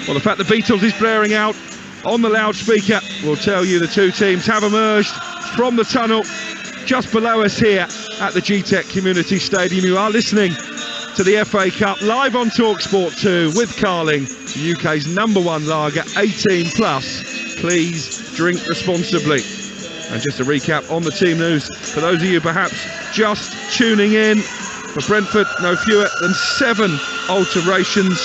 Well, the fact the Beatles is blaring out on the loudspeaker will tell you the two teams have emerged from the tunnel just below us here at the G-Tech Community Stadium. You are listening to the FA Cup live on Talksport 2 with Carling, the UK's #1 lager, 18 plus. Please drink responsibly. And just a recap on the team news for those of you perhaps just tuning in. For Brentford, no fewer than 7 alterations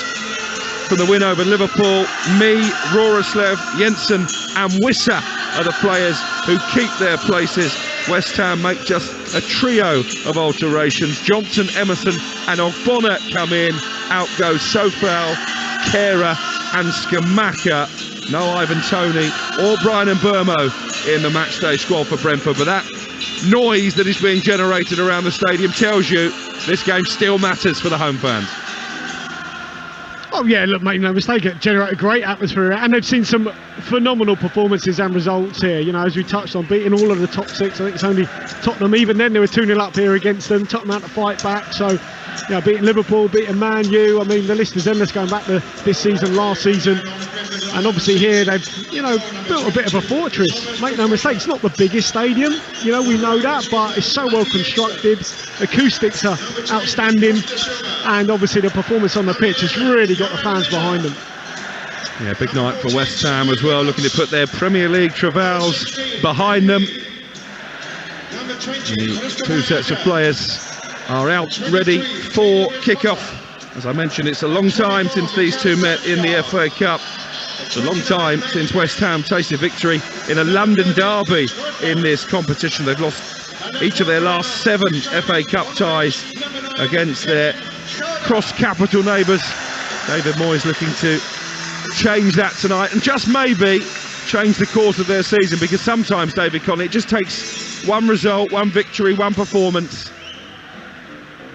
from the win over Liverpool. Me, Roerslev, Jensen and Wissa are the players who keep their places. West Ham make just a trio of alterations. Johnson, Emerson and Ogbonna come in. Out goes Sofal, Kera and Skamaka. No Ivan Toney or Brian Mbeumo in the matchday squad for Brentford. But that noise that is being generated around the stadium tells you this game still matters for the home fans. Oh yeah, look, make no mistake, it generated a great atmosphere, and they've seen some phenomenal performances and results here. You know, as we touched on, beating all of the top 6. I think it's only Tottenham, even then they were 2-0 up here against them. Tottenham had to fight back, so you know, beating Liverpool, beating Man U. I mean, the list is endless going back to this season, last season. And obviously here they've, you know, built a bit of a fortress. Make no mistake, it's not the biggest stadium, you know, we know that, but it's so well constructed. Acoustics are outstanding, and obviously the performance on the pitch has really got the fans behind them. Yeah, big night for West Ham as well, looking to put their Premier League travails behind them. The 2 sets of players are out ready for kick-off. As I mentioned, it's a long time since these two met in the FA Cup. It's a long time since West Ham tasted victory in a London derby in this competition. They've lost each of their last 7 FA Cup ties against their cross-capital neighbours. David Moyes looking to change that tonight and just maybe change the course of their season, because sometimes, David Conley, it just takes one result, one victory, one performance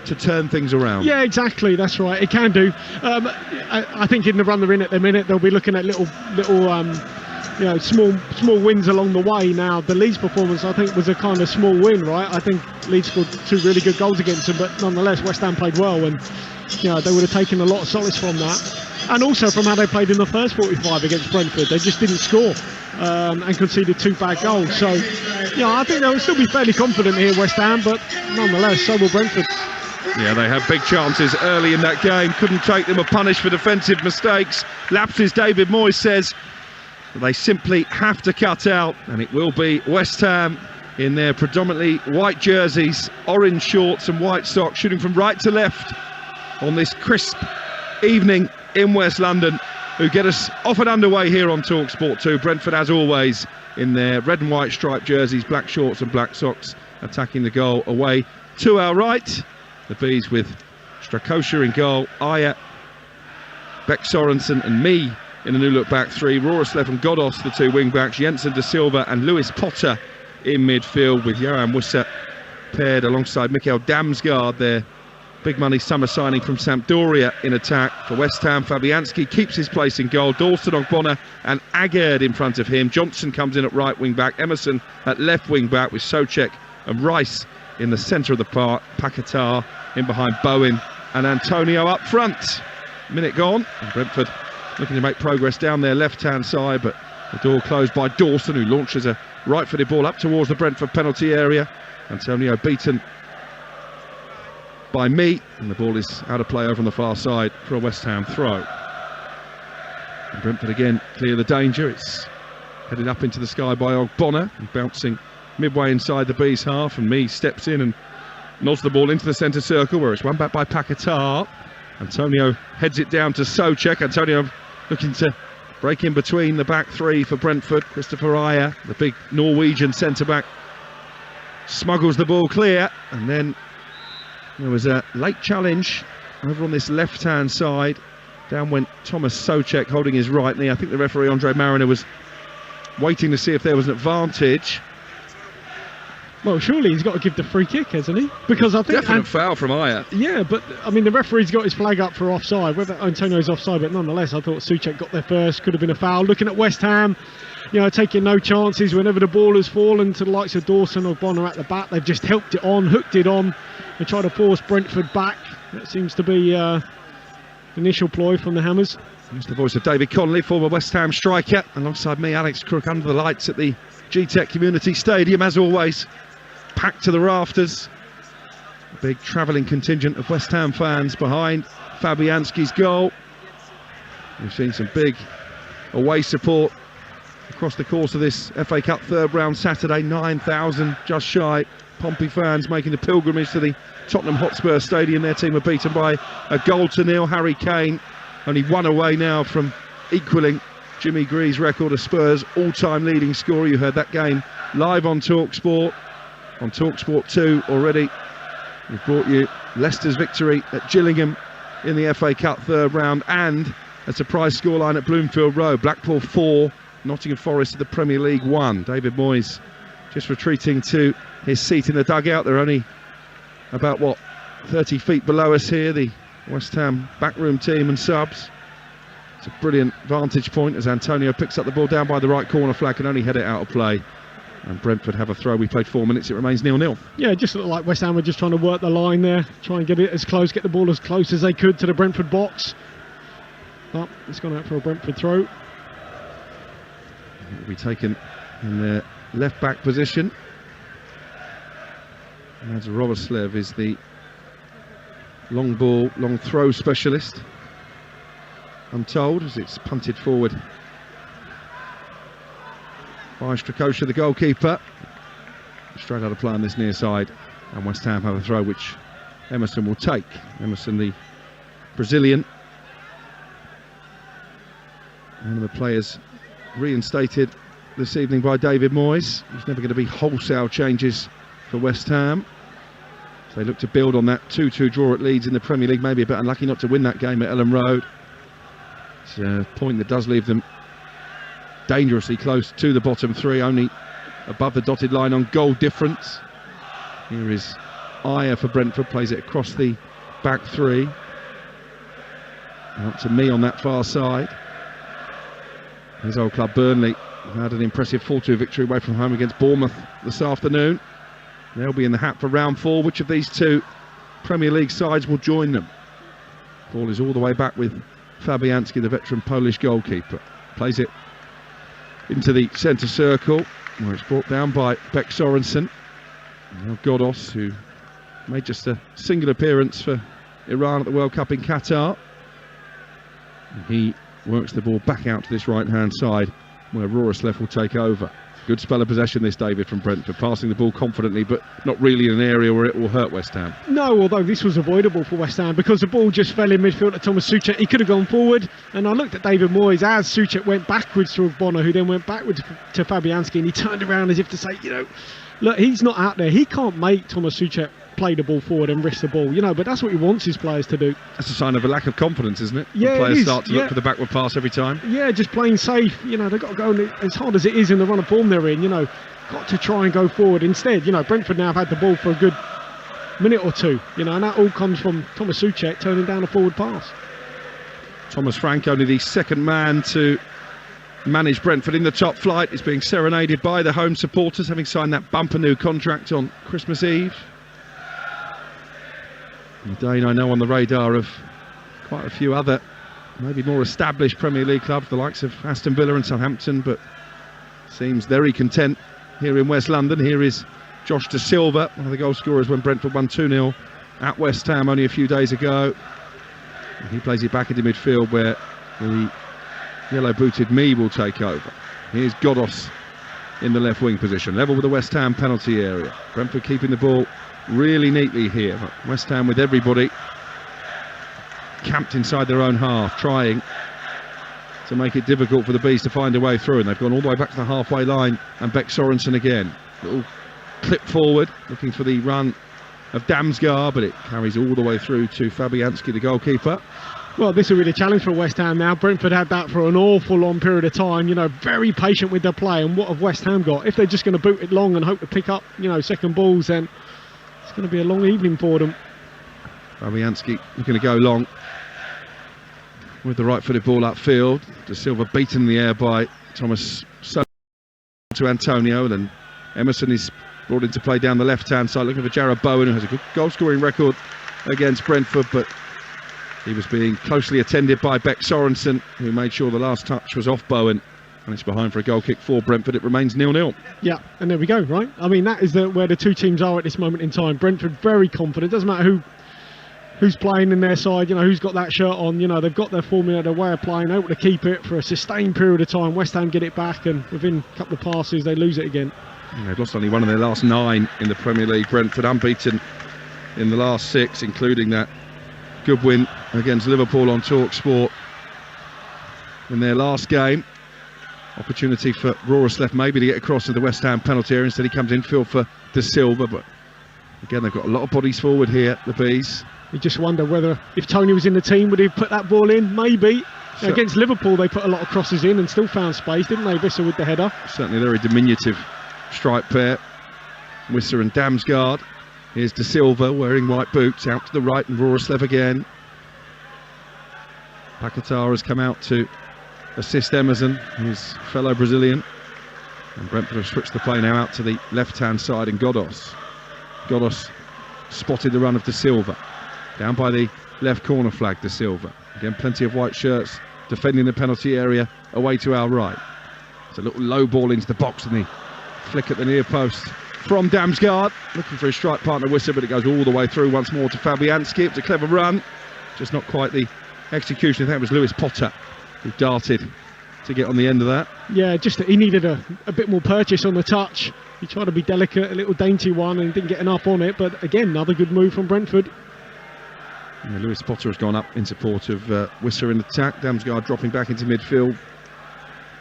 to turn things around. Yeah, exactly, that's right, it can do. I think in the run they're in at the minute, they'll be looking at little you know, small wins along the way. Now the Leeds performance, I think, was a kind of small win, right? I think Leeds scored 2 really good goals against them, but nonetheless West Ham played well, and you know, they would have taken a lot of solace from that, and also from how they played in the first 45 against Brentford. They just didn't score and conceded 2 bad goals. So yeah, I think they'll still be fairly confident here, West Ham, but nonetheless so will Brentford. Yeah, they had big chances early in that game, couldn't take them or punish for defensive mistakes. Lapses, David Moyes says, they simply have to cut out, and it will be West Ham in their predominantly white jerseys, orange shorts and white socks, shooting from right to left on this crisp evening in West London, who get us off and underway here on Talksport 2. Brentford, as always, in their red and white striped jerseys, black shorts and black socks, attacking the goal away to our right. The Bees with Strakosha in goal, Aya, Beck Sorensen and me in a new look back 3, Roerslev and Godos, the 2 wing backs, Jensen De Silva and Lewis Potter in midfield, with Johan Wissa paired alongside Mikael Damsgaard, their big money summer signing from Sampdoria, in attack. For West Ham, Fabianski keeps his place in goal, Dawson, Ogbonna and Agard in front of him. Johnson comes in at right wing back, Emerson at left wing back, with Souček and Rice in the centre of the park, Paquetá in behind Bowen and Antonio up front. Minute gone, and Brentford looking to make progress down their left-hand side, but the door closed by Dawson, who launches a right-footed ball up towards the Brentford penalty area. Antonio beaten by me, and the ball is out of play over on the far side for a West Ham throw. And Brentford again clear the danger. It's headed up into the sky by Ogbonna, and bouncing midway inside the Bees half, and me steps in and nods the ball into the centre circle, where it's won back by Paquetá. Antonio heads it down to Souček. Antonio looking to break in between the back 3 for Brentford. Christopher Aya, the big Norwegian centre-back, smuggles the ball clear, and then there was a late challenge over on this left-hand side. Down went Thomas Souček, holding his right knee. I think the referee, Andre Mariner, was waiting to see if there was an advantage. Well, surely he's got to give the free kick, hasn't he? Because I think definite foul from Aya. Yeah, but I mean, the referee's got his flag up for offside. Whether Antonio's offside, but nonetheless, I thought Souček got there first. Could have been a foul. Looking at West Ham, you know, taking no chances whenever the ball has fallen to the likes of Dawson or Bonner at the back. They've just helped it on, hooked it on, and tried to force Brentford back. That seems to be the initial ploy from the Hammers. Here's the voice of David Connolly, former West Ham striker, alongside me, Alex Crook, under the lights at the G-Tech Community Stadium, as always, packed to the rafters. A big travelling contingent of West Ham fans behind Fabianski's goal. We've seen some big away support across the course of this FA Cup third round Saturday. 9,000 just shy Pompey fans making the pilgrimage to the Tottenham Hotspur Stadium. Their team were beaten by a 1-0. Harry Kane only one away now from equalling Jimmy Greaves' record of Spurs' all-time leading scorer. You heard that game live on Talksport, on Talksport 2 already. We've brought you Leicester's victory at Gillingham in the FA Cup third round, and a surprise scoreline at Bloomfield Road. Blackpool 4, Nottingham Forest at the Premier League 1. David Moyes just retreating to his seat in the dugout. They're only about, 30 feet below us here, the West Ham backroom team and subs. It's a brilliant vantage point as Antonio picks up the ball down by the right corner flag, can only head it out of play. And Brentford have a throw. We played 4 minutes, it remains 0-0. Yeah, it just looked like West Ham were just trying to work the line there, try and get it as close, get the ball as close as they could to the Brentford box. But it's gone out for a Brentford throw. It will be taken in their left back position. Mads Roverslev is the long ball, long throw specialist, I'm told, as it's punted forward by Strakosha, the goalkeeper. Straight out of play on this near side, and West Ham have a throw which Emerson will take. Emerson, the Brazilian, one of the players reinstated this evening by David Moyes. There's never going to be wholesale changes for West Ham. So they look to build on that 2-2 draw at Leeds in the Premier League. Maybe a bit unlucky not to win that game at Ellen Road. It's a point that does leave them dangerously close to the bottom three, only above the dotted line on goal difference. Here is Ayer for Brentford, plays it across the back three. Out to me on that far side. His old club Burnley had an impressive 4-2 victory away from home against Bournemouth this afternoon. They'll be in the hat for round 4. Which of these two Premier League sides will join them? Ball is all the way back with Fabianski, the veteran Polish goalkeeper. Plays it into the centre circle, where it's brought down by Beck Sorensen. Now Godos, who made just a single appearance for Iran at the World Cup in Qatar. And he works the ball back out to this right-hand side, where Roverslev will take over. Good spell of possession this, David, from Brentford, passing the ball confidently, but not really in an area where it will hurt West Ham. No, although this was avoidable for West Ham because the ball just fell in midfield to Thomas Souček. He could have gone forward, and I looked at David Moyes as Souček went backwards to Bonner, who then went backwards to Fabianski, and he turned around as if to say, look, he's not out there. He can't make Thomas Souček play the ball forward and risk the ball, but that's what he wants his players to do. That's a sign of a lack of confidence, isn't it? Yeah, when players start to look for the backward pass every time. Yeah, just playing safe. They've got to go, as hard as it is in the run of form they're in, got to try and go forward. Instead, Brentford now have had the ball for a good minute or two, and that all comes from Thomas Souček turning down a forward pass. Thomas Frank, only the second man to manage Brentford in the top flight, is being serenaded by the home supporters, having signed that bumper new contract on Christmas Eve. Dane, I know, on the radar of quite a few other, maybe more established Premier League clubs, the likes of Aston Villa and Southampton, but seems very content here in West London. Here is Josh Da Silva, one of the goal scorers when Brentford won 2-0 at West Ham only a few days ago. And he plays it back into midfield, where the yellow-booted Mee will take over. Here's Godos in the left wing position, level with the West Ham penalty area. Brentford keeping the ball really neatly here. West Ham with everybody camped inside their own half, trying to make it difficult for the Bees to find a way through, and they've gone all the way back to the halfway line. And Beck Sorensen again, little clip forward, looking for the run of Damsgaard, but it carries all the way through to Fabianski, the goalkeeper. Well, this will be the challenge for West Ham now. Brentford had that for an awful long period of time, very patient with their play. And what have West Ham got? If they're just going to boot it long and hope to pick up, second balls, then it's going to be a long evening for them. Fabianski looking to go long with the right-footed ball upfield. Da Silva beaten in the air by Thomas to Antonio. Then Emerson is brought into play down the left-hand side, looking for Jarrod Bowen, who has a good goal-scoring record against Brentford, but He was being closely attended by Beck Sorensen, who made sure the last touch was off Bowen. And it's behind for a goal kick for Brentford. It remains 0-0. Yeah, and there we go, right? I mean, that is where the two teams are at this moment in time. Brentford very confident. Doesn't matter who's playing in their side, you know, who's got that shirt on. You know, they've got their formula, their way of playing, able to keep it for a sustained period of time. West Ham get it back, and within a couple of passes, they lose it again. And they've lost only one of their last 9 in the Premier League. Brentford unbeaten in the last 6, including that good win against Liverpool on Talksport in their last game. Opportunity for Rohrslev maybe to get across to the West Ham penalty area. Instead he comes infield for De Silva, but again they've got a lot of bodies forward here, the Bees. You just wonder whether if Tony was in the team, would he have put that ball in? Maybe. So, against Liverpool they put a lot of crosses in and still found space, didn't they? Visser with the header. Certainly they're a diminutive strike pair, Wisser and Damsgaard. Here's De Silva wearing white boots out to the right, and Rohrslev again. Paquetá has come out to assist Emerson, his fellow Brazilian, and Brentford have switched the play now out to the left hand side, and Godos spotted the run of De Silva down by the left corner flag. De Silva again, plenty of white shirts defending the penalty area away to our right. It's a little low ball into the box, and the flick at the near post from Damsgaard, looking for his strike partner Wisser, but it goes all the way through once more to Fabianski. It's a clever run, just not quite the execution. I think it was Lewis Potter who darted to get on the end of that. Yeah, just that he needed a bit more purchase on the touch. He tried to be delicate, a little dainty one, and didn't get enough on it. But again, another good move from Brentford. Yeah, Lewis Potter has gone up in support of Wisser in attack. Damsgaard dropping back into midfield.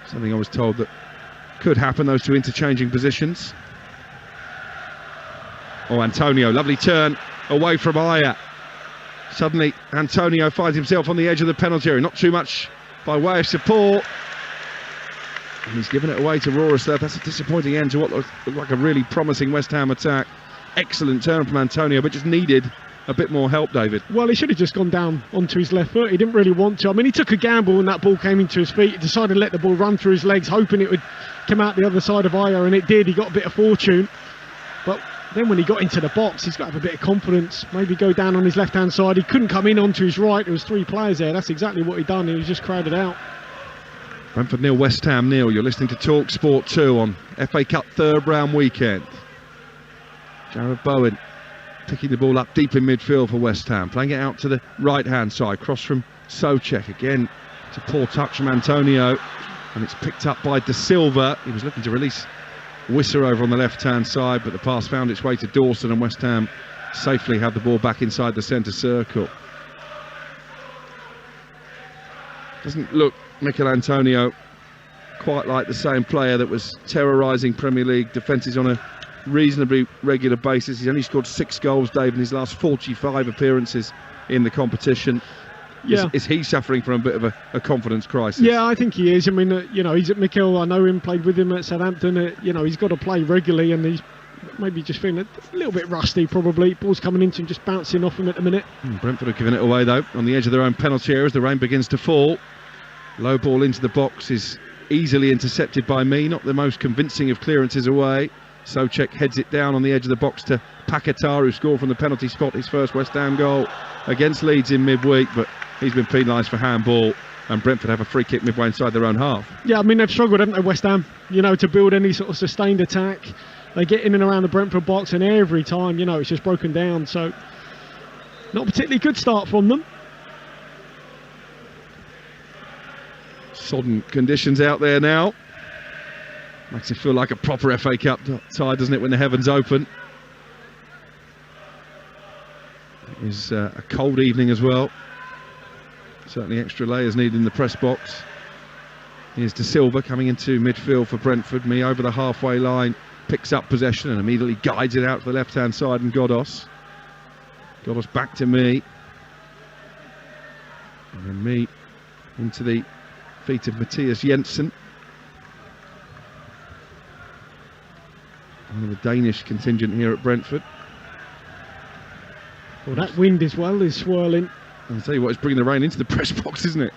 Something I was told that could happen, those two interchanging positions. Oh, Antonio, lovely turn away from Aya. Suddenly, Antonio finds himself on the edge of the penalty area. Not too much by way of support, and he's given it away to Rohrslev. That's a disappointing end to what looked like a really promising West Ham attack. Excellent turn from Antonio, but just needed a bit more help, David. Well, he should have just gone down onto his left foot. He didn't really want to. I mean, he took a gamble when that ball came into his feet. He decided to let the ball run through his legs, hoping it would come out the other side of Aya, and it did. He got a bit of fortune, but then when he got into the box, he's got to have a bit of confidence. Maybe go down on his left-hand side. He couldn't come in onto his right. There was 3 players there. That's exactly what he'd done. He was just crowded out. Brentford 0, West Ham 0. You're listening to Talksport 2 on FA Cup 3rd round weekend. Jared Bowen picking the ball up deep in midfield for West Ham. Playing it out to the right-hand side. Cross from Souček. Again, it's a poor touch from Antonio. And it's picked up by De Silva. He was looking to release Wisser over on the left-hand side, but the pass found its way to Dawson, and West Ham safely had the ball back inside the centre circle. Doesn't look, Mikel Antonio, quite like the same player that was terrorising Premier League defences on a reasonably regular basis. He's only scored 6 goals, Dave, in his last 45 appearances in the competition. Yeah. Is he suffering from a bit of a confidence crisis? Yeah, I think he is. I mean, you know, he's at Mikel. I know him, played with him at Southampton. You know, he's got to play regularly, and he's maybe just feeling a little bit rusty, probably. Ball's coming into him, just bouncing off him at the minute. Brentford have given it away, though, on the edge of their own penalty area as the rain begins to fall. Low ball into the box is easily intercepted by me. Not the most convincing of clearances away. Souček heads it down on the edge of the box to Paquetá, who scored from the penalty spot his first West Ham goal against Leeds in midweek, but he's been penalised for handball, and Brentford have a free kick midway inside their own half. Yeah, I mean, they've struggled, haven't they, West Ham, you know, to build any sort of sustained attack. They get in and around the Brentford box, and every time, you know, it's just broken down. So, not a particularly good start from them. Sodden conditions out there now. Makes it feel like a proper FA Cup side, doesn't it, when the heavens open. It is a cold evening as well. Certainly extra layers needed in the press box. Here's De Silva coming into midfield for Brentford. Me over the halfway line, picks up possession and immediately guides it out to the left-hand side, and Godos back to me. And then me into the feet of Matthias Jensen. One of the Danish contingent here at Brentford. Well, that wind as well is swirling. I'll tell you what, it's bringing the rain into the press box, isn't it?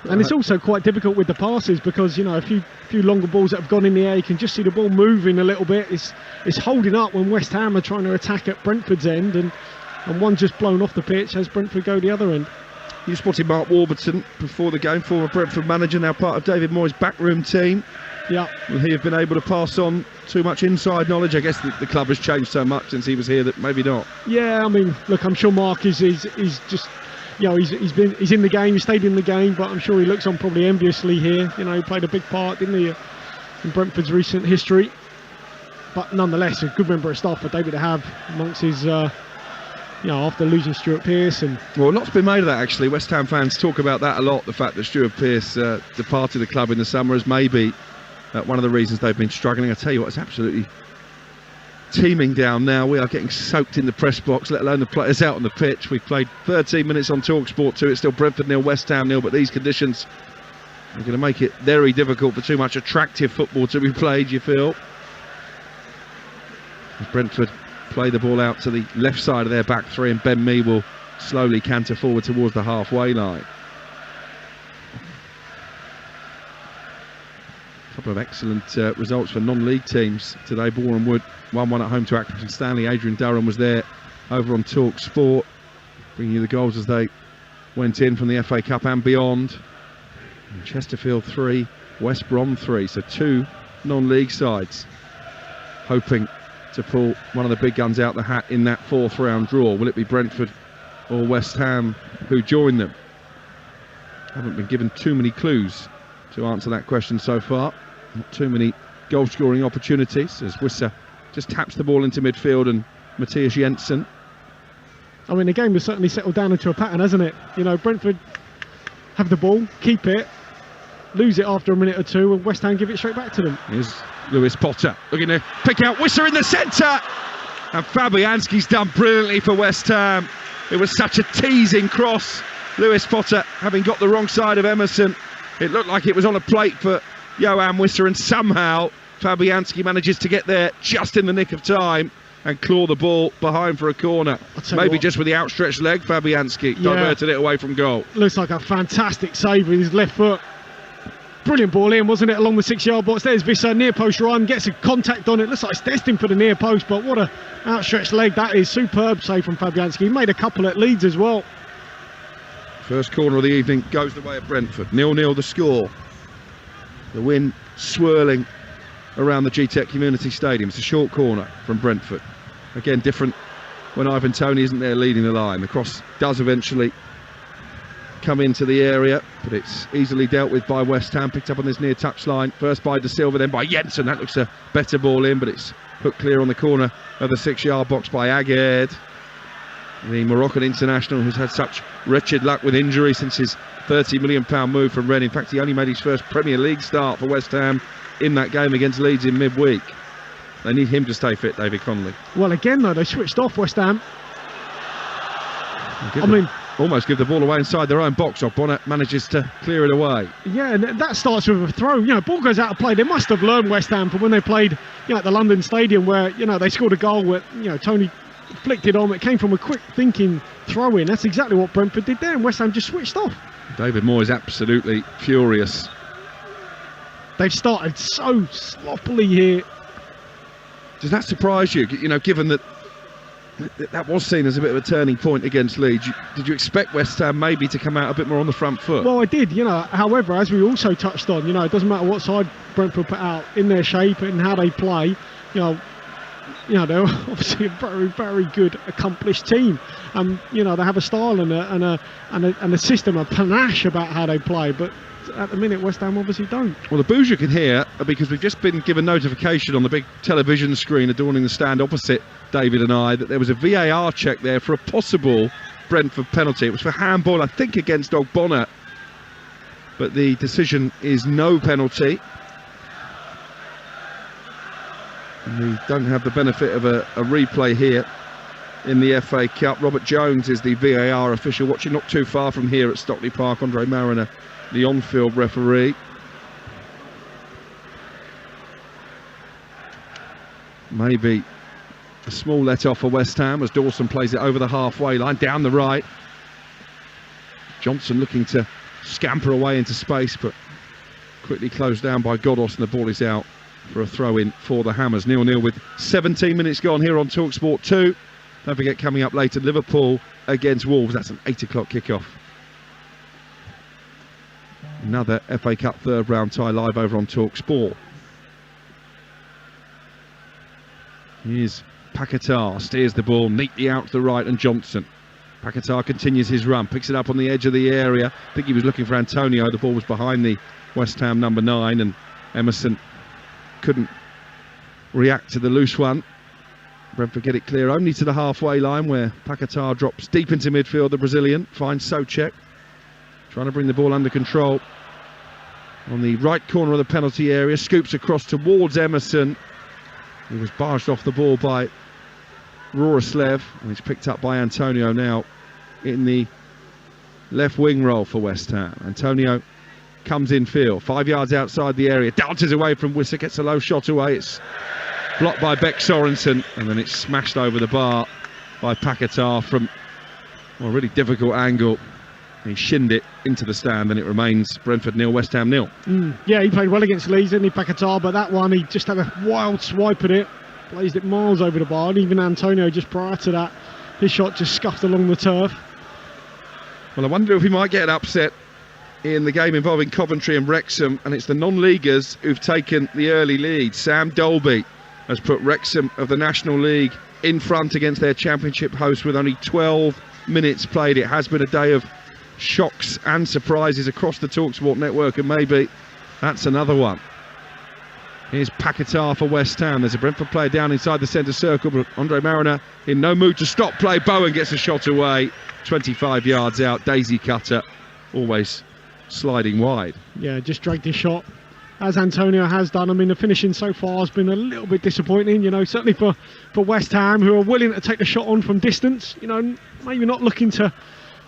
And it's also quite difficult with the passes, because, you know, a few longer balls that have gone in the air, you can just see the ball moving a little bit. It's holding up when West Ham are trying to attack at Brentford's end, and one just blown off the pitch as Brentford go the other end. You spotted Mark Warburton before the game, former Brentford manager, now part of David Moyes' backroom team. Yeah. Will he have been able to pass on too much inside knowledge? I guess the club has changed so much since he was here that maybe not. Yeah, I mean, look, I'm sure Mark is just, you know, he's in the game, he stayed in the game, but I'm sure he looks on probably enviously here. You know, he played a big part, didn't he, in Brentford's recent history. But nonetheless, a good member of staff for David to have amongst his, you know, after losing Stuart Pearce. And well, a lot's been made of that actually. West Ham fans talk about that a lot. The fact that Stuart Pearce departed the club in the summer is maybe one of the reasons they've been struggling. I tell you what, it's absolutely teeming down now. We are getting soaked in the press box, let alone the players out on the pitch. We've played 13 minutes on Talksport 2. It's still Brentford 0, West Ham 0, but these conditions are going to make it very difficult for too much attractive football to be played, you feel. As Brentford play the ball out to the left side of their back three, and Ben Mee will slowly canter forward towards the halfway line. A couple of excellent results for non-league teams today. Boreham Wood 1-1 at home to Accrington Stanley. Adrian Durham was there over on Talksport, bringing you the goals as they went in from the FA Cup and beyond. And Chesterfield 3, West Brom 3, so 2 non-league sides hoping to pull one of the big guns out the hat in that 4th round draw. Will it be Brentford or West Ham who join them? Haven't been given too many clues to answer that question so far. Not too many goal scoring opportunities as Wisser just taps the ball into midfield, and Matthias Jensen. I mean, the game has certainly settled down into a pattern, hasn't it? You know, Brentford have the ball, keep it, lose it after a minute or two, and West Ham give it straight back to them. Here's Lewis Potter looking to pick out Wisser in the centre, and Fabianski's done brilliantly for West Ham. It was such a teasing cross. Lewis Potter having got the wrong side of Emerson. It looked like it was on a plate for Johan Wisser, and somehow Fabianski manages to get there just in the nick of time and claw the ball behind for a corner. Maybe just with the outstretched leg, Fabianski diverted it away from goal. Looks like a fantastic save with his left foot. Brilliant ball in, wasn't it, along the 6-yard box. There's Visser, near post run, gets a contact on it. Looks like it's destined for the near post, but what a outstretched leg that is. Superb save from Fabianski. He made a couple at Leeds as well. First corner of the evening goes the way of Brentford. 0-0 the score. The wind swirling around the GTEC Community Stadium. It's a short corner from Brentford. Again, different when Ivan Toney isn't there leading the line. The cross does eventually come into the area, but it's easily dealt with by West Ham. Picked up on this near touchline, first by De Silva, then by Jensen. That looks a better ball in, but it's hooked clear on the corner of the 6-yard box by Aguerd, the Moroccan international who's had such wretched luck with injury since his £30 million move from Rennes. In fact, he only made his first Premier League start for West Ham in that game against Leeds in midweek. They need him to stay fit, David Connolly. Well, again though, they switched off West Ham. Almost give the ball away inside their own box. Bonnet manages to clear it away. Yeah, and that starts with a throw. You know, ball goes out of play. They must have learned, West Ham, from when they played, you know, at the London Stadium, where, you know, they scored a goal where, you know, Tony flicked it on. It came from a quick thinking throw in. That's exactly what Brentford did there, and West Ham just switched off. David Moyes absolutely furious. They've started so sloppily here. Does that surprise you? You know, given that that was seen as a bit of a turning point against Leeds. Did you expect West Ham maybe to come out a bit more on the front foot? Well, I did, you know. However, as we also touched on, you know, it doesn't matter what side Brentford put out in their shape and how they play. You know, they're obviously a very, very good, accomplished team. You know, they have a style and a system, a panache about how they play. But at the minute, West Ham obviously don't. Well, the boos you can hear are because we've just been given notification on the big television screen adorning the stand opposite David and I that there was a VAR check there for a possible Brentford penalty. It was for handball, I think, against Ogbonna, but the decision is no penalty. And we don't have the benefit of a replay here in the FA Cup. Robert Jones is the VAR official watching not too far from here at Stockley Park. Andre Mariner, the on-field referee. Maybe a small let-off for West Ham as Dawson plays it over the halfway line, down the right. Johnson looking to scamper away into space, but quickly closed down by Godos, and the ball is out for a throw-in for the Hammers. 0-0 with 17 minutes gone here on Talksport 2. Don't forget, coming up later, Liverpool against Wolves. That's an 8 o'clock kickoff. Another FA Cup third round tie live over on Talksport. Here's Paquetá, steers the ball neatly out to the right, and Johnson. Paquetá continues his run, picks it up on the edge of the area. I think he was looking for Antonio. The ball was behind the West Ham number 9, and Emerson couldn't react to the loose one. Brentford get it clear only to the halfway line, where Paquetá drops deep into midfield. The Brazilian finds Souček, trying to bring the ball under control on the right corner of the penalty area. Scoops across towards Emerson. He was barged off the ball by Roroslev, and it's picked up by Antonio now in the left wing role for West Ham. Antonio comes in field, 5 yards outside the area, dances away from Wisser, gets a low shot away. It's blocked by Beck Sorensen, and then it's smashed over the bar by Paquetá from a really difficult angle. He shinned it into the stand, and it remains Brentford 0, West Ham 0. Yeah, he played well against Leeds, didn't he, Paquetá? But that one, he just had a wild swipe at it, blazed it miles over the bar. And even Antonio, just prior to that, his shot just scuffed along the turf. Well, I wonder if we might get an upset in the game involving Coventry and Wrexham, and it's the non-leaguers who've taken the early lead. Sam Dolby has put Wrexham of the National League in front against their championship host with only 12 minutes played. It has been a day of shocks and surprises across the Talksport network, and maybe that's another one. Here's Paquetá for West Ham. There's a Brentford player down inside the centre circle, but Andre Mariner in no mood to stop play. Bowen gets a shot away, 25 yards out. Daisy cutter, always sliding wide. Yeah, just dragged his shot, as Antonio has done. I mean, the finishing so far has been a little bit disappointing, you know, certainly for West Ham, who are willing to take the shot on from distance, you know, maybe not looking to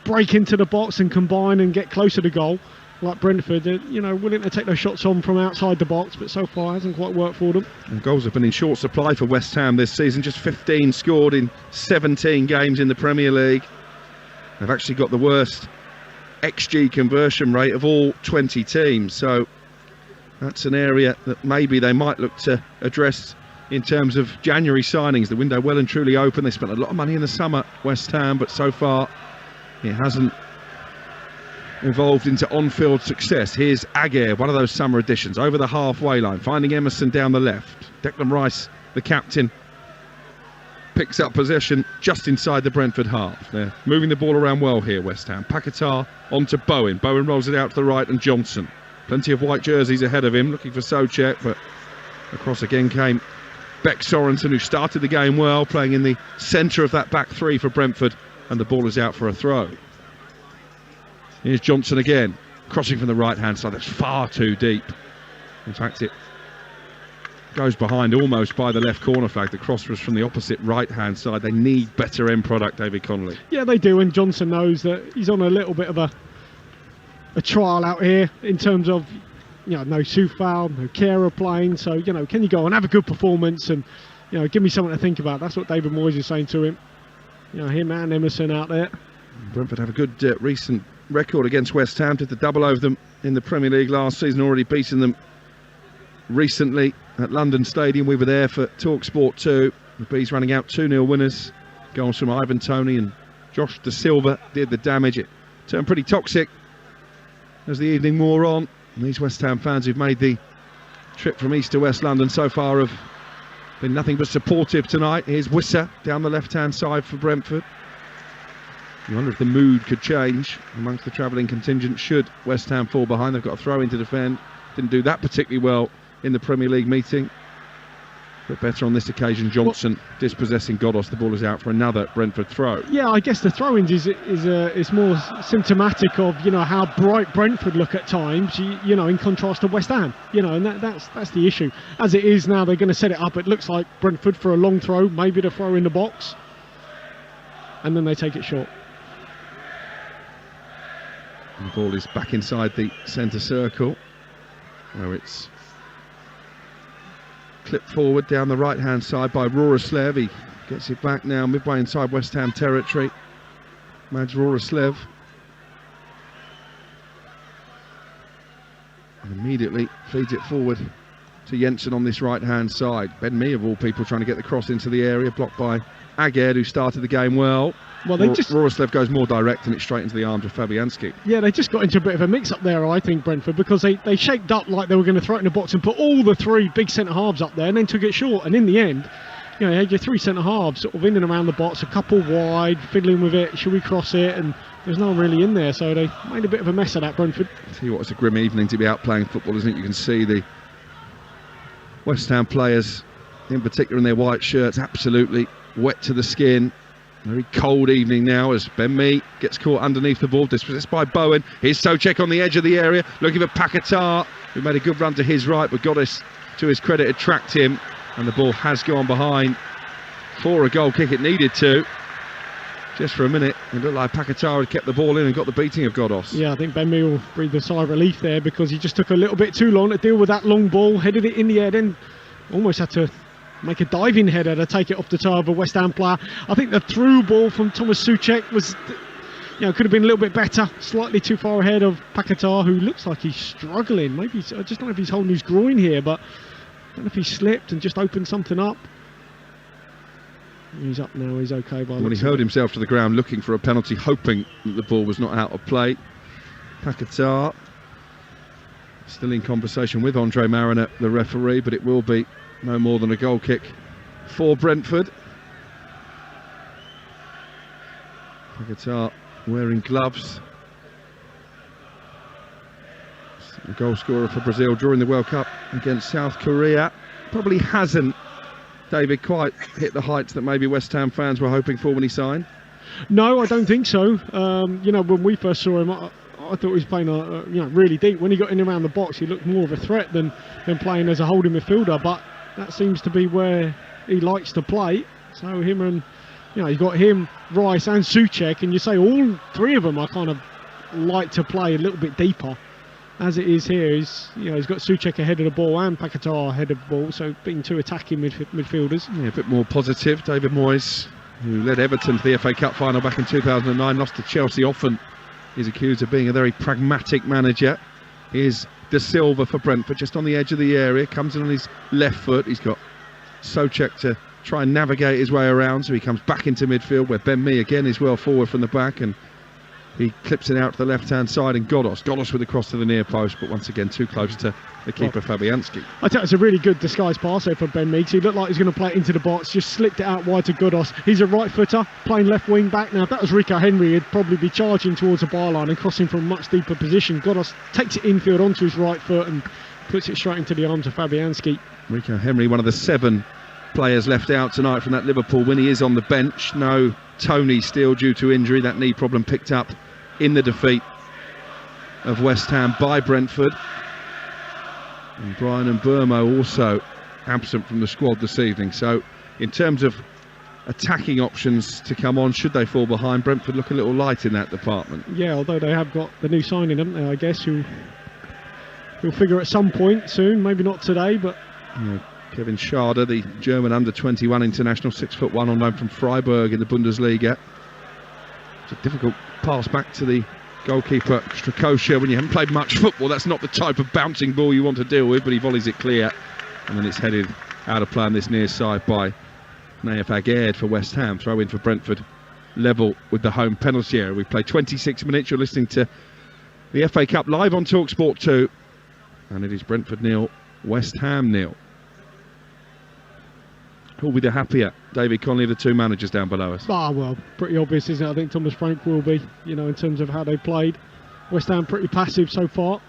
break into the box and combine and get closer to goal like Brentford. They're, you know, willing to take those shots on from outside the box, but so far hasn't quite worked for them. And goals have been in short supply for West Ham this season, just 15 scored in 17 games in the Premier League. They've actually got the worst XG conversion rate of all 20 teams, so that's an area that maybe they might look to address in terms of January signings. The window well and truly open. They spent a lot of money in the summer, West Ham, but so far it hasn't evolved into on-field success. Here's Aguirre, one of those summer additions, over the halfway line, finding Emerson down the left. Declan Rice, the captain, picks up possession just inside the Brentford half. They're moving the ball around well here, West Ham. Paquetá onto Bowen. Bowen rolls it out to the right, and Johnson. Plenty of white jerseys ahead of him, looking for Souček, but across again came Beck Sorensen, who started the game well, playing in the centre of that back three for Brentford, and the ball is out for a throw. Here's Johnson again, crossing from the right-hand side. That's far too deep. In fact, it goes behind almost by the left corner flag. The cross was from the opposite right-hand side. They need better end product, David Connolly. Yeah, they do, and Johnson knows that he's on a little bit of a trial out here in terms of, you know, no Soufal, no Kehrer playing. So, you know, can you go and have a good performance and, you know, give me something to think about? That's what David Moyes is saying to him. You know, him and Emerson out there. Brentford have a good recent record against West Ham. Did the double over them in the Premier League last season, already beaten them recently at London Stadium. We were there for Talksport 2. The Bees running out 2-0 winners. Goals from Ivan Toney and Josh Da Silva did the damage. It turned pretty toxic as the evening wore on. And these West Ham fans who've made the trip from East to West London so far have been nothing but supportive tonight. Here's Wisser down the left-hand side for Brentford. You wonder if the mood could change amongst the travelling contingent should West Ham fall behind. They've got a throw in to defend. Didn't do that particularly well in the Premier League meeting, but better on this occasion. Johnson dispossessing Godos. The ball is out for another Brentford throw. Yeah, I guess the throw-ins is more symptomatic of, you know, how bright Brentford look at times, you know, in contrast to West Ham, you know, and that's the issue. As it is now, they're going to set it up. It looks like Brentford for a long throw, maybe to throw in the box, and then they take it short. And the ball is back inside the centre circle, where it's clipped forward down the right-hand side by Roroslev. He gets it back now midway inside West Ham territory. Mads Roroslev. And immediately feeds it forward to Jensen on this right-hand side. Ben Mee, of all people, trying to get the cross into the area, blocked by Aguirre, who started the game well. Well, they just Roroslev goes more direct and it's straight into the arms of Fabianski. Yeah, they just got into a bit of a mix-up there, I think, Brentford, because they shaped up like they were going to throw it in the box and put all the three big centre-halves up there and then took it short. And in the end, you know, you had your three centre-halves sort of in and around the box, a couple wide, fiddling with it, should we cross it? And there's no one really in there, so they made a bit of a mess of that, Brentford. I'll tell you what, it's a grim evening to be out playing football, isn't it? You can see the West Ham players, in particular in their white shirts, absolutely wet to the skin. Very cold evening now as Ben Mee gets caught underneath the ball, dispossessed by Bowen. Here's Souček on the edge of the area, looking for Paquetá, who made a good run to his right, but Goddess, to his credit, had tracked him, and the ball has gone behind for a goal kick. It needed to. Just for a minute, it looked like Paquetá had kept the ball in and got the beating of Goddess. Yeah, I think Ben Mee will breathe a sigh of relief there because he just took a little bit too long to deal with that long ball, headed it in the air, then almost had to make a diving header to take it off the toe of a West Ham player. I think the through ball from Thomas Souček was, you know, could have been a little bit better, slightly too far ahead of Paquetá, who looks like he's struggling. Maybe I just don't know if he's holding his groin here, but I don't know if he slipped and just opened something up. He's up now, he's okay. When he hurled himself to the ground looking for a penalty, hoping that the ball was not out of play. Paquetá still in conversation with Andre Mariner, the referee, but it will be no more than a goal kick for Brentford. Paquetá wearing gloves. The goal scorer for Brazil during the World Cup against South Korea. Probably hasn't, David, quite hit the heights that maybe West Ham fans were hoping for when he signed. No, I don't think so. You know, when we first saw him, I thought he was playing you know, really deep. When he got in around the box, he looked more of a threat than playing as a holding midfielder. But that seems to be where he likes to play. So him and, you know, you've got him, Rice and Souček, and you say all three of them are kind of like to play a little bit deeper. As it is here, he's got Souček ahead of the ball and Paquetá ahead of the ball, so being two attacking midfielders. Yeah, a bit more positive. David Moyes, who led Everton to the FA Cup final back in 2009, lost to Chelsea, often is accused of being a very pragmatic manager. Here's De Silva for Brentford, just on the edge of the area, comes in on his left foot. He's got Souček to try and navigate his way around, so he comes back into midfield where Ben Mee again is well forward from the back, and he clips it out to the left-hand side, and Goddess with a cross to the near post, but once again too close to the keeper, Fabianski. I think it's a really good disguised pass there for Ben Mee. He looked like he's going to play it into the box, just slipped it out wide to Goddess. He's a right footer, playing left wing back. Now, if that was Rico Henry, he'd probably be charging towards the byline and crossing from a much deeper position. Goddess takes it infield onto his right foot and puts it straight into the arms of Fabianski. Rico Henry, one of the 7 players left out tonight from that Liverpool win. He is on the bench. No Tony still due to injury. That knee problem picked up in the defeat of West Ham by Brentford. And Brian Mbeumo also absent from the squad this evening. So in terms of attacking options to come on, should they fall behind, Brentford look a little light in that department. Yeah, although they have got the new signing, haven't they, I guess, who'll figure at some point soon, maybe not today, but... Yeah, Kevin Schade, the German under-21 international, 6'1", on loan from Freiburg in the Bundesliga. It's a difficult pass back to the goalkeeper Strakosha. When you haven't played much football, that's not the type of bouncing ball you want to deal with, but he volleys it clear, and then it's headed out of play on this near side by Nayef Aguerd for West Ham. Throw in for Brentford, level with the home penalty area. We've played 26 minutes. You're listening to the FA Cup live on Talksport 2, and it is Brentford 0, West Ham 0. Who'll be the happier, David Connolly, the two managers down below us? Ah, well, pretty obvious, isn't it? I think Thomas Frank will be, you know, in terms of how they played. West Ham pretty passive so far.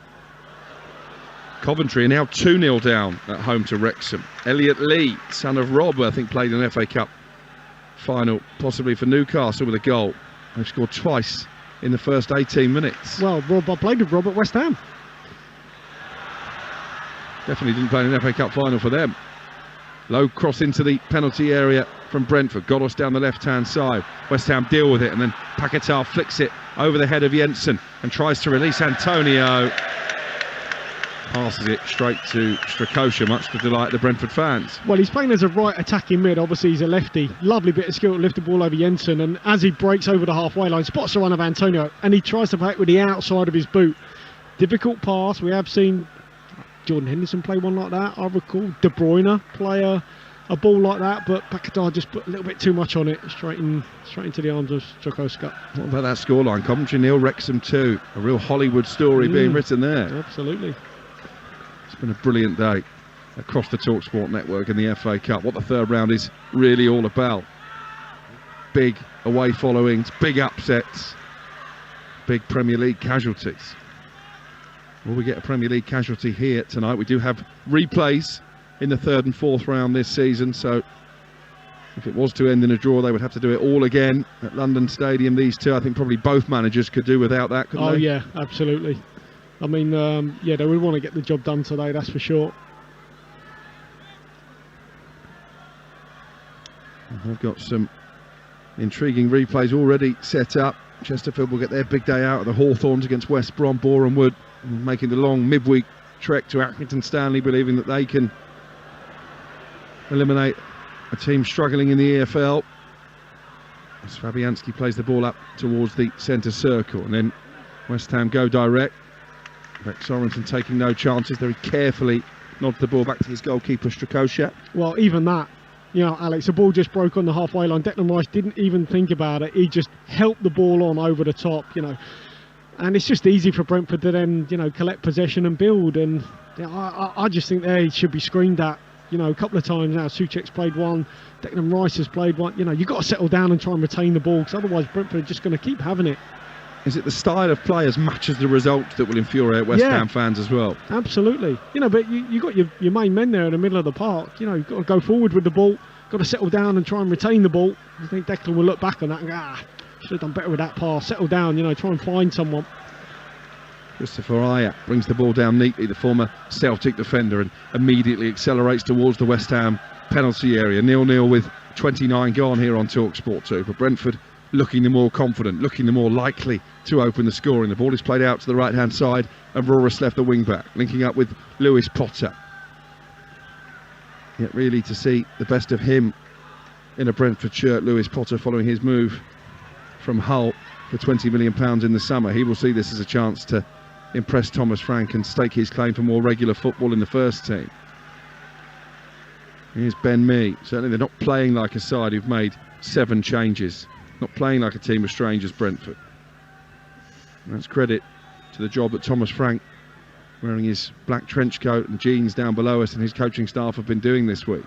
Coventry are now 2-0 down at home to Wrexham. Elliot Lee, son of Rob, I think played an FA Cup final, possibly for Newcastle, with a goal. They've scored twice in the first 18 minutes. Well, Rob, I played with Rob at West Ham. Definitely didn't play an FA Cup final for them. Low cross into the penalty area from Brentford. Goddess down the left-hand side. West Ham deal with it, and then Paquetá flicks it over the head of Jensen and tries to release Antonio. Passes it straight to Strakosha, much to the delight of the Brentford fans. Well, he's playing as a right attacking mid. Obviously, he's a lefty. Lovely bit of skill to lift the ball over Jensen, and as he breaks over the halfway line, spots the run of Antonio, and he tries to play it with the outside of his boot. Difficult pass. We have seen Jordan Henderson play one like that, I recall. De Bruyne play a a ball like that, but Paquetá just put a little bit too much on it, straight into the arms of Jokoska. What about that scoreline? Coventry 0, Wrexham 2. A real Hollywood story being written there. Absolutely. It's been a brilliant day across the Talksport network in the FA Cup. What the third round is really all about. Big away followings, big upsets, big Premier League casualties. Will we get a Premier League casualty here tonight? We do have replays in the third and fourth round this season, so if it was to end in a draw, they would have to do it all again at London Stadium. These two, I think probably both managers could do without that, couldn't they? Oh yeah, absolutely. I mean, yeah, they would want to get the job done today, that's for sure. I've got some intriguing replays already set up. Chesterfield will get their big day out at the Hawthorns against West Brom. Boreham Wood making the long midweek trek to Accrington Stanley, believing that they can eliminate a team struggling in the EFL. As Fabianski plays the ball up towards the centre circle, and then West Ham go direct. Beck Sorensen taking no chances, very carefully nods the ball back to his goalkeeper Strakosha. Well, even that, you know, Alex, the ball just broke on the halfway line. Declan Rice didn't even think about it. He just helped the ball on over the top, you know. And it's just easy for Brentford to then, you know, collect possession and build. And you know, I just think they should be screened at, you know, a couple of times now. Souček's played one, Declan Rice has played one. You know, you've got to settle down and try and retain the ball, because otherwise Brentford are just going to keep having it. Is it the style of play as much as the results that will infuriate West Ham fans as well? Absolutely. You know, but you've got your main men there in the middle of the park. You know, you've got to go forward with the ball, got to settle down and try and retain the ball. I think Declan will look back on that and go, should have done better with that pass. Settle down, you know, try and find someone. Christopher Ayak brings the ball down neatly, the former Celtic defender, and immediately accelerates towards the West Ham penalty area. 0-0 with 29 gone here on Talksport 2. But Brentford looking the more confident, looking the more likely to open the scoring. The ball is played out to the right-hand side, and Roras left the wing-back, linking up with Lewis Potter. Yet really to see the best of him in a Brentford shirt, Lewis Potter, following his move from Hull for £20 million in the summer. He will see this as a chance to impress Thomas Frank and stake his claim for more regular football in the first team. Here's Ben Mee. Certainly they're not playing like a side who've made 7 changes. Not playing like a team of strangers, Brentford. And that's credit to the job that Thomas Frank, wearing his black trench coat and jeans down below us, and his coaching staff have been doing this week.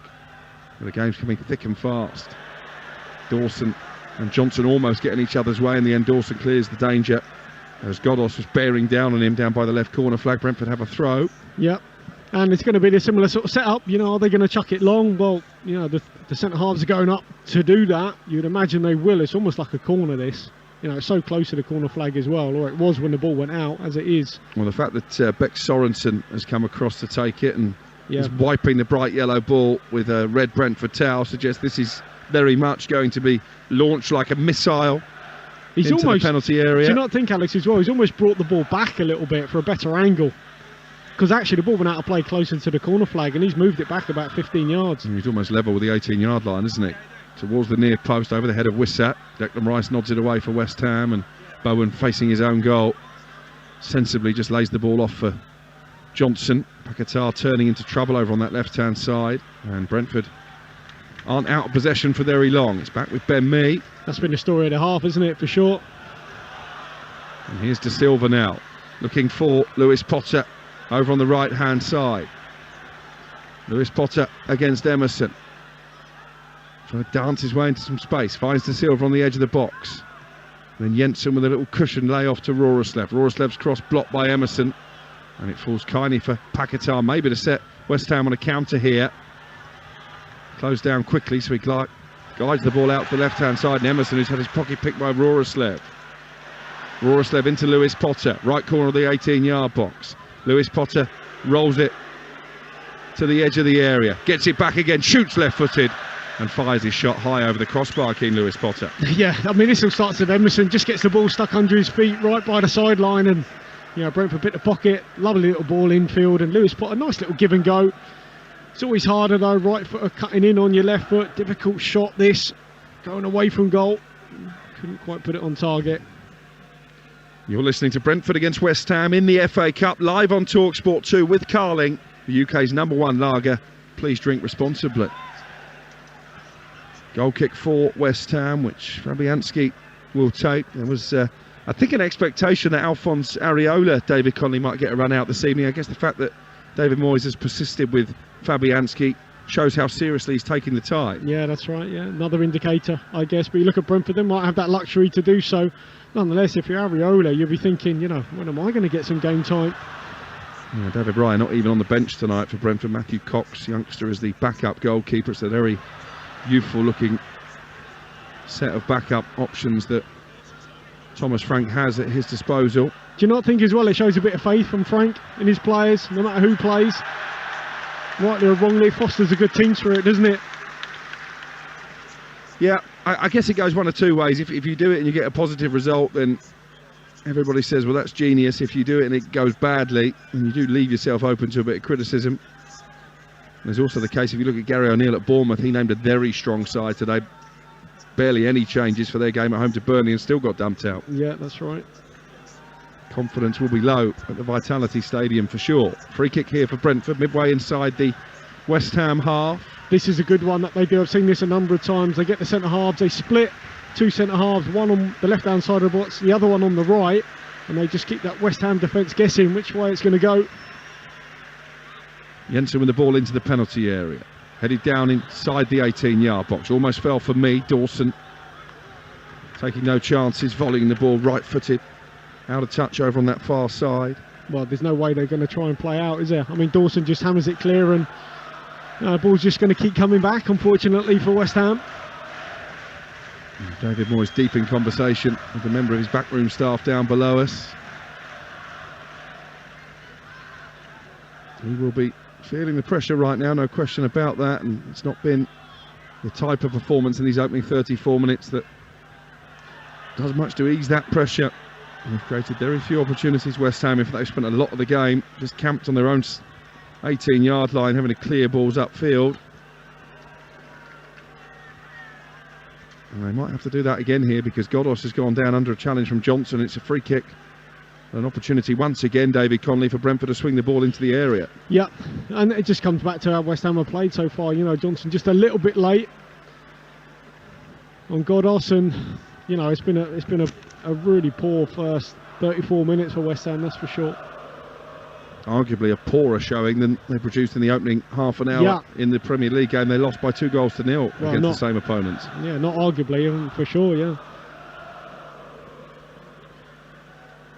And the game's coming thick and fast. Dawson and Johnson almost getting each other's way. In the end, Dawson clears the danger as Godos was bearing down on him down by the left corner flag. Brentford have a throw. Yep. And it's going to be a similar sort of setup. You know, are they going to chuck it long? Well, you know, the centre halves are going up to do that. You'd imagine they will. It's almost like a corner, this. You know, it's so close to the corner flag as well, or it was when the ball went out, as it is. Well, the fact that Beck Sorensen has come across to take it and is wiping the bright yellow ball with a red Brentford towel suggests this is very much going to be launched like a missile into the penalty area. Do you not think, Alex, as well, he's almost brought the ball back a little bit for a better angle? Because actually the ball went out of play closer to the corner flag, and he's moved it back about 15 yards. And he's almost level with the 18-yard line, isn't he? Towards the near post, over the head of Wissat. Declan Rice nods it away for West Ham, and Bowen, facing his own goal, sensibly just lays the ball off for Johnson. Paquetá turning into trouble over on that left-hand side, and Brentford aren't out of possession for very long. It's back with Ben Mee. That's been the story of the half, isn't it, for sure? And here's De Silva now, looking for Lewis Potter over on the right-hand side. Lewis Potter against Emerson. Trying to dance his way into some space. Finds De Silva on the edge of the box. And then Jensen with a little cushion lay off to Roreslev. Roreslev's cross blocked by Emerson. And it falls kindly for Paquetá, maybe to set West Ham on a counter here. Closed down quickly, so he guides the ball out to the left-hand side. And Emerson, who's had his pocket picked by Roreslev. Roreslev into Lewis Potter, right corner of the 18-yard box. Lewis Potter rolls it to the edge of the area, gets it back again, shoots left-footed, and fires his shot high over the crossbar, King Lewis Potter. Yeah, I mean, this all starts with Emerson, just gets the ball stuck under his feet right by the sideline, and, you know, Brentford bit the pocket, lovely little ball infield, and Lewis Potter, nice little give and go. It's always harder though, right footer cutting in on your left foot, difficult shot this, going away from goal, couldn't quite put it on target. You're listening to Brentford against West Ham in the FA Cup, live on Talksport 2 with Carling, the UK's #1 lager. Please drink responsibly. Goal kick for West Ham, which Fabianski will take. There was, I think, an expectation that Alphonse Areola, David Connolly, might get a run out this evening. I guess the fact that David Moyes has persisted with Fabianski shows how seriously he's taking the tie. Yeah, that's right. Yeah, another indicator, I guess. But you look at Brentford, they might have that luxury to do so. Nonetheless, if you're Areola, you'll be thinking, you know, when am I going to get some game time? Yeah, David Ryan not even on the bench tonight for Brentford. Matthew Cox, youngster, as the backup goalkeeper. It's a very youthful looking set of backup options that Thomas Frank has at his disposal. Do you not think as well it shows a bit of faith from Frank in his players, no matter who plays? Rightly or wrongly, fosters a good team spirit, doesn't it? Yeah, I guess it goes one of two ways. If you do it and you get a positive result, then everybody says, well, that's genius. If you do it and it goes badly, and you do leave yourself open to a bit of criticism. There's also the case, if you look at Gary O'Neill at Bournemouth, he named a very strong side today. Barely any changes for their game at home to Burnley and still got dumped out. Yeah, that's right. Confidence will be low at the Vitality Stadium for sure. Free kick here for Brentford, midway inside the West Ham half. This is a good one that they do. I've seen this a number of times. They get the centre halves, they split two centre halves, one on the left hand side of the box, the other one on the right, and they just keep that West Ham defence guessing which way it's going to go. Jensen with the ball into the penalty area, headed down inside the 18-yard box. Almost fell for me. Dawson taking no chances, volleying the ball right-footed, out of touch over on that far side. Well, there's no way they're going to try and play out, is there? I mean, Dawson just hammers it clear, and the ball's just going to keep coming back, unfortunately, for West Ham. David Moyes deep in conversation with a member of his backroom staff down below us. He will be feeling the pressure right now, no question about that, and it's not been the type of performance in these opening 34 minutes that does much to ease that pressure. They've created very few opportunities, West Ham. In fact, they've spent a lot of the game just camped on their own 18-yard line, having to clear balls upfield. And they might have to do that again here, because Godos has gone down under a challenge from Johnson. It's a free kick. An opportunity once again, David Connolly, for Brentford to swing the ball into the area. Yeah, and it just comes back to how West Ham have played so far. You know, Johnson just a little bit late on Godos, and you know, it's been a really poor first 34 minutes for West Ham, that's for sure. Arguably a poorer showing than they produced in the opening half an hour in the Premier League game. They lost by 2-0 against the same opponents. Yeah, not arguably, for sure, yeah.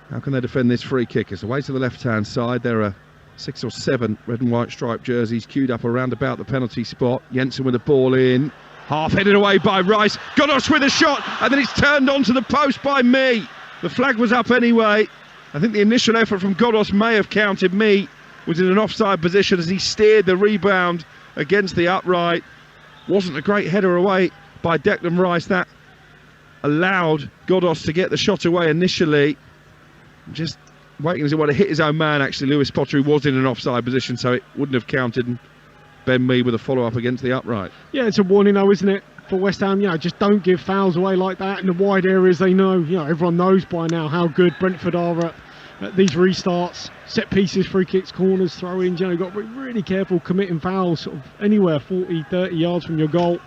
How can they defend this free kick? It's away to the left-hand side. There are 6 or 7 red and white striped jerseys queued up around about the penalty spot. Jensen with the ball in. Half-headed away by Rice. Godos with a shot, and then it's turned onto the post by me. The flag was up anyway. I think the initial effort from Godos may have counted. Me was in an offside position as he steered the rebound against the upright. Wasn't a great header away by Declan Rice. That allowed Godos to get the shot away initially. Just waiting as it would have hit his own man, actually. Lewis Pottery was in an offside position, so it wouldn't have counted. And Ben Mee with a follow-up against the upright. Yeah, it's a warning though, isn't it, for West Ham? You know, just don't give fouls away like that in the wide areas. They know, you know, everyone knows by now how good Brentford are at these restarts, set pieces, free kicks, corners, throw-ins. You know, you've got to be really careful committing fouls sort of anywhere 40, 30 yards from your goal.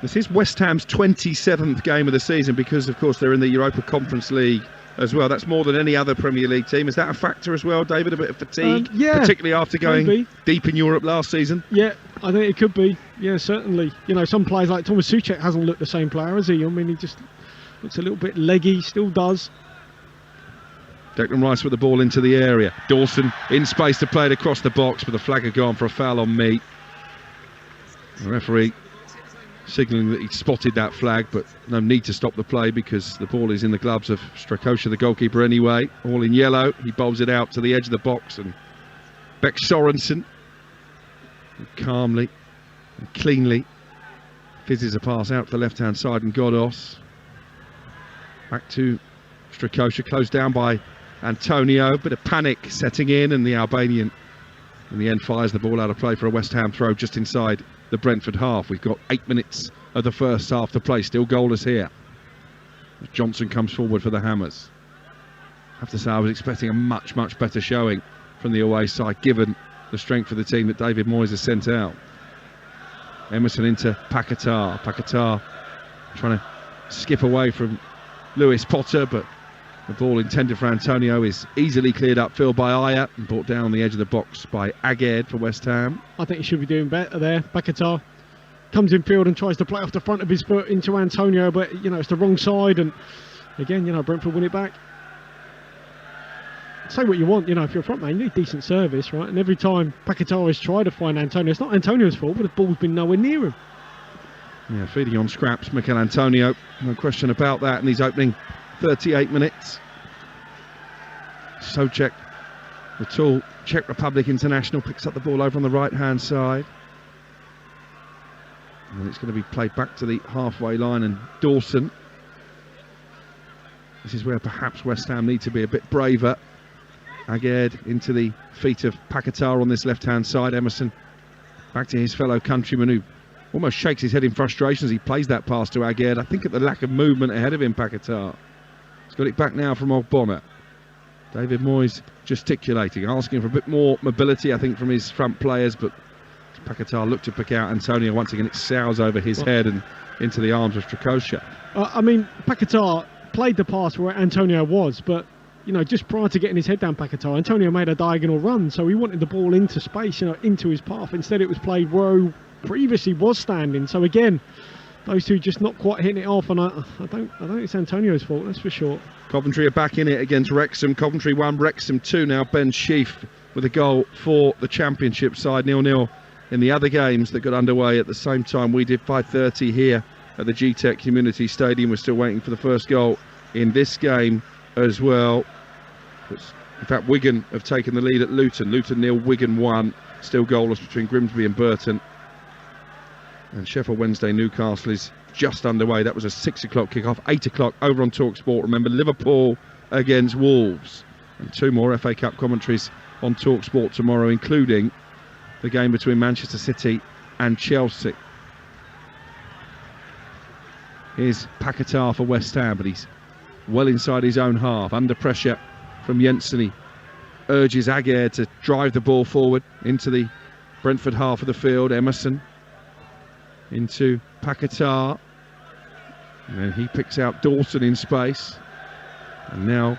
This is West Ham's 27th game of the season, because of course they're in the Europa Conference League as well. That's more than any other Premier League team. Is that a factor as well, David? A bit of fatigue, yeah, particularly after going deep in Europe last season? Yeah, I think it could be. Yeah, certainly. You know, some players like Thomas Souček hasn't looked the same player, has he? I mean, he just looks a little bit leggy, still does. Declan Rice with the ball into the area. Dawson in space to play it across the box, but the flag had gone for a foul on me. The referee signalling that he spotted that flag, but no need to stop the play because the ball is in the gloves of Strakosha, the goalkeeper, anyway. All in yellow. He bowls it out to the edge of the box, and Beck Sorensen calmly and cleanly fizzes a pass out to the left-hand side, and Godos back to Strakosha, closed down by Antonio. Bit of panic setting in, and the Albanian in the end fires the ball out of play for a West Ham throw just inside the Brentford half. We've got 8 minutes of the first half to play, still goalless here. Johnson comes forward for the Hammers. I have to say, I was expecting a much better showing from the away side, given the strength of the team that David Moyes has sent out. Emerson into Paquetá. Paquetá trying to skip away from Lewis Potter, but the ball intended for Antonio is easily cleared upfield by Ayat and brought down on the edge of the box by Aguerd for West Ham. I think he should be doing better there. Paquetá comes in field and tries to play off the front of his foot into Antonio, but you know, it's the wrong side, and again, you know, Brentford win it back. Say what you want, you know, if you're a front man, you need decent service, right? And every time Paquetá has tried to find Antonio, it's not Antonio's fault, but the ball's been nowhere near him. Yeah, feeding on scraps, Mikel Antonio, no question about that in these opening 38 minutes. Souček, the tall Czech Republic international, picks up the ball over on the right-hand side. And it's going to be played back to the halfway line, and Dawson. This is where perhaps West Ham need to be a bit braver. Aguerd into the feet of Paquetá on this left-hand side. Emerson back to his fellow countryman, who almost shakes his head in frustration as he plays that pass to Aguerd. I think at the lack of movement ahead of him, Paquetá. He's got it back now from Ogbonna. David Moyes gesticulating, asking for a bit more mobility, I think, from his front players, but Paquetá looked to pick out Antonio once again. It sails over his head and into the arms of Strakosha. I mean, Paquetá played the pass where Antonio was, but you know, just prior to getting his head down Paquetá, Antonio made a diagonal run, so he wanted the ball into space, you know, into his path. Instead it was played where he previously was standing. So again, those two just not quite hitting it off, and I don't think it's Antonio's fault, that's for sure. Coventry are back in it against Wrexham. Coventry 1, Wrexham 2 now. Ben Sheaf with a goal for the Championship side. 0-0 in the other games that got underway at the same time we did. 5:30 here at the G-Tech Community Stadium. We're still waiting for the first goal in this game as well. In fact, Wigan have taken the lead at Luton. Luton 0, Wigan 1. Still goalless between Grimsby and Burton. And Sheffield Wednesday Newcastle is just underway. That was a 6 o'clock kickoff. 8 o'clock over on Talksport. Remember, Liverpool against Wolves. And 2 more FA Cup commentaries on Talksport tomorrow, including the game between Manchester City and Chelsea. Here's Paquetá for West Ham, but he's well inside his own half, under pressure from Jensen. He urges Aguerd to drive the ball forward into the Brentford half of the field. Emerson into Paquetá, and then he picks out Dawson in space, and now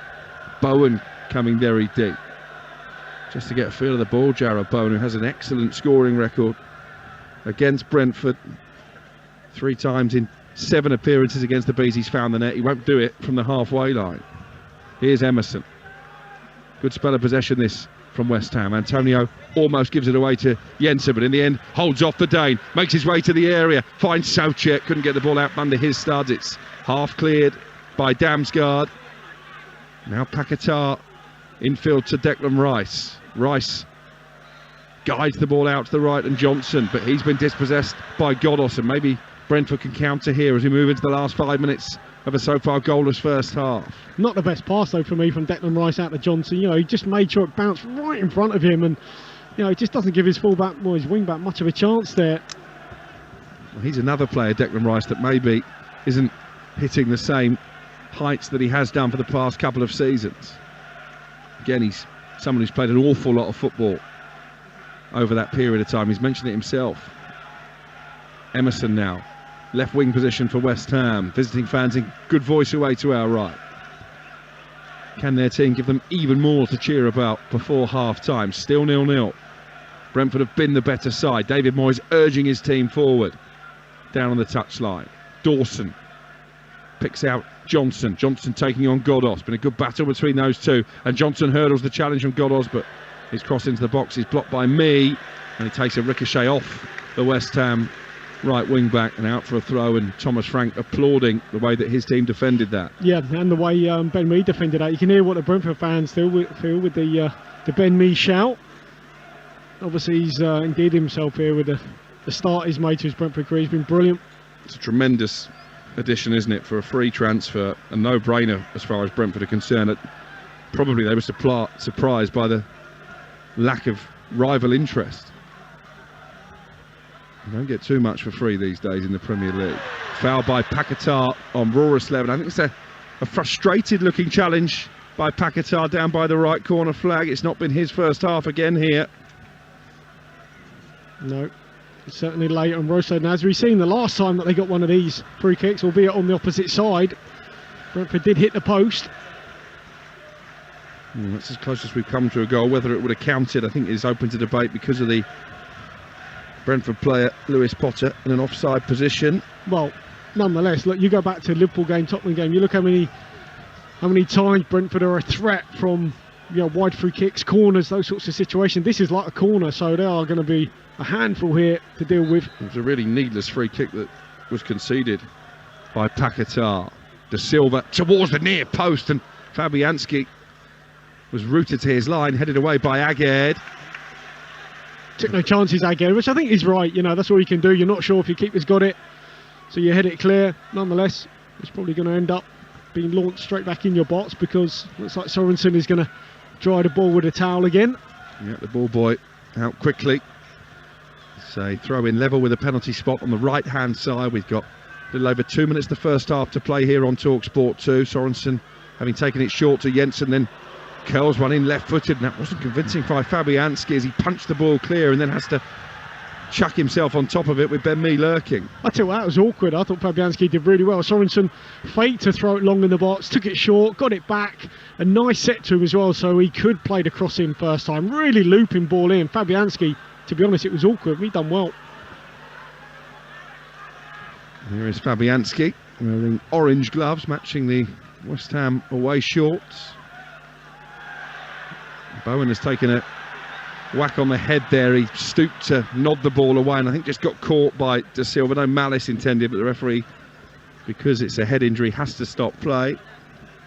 Bowen coming very deep just to get a feel of the ball. Jarrod Bowen, who has an excellent scoring record against Brentford. 3 times in 7 appearances against the Bees he's found the net. He won't do it from the halfway line. Here's Emerson. Good spell of possession this from West Ham. Antonio almost gives it away to Jensen, but in the end holds off the Dane, makes his way to the area, finds Souček, couldn't get the ball out under his studs. It's half cleared by Damsgaard. Now Paquetá infield to Declan Rice. Rice guides the ball out to the right, and Johnson, but he's been dispossessed by Godos, and maybe Brentford can counter here as we move into the last 5 minutes of a so far goalless first half. Not the best pass though for me from Declan Rice out to Johnson. You know, he just made sure it bounced right in front of him, and you know, it just doesn't give his fullback or his wing back much of a chance there. Well, he's another player, Declan Rice, that maybe isn't hitting the same heights that he has done for the past couple of seasons. Again, he's someone who's played an awful lot of football over that period of time. He's mentioned it himself. Emerson now, left wing position for West Ham. Visiting fans in good voice away to our right. Can their team give them even more to cheer about before half-time? Still 0-0. Brentford have been the better side. David Moyes urging his team forward. Down on the touchline. Dawson picks out Johnson. Johnson taking on Godos. Been a good battle between those two. And Johnson hurdles the challenge from Godos, but his cross into the box is blocked by me. And he takes a ricochet off the West Ham right wing back and out for a throw, and Thomas Frank applauding the way that his team defended that. Yeah, and the way Ben Mee defended that. You can hear what the Brentford fans feel with the Ben Mee shout. Obviously he's endeared himself here with the start he's made to his Brentford career. He's been brilliant. It's a tremendous addition, isn't it, for a free transfer, a no-brainer as far as Brentford are concerned. Probably they were surprised by the lack of rival interest. You don't get too much for free these days in the Premier League. Foul by Paquetá on Roerslev. I think it's a frustrated looking challenge by Paquetá down by the right corner flag. It's not been his first half again here. No. certainly late on Rosso. Now, as we've seen the last time that they got one of these free kicks, albeit on the opposite side, Brentford did hit the post. That's as close as we've come to a goal. Whether it would have counted, I think, is open to debate because of the Brentford player Lewis Potter in an offside position. Well, nonetheless, look, you go back to the Liverpool game, Tottenham game, you look how many times Brentford are a threat from, you know, wide free kicks, corners, those sorts of situations. This is like a corner, so they are going to be a handful here to deal with. It was a really needless free kick that was conceded by Paquetá. De Silva towards the near post, and Fabianski was rooted to his line, headed away by Aguerd. Took no chances, Aguerd, which I think is right. You know, that's all you can do. You're not sure if your keeper's got it, so you head it clear. Nonetheless, it's probably going to end up being launched straight back in your box, because it looks like Sorensen is going to dry the ball with a towel again. Yeah, the ball boy out quickly. So throw in level with a penalty spot on the right hand side. We've got a little over 2 minutes the first half to play here on Talksport 2. Sorensen having taken it short to Jensen, then curls one in left footed, and that wasn't convincing by Fabianski as he punched the ball clear and then has to chuck himself on top of it with Ben Mee lurking. I tell you what, that was awkward. I thought Fabianski did really well. Sorensen faked to throw it long in the box, took it short, got it back. A nice set to him as well, so he could play the cross in first time. Really looping ball in. Fabianski, to be honest, it was awkward. He done well. Here is Fabianski wearing orange gloves, matching the West Ham away shorts. Bowen has taken a whack on the head there. He stooped to nod the ball away, and I think just got caught by De Silva. No malice intended, but the referee, because it's a head injury, has to stop play.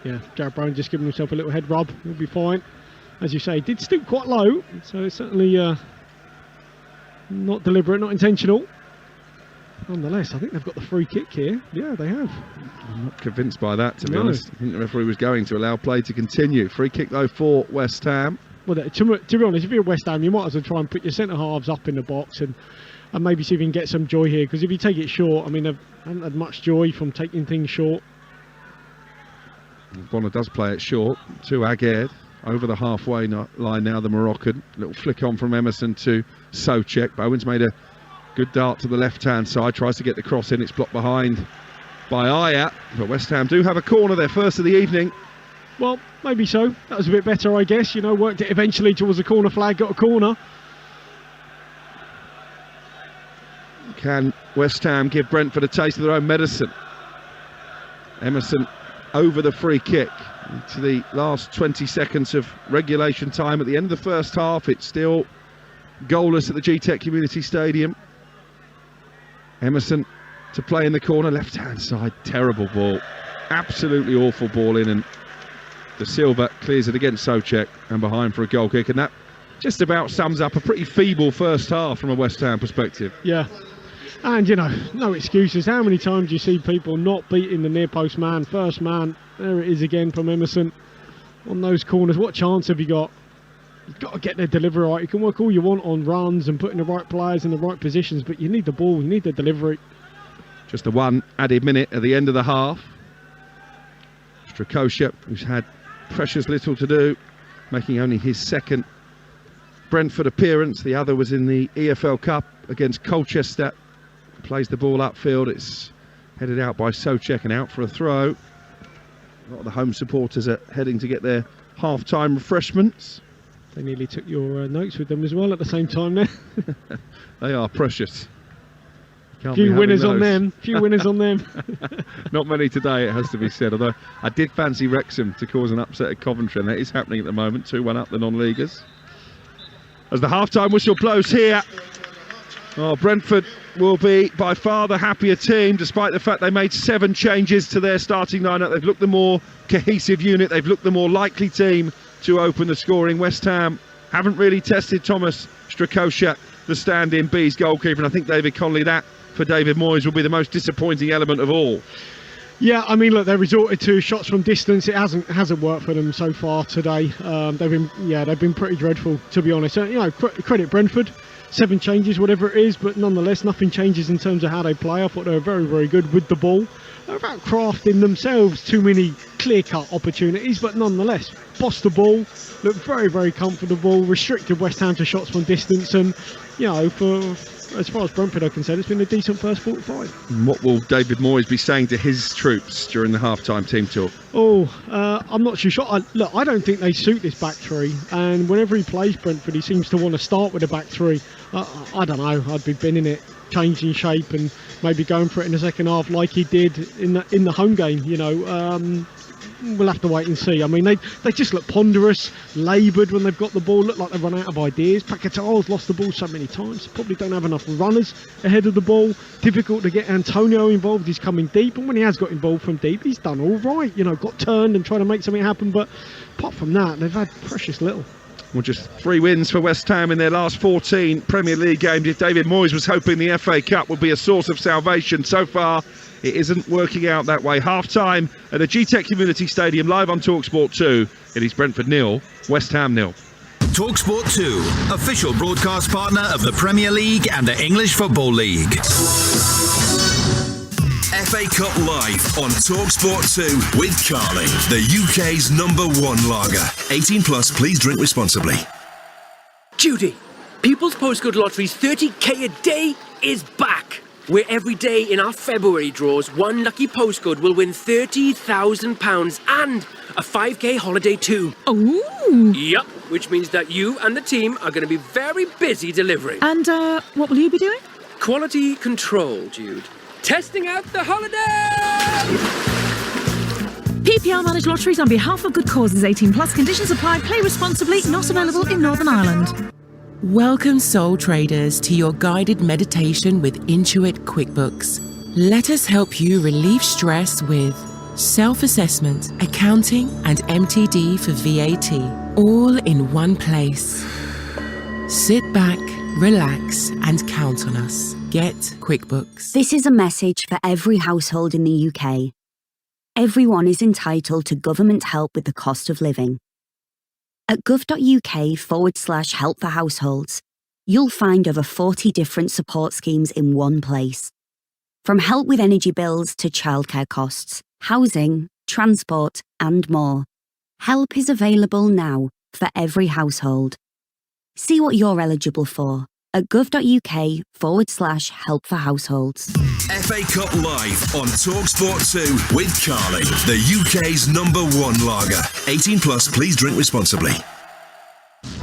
Yeah, Jarrod Bowen just giving himself a little head rub. He'll be fine. As you say, he did stoop quite low, so it's certainly not deliberate, not intentional. Nonetheless, I think they've got the free kick here. Yeah, they have. I'm not convinced by that, to be honest. I think the referee was going to allow play to continue. Free kick, though, for West Ham. Well, to be honest, if you're West Ham, you might as well try and put your centre-halves up in the box and maybe see if you can get some joy here. Because if you take it short, I mean, they haven't had much joy from taking things short. Bonner does play it short to Aguerd. Over the halfway line now, the Moroccan. Little flick on from Emerson to Soucek. Bowen's made a good dart to the left-hand side. Tries to get the cross in. It's blocked behind by Aya. But West Ham do have a corner, their first of the evening. Well, maybe so. That was a bit better, I guess. You know, worked it eventually towards the corner flag, got a corner. Can West Ham give Brentford a taste of their own medicine? Emerson over the free kick into the last 20 seconds of regulation time. At the end of the first half, it's still goalless at the G-Tech Community Stadium. Emerson to play in the corner, left-hand side. Terrible ball. Absolutely awful ball in, and De Silva clears it against Soucek and behind for a goal kick, and that just about sums up a pretty feeble first half from a West Ham perspective. Yeah, and you know, no excuses. How many times do you see people not beating the near post man, first man? There it is again from Emerson on those corners. What chance have you got? You've got to get their delivery right. You can work all you want on runs and putting the right players in the right positions, but you need the ball, you need the delivery. Just the one added minute at the end of the half. Strakosha, who's had precious little to do, making only his second Brentford appearance. The other was in the EFL Cup against Colchester. Plays the ball upfield. It's headed out by Soucek and out for a throw. A lot of the home supporters are heading to get their half-time refreshments. They nearly took your notes with them as well at the same time there. They are precious. Few winners on them. Few winners on them. Not many today, it has to be said. Although I did fancy Wrexham to cause an upset at Coventry, and that is happening at the moment. 2-1 up the non-leaguers. As the half-time whistle blows here, Brentford will be by far the happier team, despite the fact they made 7 changes to their starting lineup. They've looked the more cohesive unit. They've looked the more likely team to open the scoring. West Ham haven't really tested Thomas Strakosha, the stand-in Bees goalkeeper, and I think David Connolly, that for David Moyes will be the most disappointing element of all. Yeah, I mean, look, they resorted to shots from distance. It hasn't worked for them so far today. They've been pretty dreadful, to be honest. You know, credit Brentford, 7 changes, whatever it is, but nonetheless, nothing changes in terms of how they play. I thought they were very, very good with the ball. They're about crafting themselves too many clear-cut opportunities, but nonetheless, bossed the ball, looked very, very comfortable, restricted West Ham to shots from distance, and you know, for as far as Brentford are concerned, it's been a decent first 45. And what will David Moyes be saying to his troops during the half-time team talk? I'm not too sure. I don't think they suit this back three, and whenever he plays Brentford, he seems to want to start with a back three. I don't know. I'd be binning it, changing shape, and maybe going for it in the second half like he did in the home game. We'll have to wait and see. I mean, they just look ponderous, laboured when they've got the ball, look like they've run out of ideas. Paquetao's lost the ball so many times, probably don't have enough runners ahead of the ball. Difficult to get Antonio involved, he's coming deep, and when he has got involved from deep, he's done all right, got turned and trying to make something happen, but apart from that, they've had precious little. Well, just 3 wins for West Ham in their last 14 Premier League games. If David Moyes was hoping the FA Cup would be a source of salvation, so far it isn't working out that way. Half-time at the GTEC Community Stadium, live on Talksport 2. It is Brentford 0, West Ham 0. Talksport 2, official broadcast partner of the Premier League and the English Football League. FA Cup live on Talksport 2 with Carling, the UK's #1 lager. 18 plus, please drink responsibly. Judy, People's Postcode Lottery's 30k a day is back. Where every day in our February draws, one lucky postcode will win £30,000 and a 5k holiday too. Ooh. Yup, which means that you and the team are going to be very busy delivering. And what will you be doing? Quality control, Jude. Testing out the holiday! PPR managed lotteries on behalf of good causes. 18 plus. Conditions apply. Play responsibly. Not available in Northern Ireland. Welcome, Soul Traders, to your guided meditation with Intuit QuickBooks. Let us help you relieve stress with self-assessment, accounting, and MTD for VAT, all in one place. Sit back, relax, and count on us. Get QuickBooks. This is a message for every household in the UK. Everyone is entitled to government help with the cost of living. At gov.uk/help for households, you'll find over 40 different support schemes in one place. From help with energy bills to childcare costs, housing, transport, and more. Help is available now for every household. See what you're eligible for at gov.uk/help for households. FA Cup live on Talksport 2 with Carling, the UK's #1 lager. 18 plus, please drink responsibly.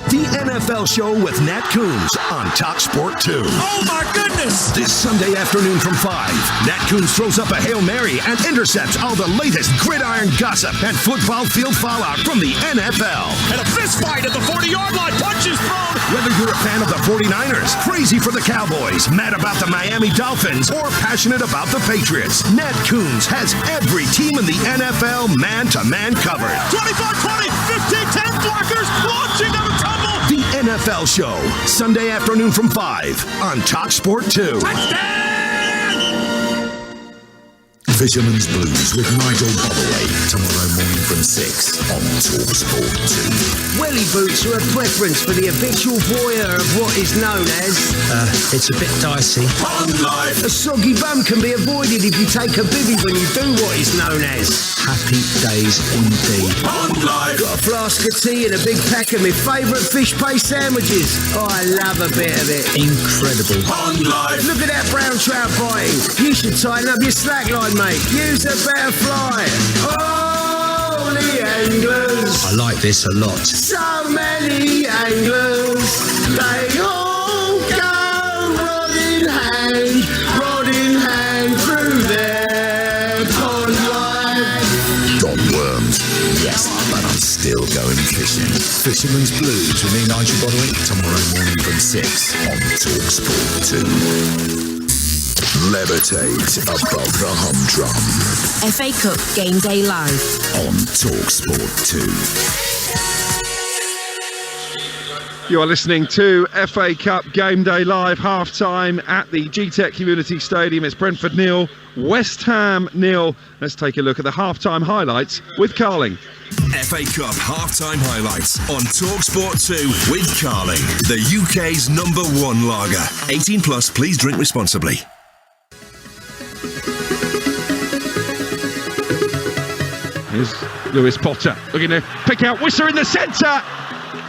The NFL Show with Nat Coons on Talksport 2. Oh my goodness! This Sunday afternoon from 5, Nat Coons throws up a Hail Mary and intercepts all the latest gridiron gossip and football field fallout from the NFL. And a fist fight at the 40-yard line, punches thrown! Whether you're a fan of the 49ers, crazy for the Cowboys, mad about the Miami Dolphins, or passionate about the Patriots, Nat Coons has every team in the NFL man-to-man covered. 25-20, 15-10 blockers, launching on a tumble! The NFL Show, Sunday afternoon from 5 on Talksport 2. Touchdown! Fisherman's Blues with Nigel Botherway tomorrow morning from 6 on Talksport 2. Welly boots are a preference for the habitual voyeur of what is known as... it's a bit dicey. On life. A soggy bum can be avoided if you take a bivvy when you do what is known as... Happy days indeed. On life. Got a flask of tea and a big pack of my favourite fish paste sandwiches. Oh, I love a bit of it. Incredible. On life. Look at that brown trout biting. You should tighten up your slack line, mate. Use a better fly. Oh, the anglers. I like this a lot. So many anglers. They all go rod in hand through their pond life. Got worms. Yes, but I'm still going fishing. Fisherman's Blues with me, Nigel Botherway, tomorrow morning from 6 on Talksport 2. Levitate above the humdrum. FA Cup Game Day Live on Talksport 2. You are listening to FA Cup Game Day Live, half-time at the GTEC Community Stadium. It's Brentford 0, West Ham 0. Let's take a look at the half-time highlights with Carling. FA Cup half-time highlights on Talksport 2 with Carling, the UK's #1 lager. 18 plus, please drink responsibly. Here's Lewis Potter looking to pick out Wisser in the centre.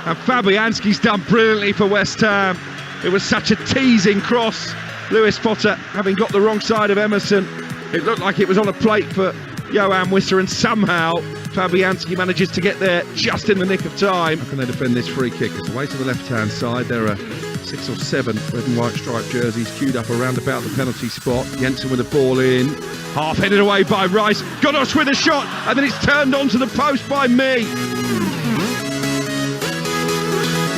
And Fabianski's done brilliantly for West Ham. It was such a teasing cross. Lewis Potter having got the wrong side of Emerson. It looked like it was on a plate for Johan Wisser, and somehow Fabianski manages to get there just in the nick of time. How can they defend this free kick? It's away to the left-hand side. There are 6 or 7 red and white striped jerseys queued up around about the penalty spot. Jensen with the ball in, half headed away by Rice. Godos with a shot, and then it's turned onto the post by me.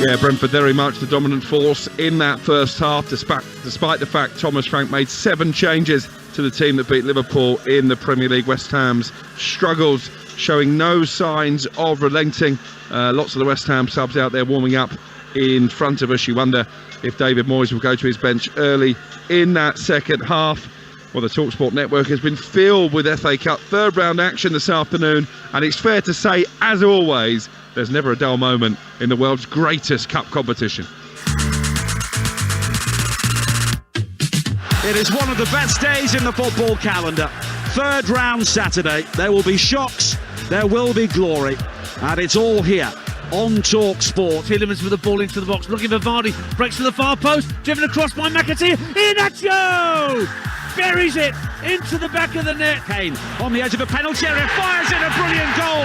Yeah, Brentford very much the dominant force in that first half, despite the fact Thomas Frank made 7 changes to the team that beat Liverpool in the Premier League. West Ham's struggles showing no signs of relenting. Lots of the West Ham subs out there warming up in front of us. You wonder if David Moyes will go to his bench early in that second half. Well, the Talksport network has been filled with FA Cup third round action this afternoon, and it's fair to say, as always, there's never a dull moment in the world's greatest cup competition. It is one of the best days in the football calendar. Third round Saturday. There will be shocks, there will be glory, and it's all here on Talksport. Tielemans with the ball into the box, looking for Vardy, breaks to the far post, driven across by McAteer. Iheanacho buries it into the back of the net. Kane on the edge of a penalty area, fires in a brilliant goal,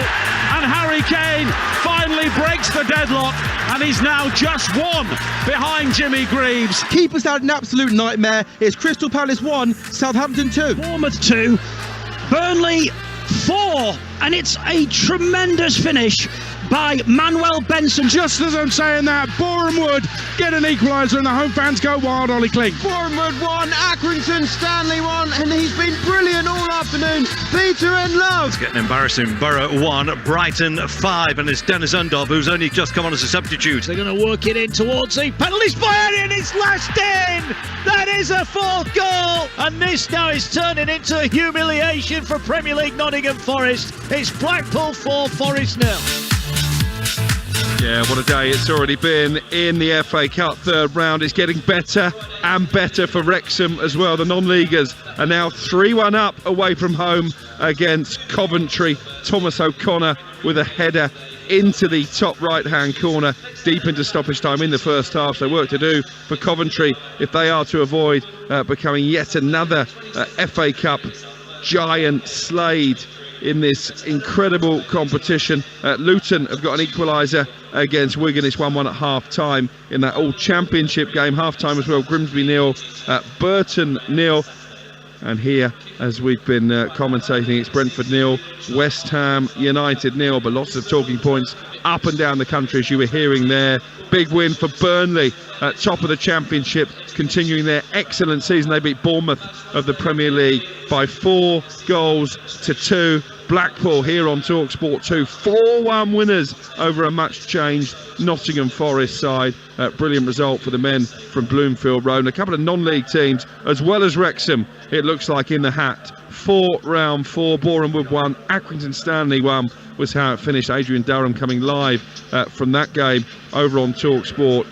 and Harry Kane finally breaks the deadlock, and he's now just 1 behind Jimmy Greaves. Keeper's had an absolute nightmare. It's Crystal Palace 1, Southampton 2. Bournemouth 2, Burnley 4, and it's a tremendous finish by Manuel Benson. Just as I'm saying that, Bournemouth get an equaliser and the home fans go wild, Ollie Clink. Bournemouth 1, Accrington Stanley 1, and he's been brilliant all afternoon. Peter in love. It's getting embarrassing. Borough 1, Brighton 5, and it's Dennis Undorf who's only just come on as a substitute. They're going to work it in towards the penalty spot, and it's lashed in. That is a 4th goal, and this now is turning into humiliation for Premier League Nottingham Forest. It's Blackpool 4, Forest 0. Yeah, what a day it's already been in the FA Cup third round. It's getting better and better for Wrexham as well. The non-leaguers are now 3-1 up away from home against Coventry. Thomas O'Connor with a header into the top right-hand corner, deep into stoppage time in the first half. So work to do for Coventry if they are to avoid becoming yet another FA Cup giant Slade in this incredible competition. Luton have got an equaliser against Wigan. It's 1-1 at half-time in that all-championship game. Half-time as well, Grimsby 0, Burton 0. And here, as we've been commentating, it's Brentford 0, West Ham United 0. But lots of talking points up and down the country, as you were hearing there. Big win for Burnley at top of the championship, continuing their excellent season. They beat Bournemouth of the Premier League by 4 goals to 2. Blackpool here on Talksport 2, 4-1 winners over a much changed Nottingham Forest side. Brilliant result for the men from Bloomfield Road. And a couple of non-league teams as well as Wrexham, it looks like, in the hat. 4 round 4, Bournemouth 1, Accrington Stanley 1 was how it finished. Adrian Durham coming live from that game over on Talksport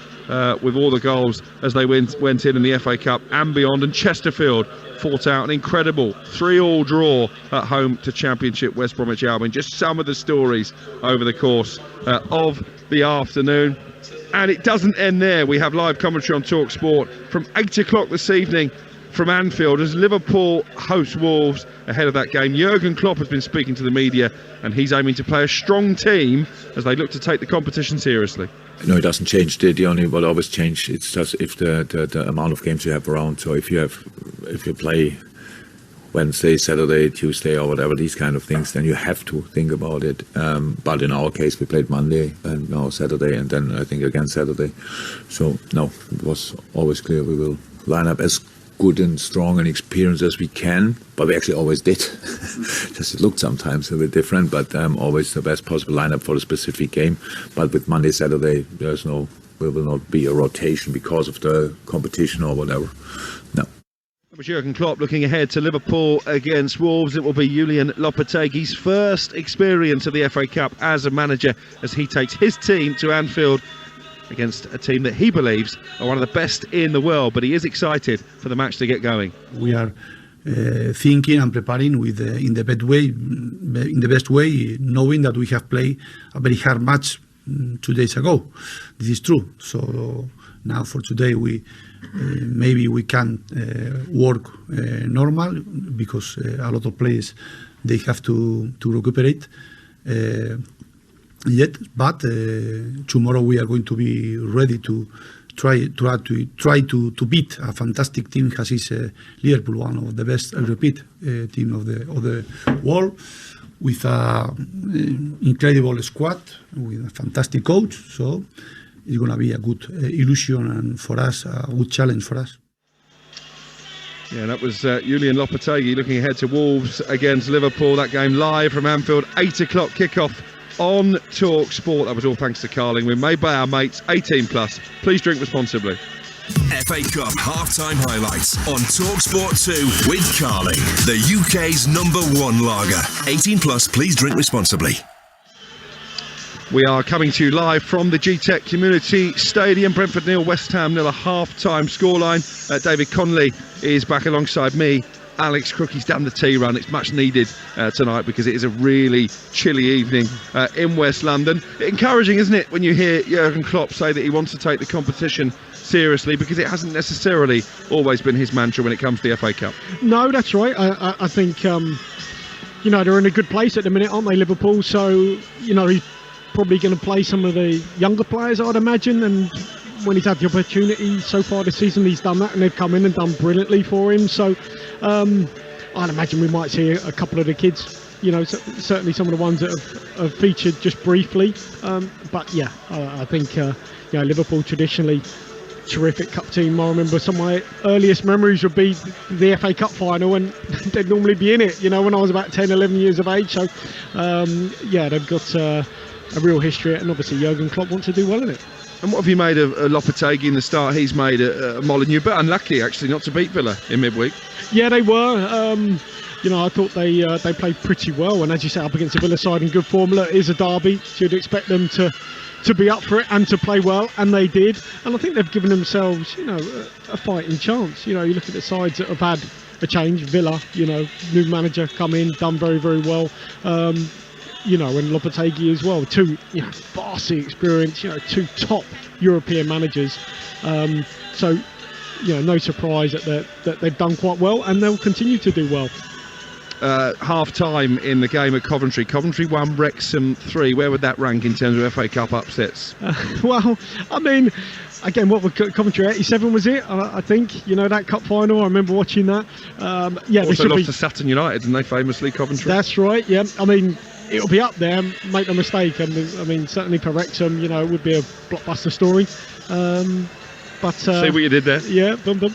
with all the goals as they went in the FA Cup and beyond. And Chesterfield fought out an incredible 3-3 draw at home to Championship West Bromwich Albion. Just some of the stories over the course of the afternoon. And it doesn't end there. We have live commentary on Talksport from 8 o'clock this evening from Anfield as Liverpool host Wolves ahead of that game. Jurgen Klopp has been speaking to the media, and he's aiming to play a strong team as they look to take the competition seriously. No, it doesn't change. The only what always change, it's just if the amount of games you have around. So if you play Wednesday, Saturday, Tuesday, or whatever, these kind of things, then you have to think about it. But in our case, we played Monday and now Saturday, and then I think again Saturday. So no, it was always clear we will line up as good and strong and experienced as we can, but we actually always did. Just it looked sometimes a bit different, but always the best possible lineup for a specific game. But with Monday, Saturday, there will not be a rotation because of the competition or whatever. No. That was Jurgen Klopp looking ahead to Liverpool against Wolves. It will be Julian Lopetegui's first experience of the FA Cup as a manager as he takes his team to Anfield against a team that he believes are one of the best in the world, but he is excited for the match to get going. We are thinking and preparing with in the best way, knowing that we have played a very hard match 2 days ago. This is true. So Now for today, maybe we can't work normal because a lot of players they have to recuperate yet. But tomorrow we are going to be ready to try to beat a fantastic team as is Liverpool, one of the best, I repeat, team of the world, with an incredible squad, with a fantastic coach. So it's going to be a good illusion and for us, a good challenge for us. Yeah, that was Julian Lopetegui looking ahead to Wolves against Liverpool. That game live from Anfield, 8 o'clock kickoff on Talksport. That was all thanks to Carling. We're made by our mates, 18 plus. Please drink responsibly. FA Cup half-time highlights on Talksport 2 with Carling, the UK's #1 lager. 18 plus, please drink responsibly. We are coming to you live from the G-Tech Community Stadium. Brentford 0, West Ham 0, a half-time scoreline. David Conley is back alongside me. Alex Crookey's done the tea run. It's much needed tonight because it is a really chilly evening in West London. Encouraging, isn't it, when you hear Jurgen Klopp say that he wants to take the competition seriously, because it hasn't necessarily always been his mantra when it comes to the FA Cup. No, that's right. I think, they're in a good place at the minute, aren't they, Liverpool? So, he's probably going to play some of the younger players, I'd imagine, and when he's had the opportunity so far this season, he's done that, and they've come in and done brilliantly for him. So I'd imagine we might see a couple of the kids, certainly some of the ones that have featured just briefly. But yeah, I think Liverpool traditionally terrific cup team. I remember some of my earliest memories would be the FA Cup final, and they'd normally be in it, when I was about 10, 11 years of age. So they've got a real history, and obviously Jurgen Klopp wants to do well in it. And what have you made of Lopetegui in the start he's made at Molineux? But unlucky, actually, not to beat Villa in midweek. Yeah, they were. I thought they played pretty well. And as you say, up against the Villa side in good form, it is a derby. So you'd expect them to be up for it and to play well. And they did. And I think they've given themselves, a fighting chance. You look at the sides that have had a change. Villa, new manager come in, done very, very well. And Lopetegui as well, two vastly experienced, two top European managers. So no surprise that they've done quite well, and they'll continue to do well. Half time in the game at Coventry. Coventry 1, Wrexham 3. Where would that rank in terms of FA Cup upsets? Well, I mean, again, what was Coventry 87 was it? I think that cup final. I remember watching that. Also lost to Sutton United, didn't they? Famously, Coventry. That's right. Yeah, I mean, it'll be up there. Make no mistake. And I mean, certainly for Wrexham, it would be a blockbuster story. But see what you did there. Yeah, but look,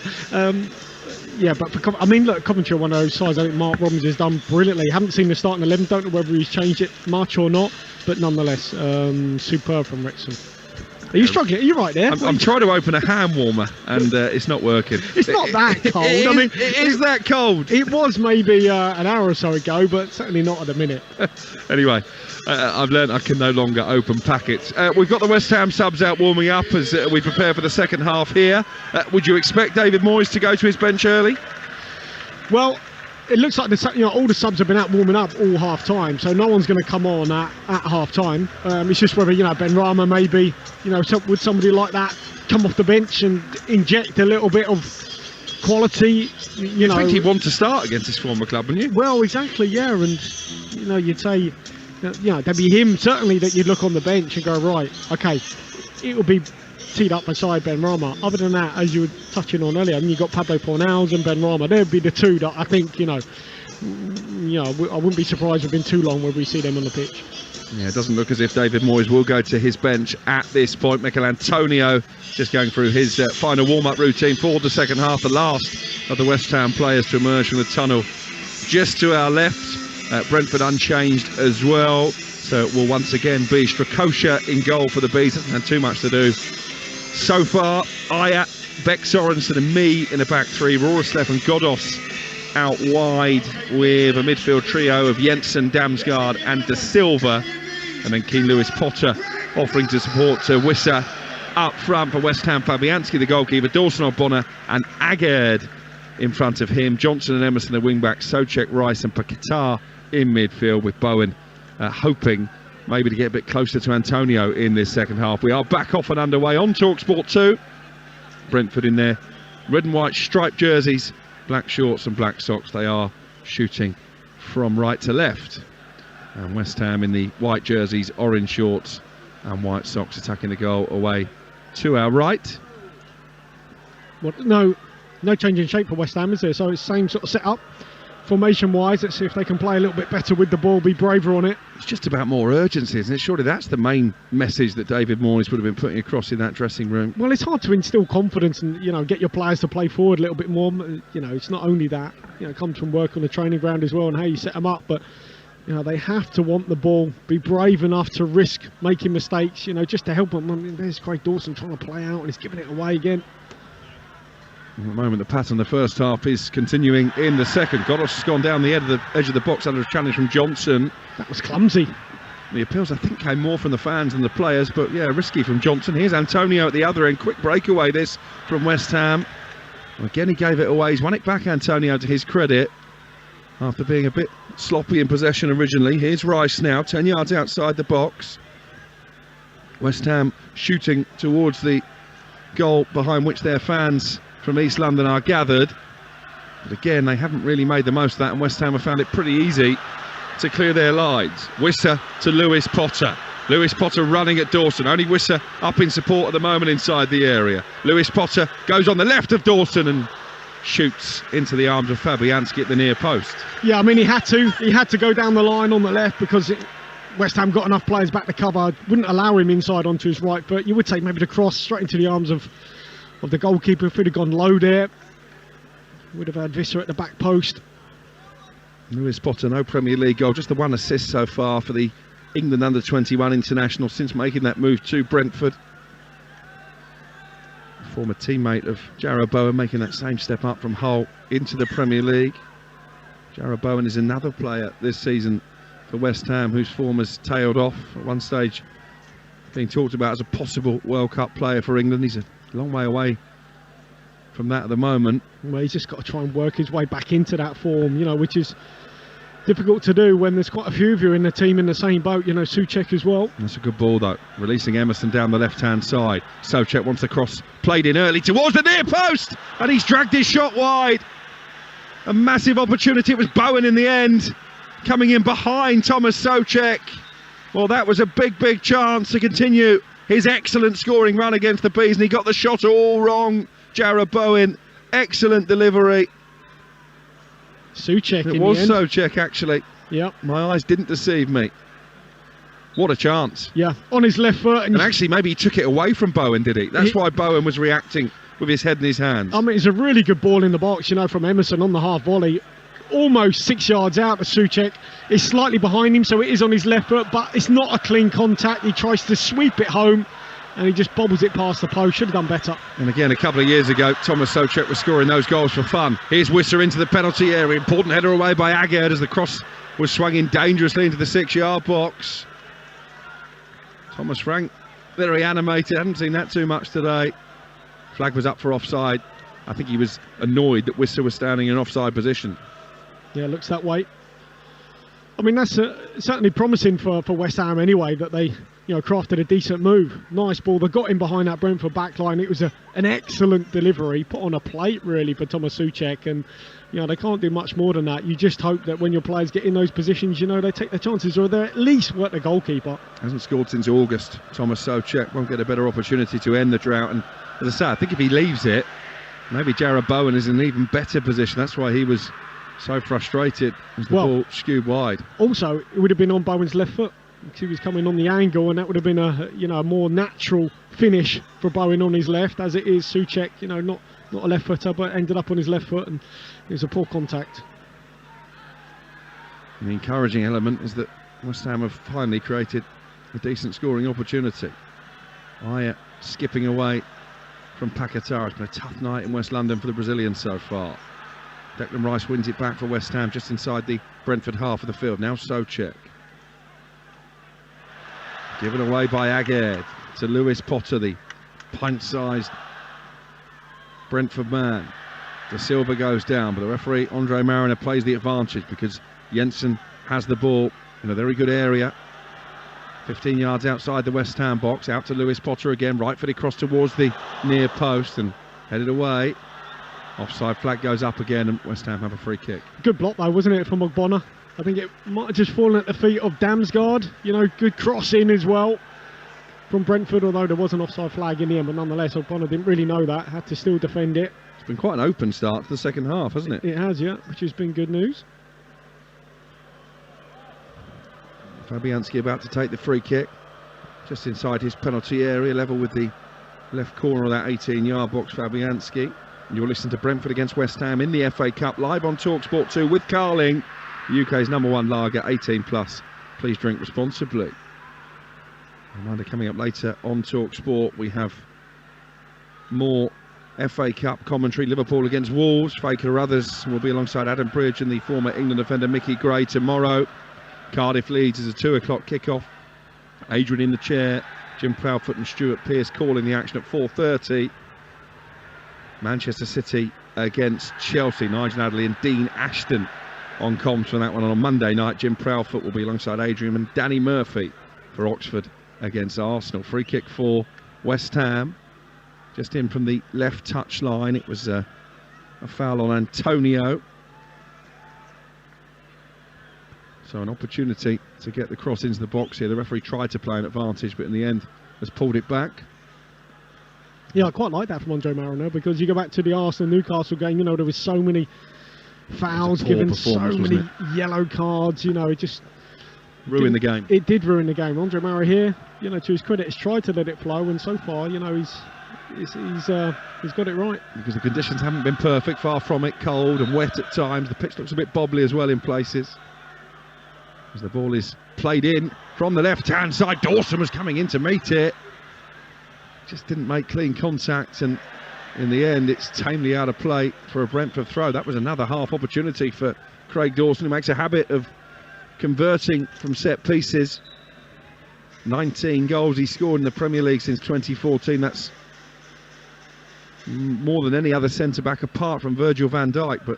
Coventry are one of those sides. I think Mark Robbins has done brilliantly. Haven't seen the starting 11. Don't know whether he's changed it much or not, but nonetheless, superb from Wrexham. Are you struggling? Are you right there? I'm trying to open a hand warmer and it's not working. It's not that cold. It is that cold. It was maybe an hour or so ago, but certainly not at the minute. Anyway, I've learned I can no longer open packets. We've got the West Ham subs out warming up as we prepare for the second half here. Would you expect David Moyes to go to his bench early? Well, it looks like all the subs have been out warming up all half time, so no one's going to come on at half time. It's just whether Benrahma maybe would somebody like that come off the bench and inject a little bit of quality. I think he'd want to start against his former club, wouldn't you? Well, exactly, yeah, and you'd say there'd be him certainly that you'd look on the bench and go, right, okay, it will be teed up beside Benrahma. Other than that, as you were touching on earlier, you've got Pablo Fornals and Benrahma. They'd be the two that I think, I wouldn't be surprised within too long when we see them on the pitch. Yeah, it doesn't look as if David Moyes will go to his bench at this point. Mikel Antonio just going through his final warm-up routine for the second half. The last of the West Ham players to emerge from the tunnel just to our left. Brentford unchanged as well. So it will once again be Strakosha in goal for the Bees. Hasn't had too much to do so far. Ayat, Beck Sorensen and me in a back three. Roreslev and Godos out wide with a midfield trio of Jensen, Damsgaard and De Silva. And then Keane Lewis Potter offering to support Wissa up front for West Ham. Fabianski, the goalkeeper, Dawson O'Bonnor and Agard in front of him. Johnson and Emerson, the wing-backs, Souček, Rice and Paquetá in midfield, with Bowen hoping maybe to get a bit closer to Antonio in this second half. We are back off and underway on Talksport 2 Brentford in their red and white striped jerseys, black shorts and black socks. They are shooting from right to left. And West Ham in the white jerseys, orange shorts and white socks, attacking the goal away to our right. Well, no change in shape for West Ham, is there? So it's same sort of setup, formation-wise. Let's see if they can play a little bit better with the ball, be braver on it. It's just about more urgency, isn't it? Surely that's the main message that David Moyes would have been putting across in that dressing room. Well, it's hard to instill confidence and, get your players to play forward a little bit more. It's not only that. It comes from work on the training ground as well and how you set them up. But, they have to want the ball, be brave enough to risk making mistakes, just to help them. I mean, there's Craig Dawson trying to play out and he's giving it away again. At the moment, the pattern the first half is continuing in the second. Godos has gone down the edge of the box under a challenge from Johnson. That was clumsy. The appeals, I think, came more from the fans than the players, but yeah, risky from Johnson. Here's Antonio at the other end. Quick breakaway this from West Ham. Again, he gave it away. He's won it back, Antonio, to his credit, after being a bit sloppy in possession originally. Here's Rice now, 10 yards outside the box. West Ham shooting towards the goal behind which their fans from East London are gathered, but again they haven't really made the most of that, and West Ham have found it pretty easy to clear their lines. Wisser to Lewis Potter. Lewis Potter running at Dawson. Only Wisser up in support at the moment inside the area. Lewis Potter goes on the left of Dawson and shoots into the arms of Fabianski at the near post. Yeah, I mean, he had to go down the line on the left because West Ham got enough players back to cover, wouldn't allow him inside onto his right, but you would take maybe the cross straight into the arms of the goalkeeper. If he'd have gone low there, would have had Visser at the back post. Lewis Potter, no Premier League goal, just the one assist so far for the England under-21 international since making that move to Brentford. Former teammate of Jarrod Bowen making that same step up from Hull into the Premier League. Jarrod Bowen is another player this season for West Ham whose form has tailed off. At one stage being talked about as a possible World Cup player for England. He's a long way away from that at the moment. Well, he's just got to try and work his way back into that form, which is difficult to do when there's quite a few of you in the team in the same boat. Souček as well. That's a good ball though, releasing Emerson down the left-hand side. Souček wants the cross played in early towards the near post, and he's dragged his shot wide. A massive opportunity. It was Bowen in the end, coming in behind Thomas Souček. Well, that was a big chance to continue his excellent scoring run against the Bees, and he got the shot all wrong. Jarrod Bowen, excellent delivery. Souček. It was Souček, actually. Yep. My eyes didn't deceive me. What a chance. Yeah, on his left foot. And actually, maybe he took it away from Bowen, did he? That's why Bowen was reacting with his head in his hands. I mean, it's a really good ball in the box, from Emerson on the half volley. Almost 6 yards out of Souček. It's slightly behind him, so it is on his left foot, but it's not a clean contact. He tries to sweep it home, and he just bobbles it past the post. Should have done better. And again, a couple of years ago, Thomas Souček was scoring those goals for fun. Here's Wisser into the penalty area. Important header away by Agard as the cross was swung in dangerously into the 6-yard box. Thomas Frank, very animated. Hadn't seen that too much today. Flag was up for offside. I think he was annoyed that Wisser was standing in an offside position. Yeah, looks that way. I mean, that's certainly promising for West Ham anyway, that they crafted a decent move. Nice ball. They got him behind that Brentford backline. It was an excellent delivery, put on a plate really for Thomas Souček, and they can't do much more than that. You just hope that when your players get in those positions, they take their chances, or they at least work the goalkeeper. Hasn't scored since August. Thomas Souček won't get a better opportunity to end the drought, and as I say, I think if he leaves it, maybe Jarrod Bowen is in an even better position. That's why he was so frustrated as the ball skewed wide. Also, it would have been on Bowen's left foot. He was coming on the angle, and that would have been a more natural finish for Bowen on his left. As it is, Souček, not a left footer, but ended up on his left foot, and it was a poor contact. And the encouraging element is that West Ham have finally created a decent scoring opportunity. Aya skipping away from Paquetá. It's been a tough night in West London for the Brazilians so far. Declan Rice wins it back for West Ham just inside the Brentford half of the field. Now Souček. Given away by Agard to Lewis Potter, the pint-sized Brentford man. De Silva goes down, but the referee, Andre Mariner, plays the advantage because Jensen has the ball in a very good area. 15 yards outside the West Ham box. Out to Lewis Potter again. Right footed cross towards the near post, and Headed away. Offside flag goes up again, and West Ham have a free kick. Good block though, wasn't it, from Ogbonna? I think it might have just fallen at the feet of Damsgaard. You know, good cross in as well from Brentford, although there was an offside flag in the end, but nonetheless, Ogbonna didn't really know that, had to still defend it. It's been quite an open start to the second half, hasn't it? It has, yeah, which has been good news. Fabianski about to take the free kick, just inside his penalty area, level with the left corner of that 18-yard box. Fabianski. You're listening to Brentford against West Ham in the FA Cup, live on Talksport 2 with Carling, UK's #1 lager, 18+. Please drink responsibly. Reminder, coming up later on Talksport, we have more FA Cup commentary. Liverpool against Wolves. Faker Others will be alongside Adam Bridge and the former England defender Mickey Gray tomorrow. Cardiff Leeds is a 2 o'clock kickoff. Adrian in the chair, Jim Proudfoot and Stuart Pearce calling the action at 4:30. Manchester City against Chelsea. Nigel Adderley and Dean Ashton on comms for that one. And on Monday night, Jim Proudfoot will be alongside Adrian and Danny Murphy for Oxford against Arsenal. Free kick for West Ham. Just in from the left touch line. It was a foul on Antonio. So an opportunity to get the cross into the box here. The referee tried to play an advantage, but in the end has pulled it back. Yeah, I quite like that from Andre Mariner, because you go back to the Arsenal-Newcastle game, you know, there was so many fouls given, so many yellow cards, you know, it just ruined the game. It did ruin the game. Andre Mariner here, you know, to his credit, has tried to let it flow, and so far, you know, he's got it right. Because the conditions haven't been perfect, far from it, cold and wet at times. The pitch looks a bit bobbly as well in places. As the ball is played in from the left-hand side, Dawson was coming in to meet it. Just didn't make clean contact, and in the end it's tamely out of play for a Brentford throw. That was another half opportunity for Craig Dawson, who makes a habit of converting from set pieces. 19 goals he scored in the Premier League since 2014. That's more than any other centre-back apart from Virgil van Dijk, but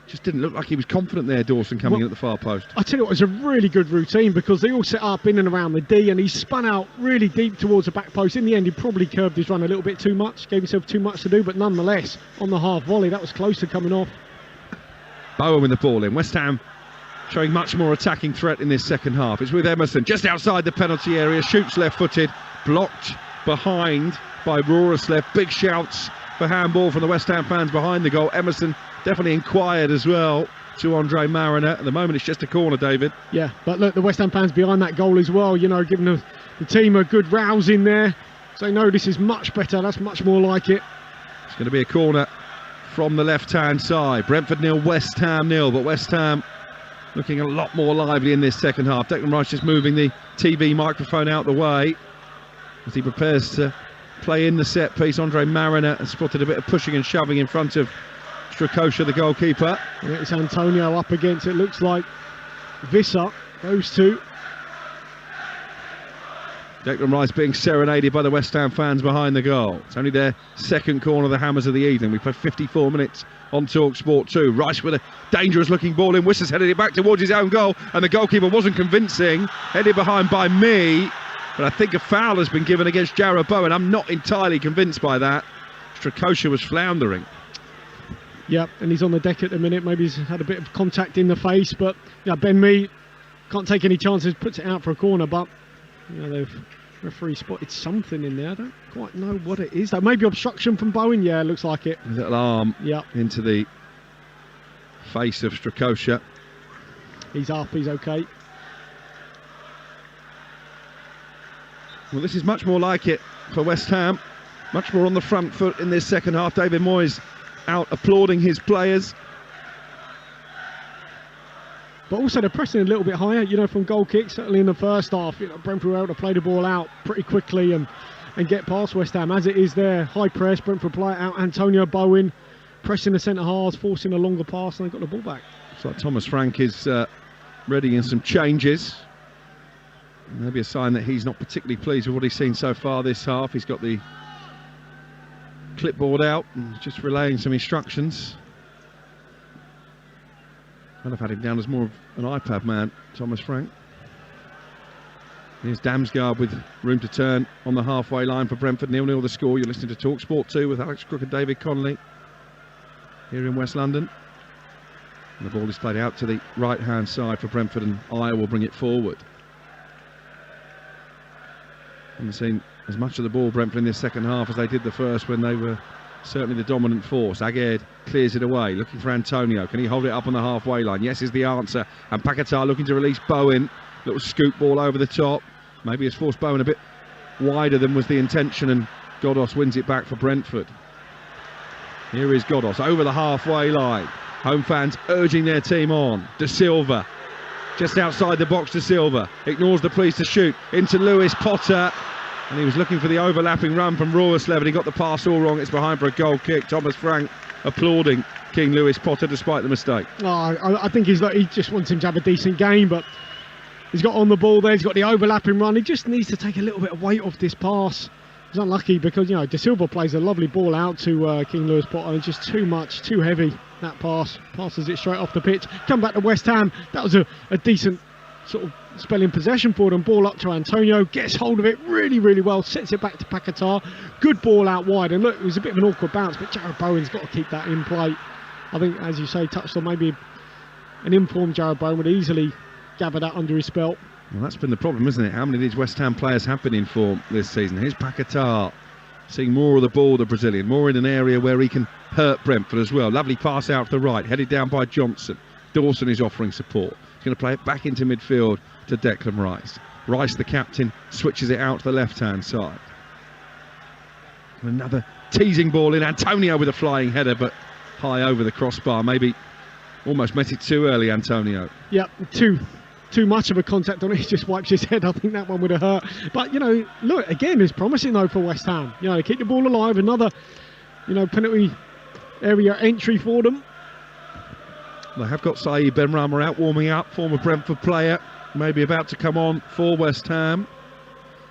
just didn't look like he was confident there, Dawson, coming in at the far post. I tell you what, it was a really good routine, because they all set up in and around the D, and he spun out really deep towards the back post. In the end, he probably curved his run a little bit too much, gave himself too much to do, but nonetheless, on the half volley, that was close to coming off. Bowen with the ball in. West Ham showing much more attacking threat in this second half. It's with Emerson, just outside the penalty area, shoots left-footed, blocked behind by Rorislev. Big shouts for handball from the West Ham fans behind the goal. Emerson definitely inquired as well to Andre Mariner. At the moment it's just a corner, David. Yeah, but look, the West Ham fans behind that goal as well, you know, giving the team a good rouse in there. So no, this is much better, that's much more like it. It's going to be a corner from the left-hand side. Brentford 0, West Ham 0, but West Ham looking a lot more lively in this second half. Declan Rice just moving the TV microphone out the way as he prepares to play in the set piece. Andre Mariner has spotted a bit of pushing and shoving in front of Strakosha, the goalkeeper. Yeah, it's Antonio up against, it looks like, Visser. Those two. Declan Rice being serenaded by the West Ham fans behind the goal. It's only their second corner of the Hammers of the evening. We played 54 minutes on Talksport 2. Rice with a dangerous looking ball in. Wissers headed it back towards his own goal, and the goalkeeper wasn't convincing. Headed behind by me, but I think a foul has been given against Jarrod Bowen. I'm not entirely convinced by that. Strakosha was floundering. Yep, and he's on the deck at the minute. Maybe he's had a bit of contact in the face, but yeah, Ben Mee can't take any chances, puts it out for a corner, but you know, the referee spotted something in there. I don't quite know what it is. Maybe obstruction from Bowen. Yeah, looks like it. A little arm into the face of Strakosha. He's up, he's okay. Well, this is much more like it for West Ham. Much more on the front foot in this second half. David Moyes out applauding his players. But also they're pressing a little bit higher, you know, from goal kicks. Certainly in the first half, you know, Brentford were able to play the ball out pretty quickly and get past West Ham. As it is there, high press, Brentford play it out. Antonio Bowen pressing the centre halves, forcing a longer pass, and they got the ball back. Looks like Thomas Frank is ready in some changes. Maybe a sign that he's not particularly pleased with what he's seen so far this half. He's got the clipboard out and just relaying some instructions. I'd have had him down as more of an iPad man, Thomas Frank. Here's Damsgaard with room to turn on the halfway line for Brentford. 0-0 the score. You're listening to Talksport 2 with Alex Crook and David Connolly here in West London. And the ball is played out to the right-hand side for Brentford, and Ayer will bring it forward. Haven't seen as much of the ball, Brentford, in this second half as they did the first, when they were certainly the dominant force. Aguerd clears it away, looking for Antonio. Can he hold it up on the halfway line? Yes is the answer. And Paquetá looking to release Bowen. Little scoop ball over the top. Maybe it's forced Bowen a bit wider than was the intention, and Godos wins it back for Brentford. Here is Godos over the halfway line. Home fans urging their team on. De Silva, just outside the box. De Silva ignores the pleas to shoot into Lewis Potter, and he was looking for the overlapping run from Roerslev, and he got the pass all wrong. It's behind for a goal kick. Thomas Frank applauding King Lewis Potter despite the mistake. I think he just wants him to have a decent game, but he's got on the ball there, he's got the overlapping run. He just needs to take a little bit of weight off this pass. He's unlucky because, you know, De Silva plays a lovely ball out to King Lewis Potter. It's just too much, too heavy, that pass. Passes it straight off the pitch. Come back to West Ham. That was a decent sort of spell in possession for them. Ball up to Antonio. Gets hold of it really, really well. Sets it back to Paquetá. Good ball out wide. And look, it was a bit of an awkward bounce, but Jared Bowen's got to keep that in play. I think, as you say, touched on, maybe an informed Jared Bowen would easily gather that under his belt. Well, that's been the problem, isn't it? How many of these West Ham players have been in form this season? Here's Paquetá, seeing more of the ball, the Brazilian, more in an area where he can hurt Brentford as well. Lovely pass out to the right, headed down by Johnson. Dawson is offering support. He's going to play it back into midfield to Declan Rice. Rice, the captain, switches it out to the left-hand side. Another teasing ball in. Antonio with a flying header, but high over the crossbar. Maybe almost met it too early, Antonio. Yeah, too much of a contact on it. He just wipes his head. I think that one would have hurt. But, you know, look, again, it's promising though for West Ham. You know, they keep the ball alive. Another, you know, penalty area entry for them. They have got Saeed Benrahma out warming up, former Brentford player, maybe about to come on for West Ham.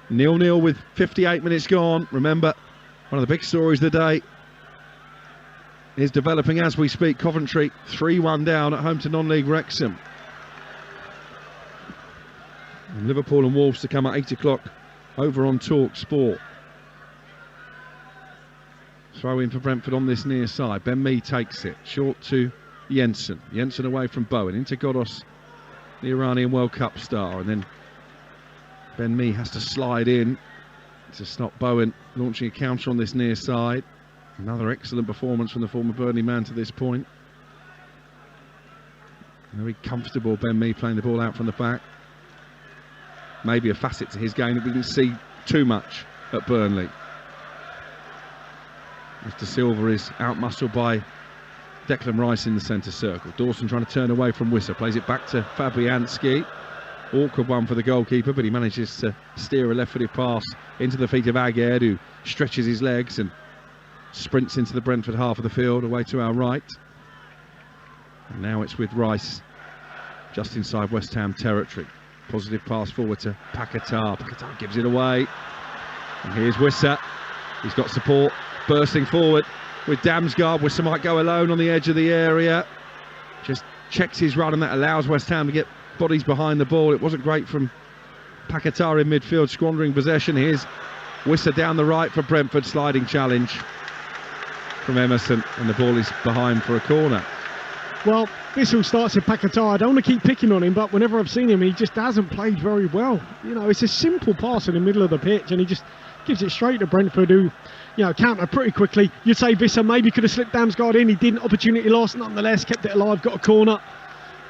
0-0 with 58 minutes gone. Remember, one of the big stories of the day is developing as we speak. Coventry 3-1 down at home to non-league Wrexham. And Liverpool and Wolves to come at 8 o'clock over on Talksport. Throw in for Brentford on this near side. Ben Mee takes it short to Jensen. Jensen away from Bowen into Godos, the Iranian World Cup star, and then Ben Mee has to slide in to stop Bowen launching a counter on this near side. Another excellent performance from the former Burnley man to this point. Very comfortable, Ben Mee playing the ball out from the back. Maybe a facet to his game that we didn't see too much at Burnley. Mr. Silva is out-muscled by Declan Rice in the centre circle. Dawson trying to turn away from Wissa, plays it back to Fabianski. Awkward one for the goalkeeper, but he manages to steer a left-footed pass into the feet of Aguerd, who stretches his legs and sprints into the Brentford half of the field, away to our right. And now it's with Rice, just inside West Ham territory. Positive pass forward to Paquetá. Paquetá gives it away. And here's Wissa. He's got support, bursting forward with Damsgaard. Wissa might go alone on the edge of the area. Just checks his run, and that allows West Ham to get bodies behind the ball. It wasn't great from Paquetá in midfield, squandering possession. Here's Wissa down the right for Brentford. Sliding challenge from Emerson, and the ball is behind for a corner. Well, this all starts with Paquetá. I don't want to keep picking on him, but whenever I've seen him, he just hasn't played very well. You know, it's a simple pass in the middle of the pitch, and he just gives it straight to Brentford, who, you know, counter pretty quickly. You'd say Wissa maybe could have slipped Damsgaard in. He didn't. Opportunity lost. Nonetheless, kept it alive. Got a corner.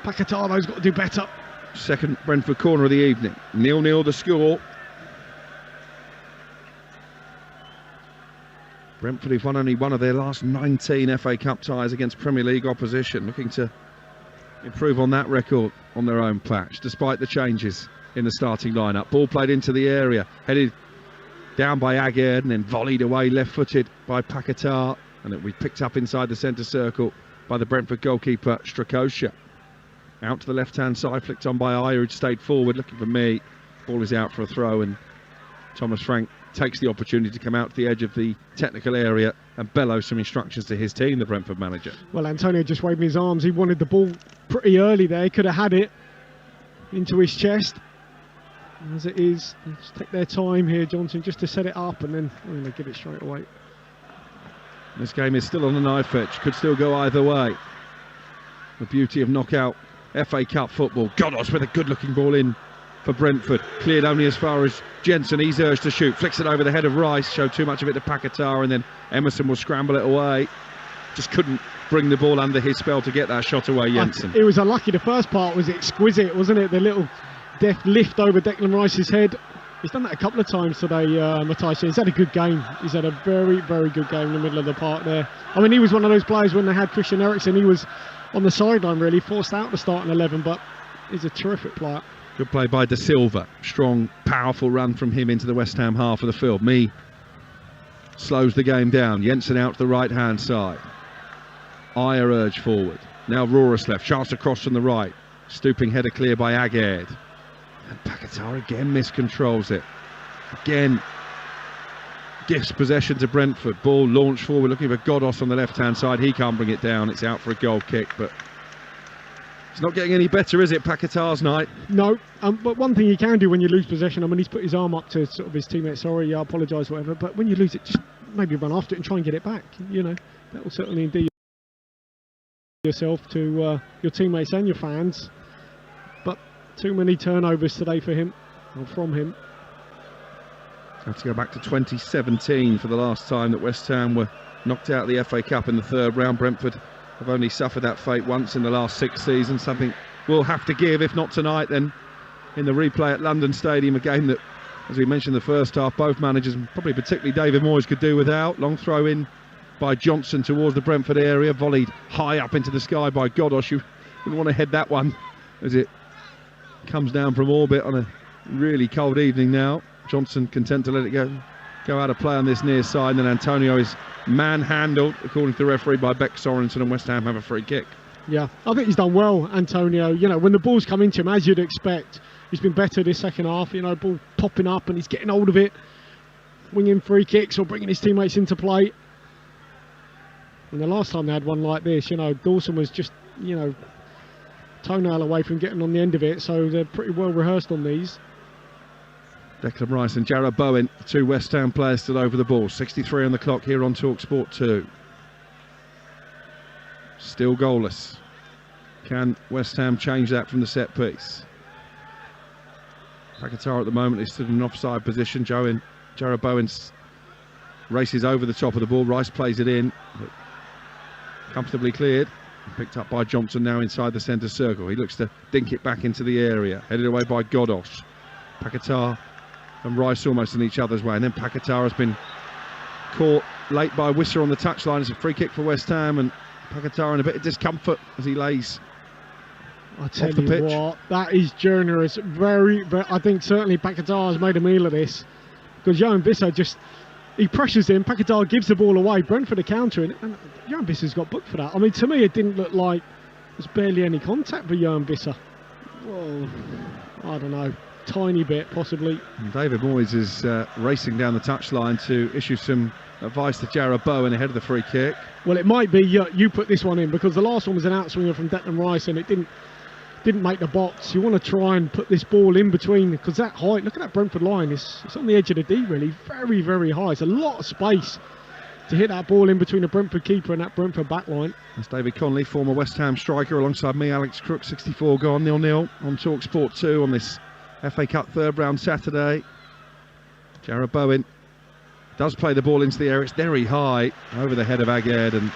Paquetá, though's got to do better. Second Brentford corner of the evening. 0-0 the score. Brentford have won only one of their last 19 FA Cup ties against Premier League opposition, looking to improve on that record on their own patch, despite the changes in the starting lineup. Ball played into the area, headed down by Aguerd, and then volleyed away left-footed by Paquetá, and it was picked up inside the centre circle by the Brentford goalkeeper Strakosha. Out to the left-hand side, flicked on by Ayer, who'd stayed forward, looking for me. Ball is out for a throw, and Thomas Frank takes the opportunity to come out to the edge of the technical area and bellow some instructions to his team, the Brentford manager. Well, Antonio just waving his arms. He wanted the ball pretty early there. He could have had it into his chest. as it is. They just take their time here, Johnson, just to set it up, and then they get it straight away. This game is still on the knife edge, could still go either way. The beauty of knockout FA Cup football. Godos with a good looking ball in for Brentford. Cleared only as far as Jensen. He's urged to shoot. Flicks it over the head of Rice. Showed too much of it to Paquetá, and then Emerson will scramble it away. Just couldn't bring the ball under his spell to get that shot away, Jensen. It was unlucky. The first part was exquisite, wasn't it? The little deft lift over Declan Rice's head. He's done that a couple of times today, Matthijs. He's had a good game. He's had a very, very good game in the middle of the park there. I mean, he was one of those players when they had Christian Eriksen. He was on the sideline, really, forced out to start in 11, but he's a terrific player. Good play by De Silva. Strong, powerful run from him into the West Ham half of the field. Slows the game down. Jensen out to the right-hand side. Ayer urged forward. Now Roras left. Chance to cross from the right. Stooping header clear by Aguerd. And Paquetá again miscontrols it. Again gives possession to Brentford. Ball launched forward, looking for Godos on the left-hand side. He can't bring it down. It's out for a goal kick, but it's not getting any better, is it, Paquetá's night? No, but one thing you can do when you lose possession, I mean, he's put his arm up to sort of his teammate, sorry, I apologise, whatever, but when you lose it, just maybe run after it and try and get it back. You know, that will certainly endear yourself to your teammates and your fans. But too many turnovers today for him, or from him. Have to go back to 2017 for the last time that West Ham were knocked out of the FA Cup in the third round. Brentford have only suffered that fate once in the last 6 seasons. Something we'll have to give, if not tonight, then in the replay at London Stadium. A game that, as we mentioned in the first half, both managers, probably particularly David Moyes, could do without. Long throw in by Johnson towards the Brentford area, volleyed high up into the sky by Godos. You wouldn't want to head that one as it comes down from orbit on a really cold evening now. Johnson content to let it go out of play on this near side, and then Antonio is manhandled, according to the referee, by Beck Sorensen, and West Ham have a free kick. Yeah, I think he's done well, Antonio. You know, when the ball's come into him, as you'd expect, he's been better this second half. You know, ball popping up and he's getting hold of it, winging free kicks or bringing his teammates into play. And the last time they had one like this, you know, Dawson was just, you know, toenail away from getting on the end of it, so they're pretty well rehearsed on these. Declan Rice and Jarrod Bowen, the two West Ham players still over the ball. 63 on the clock here on Talksport 2. Still goalless. Can West Ham change that from the set piece? Paquetá at the moment is stood in an offside position. Jarrod Bowen races over the top of the ball. Rice plays it in. Comfortably cleared. Picked up by Johnson now inside the centre circle. He looks to dink it back into the area. Headed away by Godos. Paquetá and Rice almost in each other's way, and then Paquetá has been caught late by Wisser on the touchline. It's a free kick for West Ham, and Paquetá in a bit of discomfort as he lays off the pitch. What, that is generous. Very, I think certainly Paquetá has made a meal of this, because Johan Visser he pressures him. Paquetá gives the ball away. Brentford are countering, and Johan Visser's got booked for that. I mean, to me, it didn't look like there's barely any contact for Johan Visser. Well, I don't know. Tiny bit, possibly. And David Moyes is racing down the touchline to issue some advice to Jarrod Bowen ahead of the free kick. Well, it might be you put this one in, because the last one was an outswinger from Declan Rice and it didn't make the box. You want to try and put this ball in between, because that height, look at that Brentford line, it's on the edge of the D, really. Very, very high. It's a lot of space to hit that ball in between the Brentford keeper and that Brentford back line. That's David Connolly, former West Ham striker, alongside me, Alex Crook. 64 gone, 0-0 on Talksport 2 on this FA Cup third round Saturday. Jarrod Bowen does play the ball into the air. It's very high over the head of Aguerd, and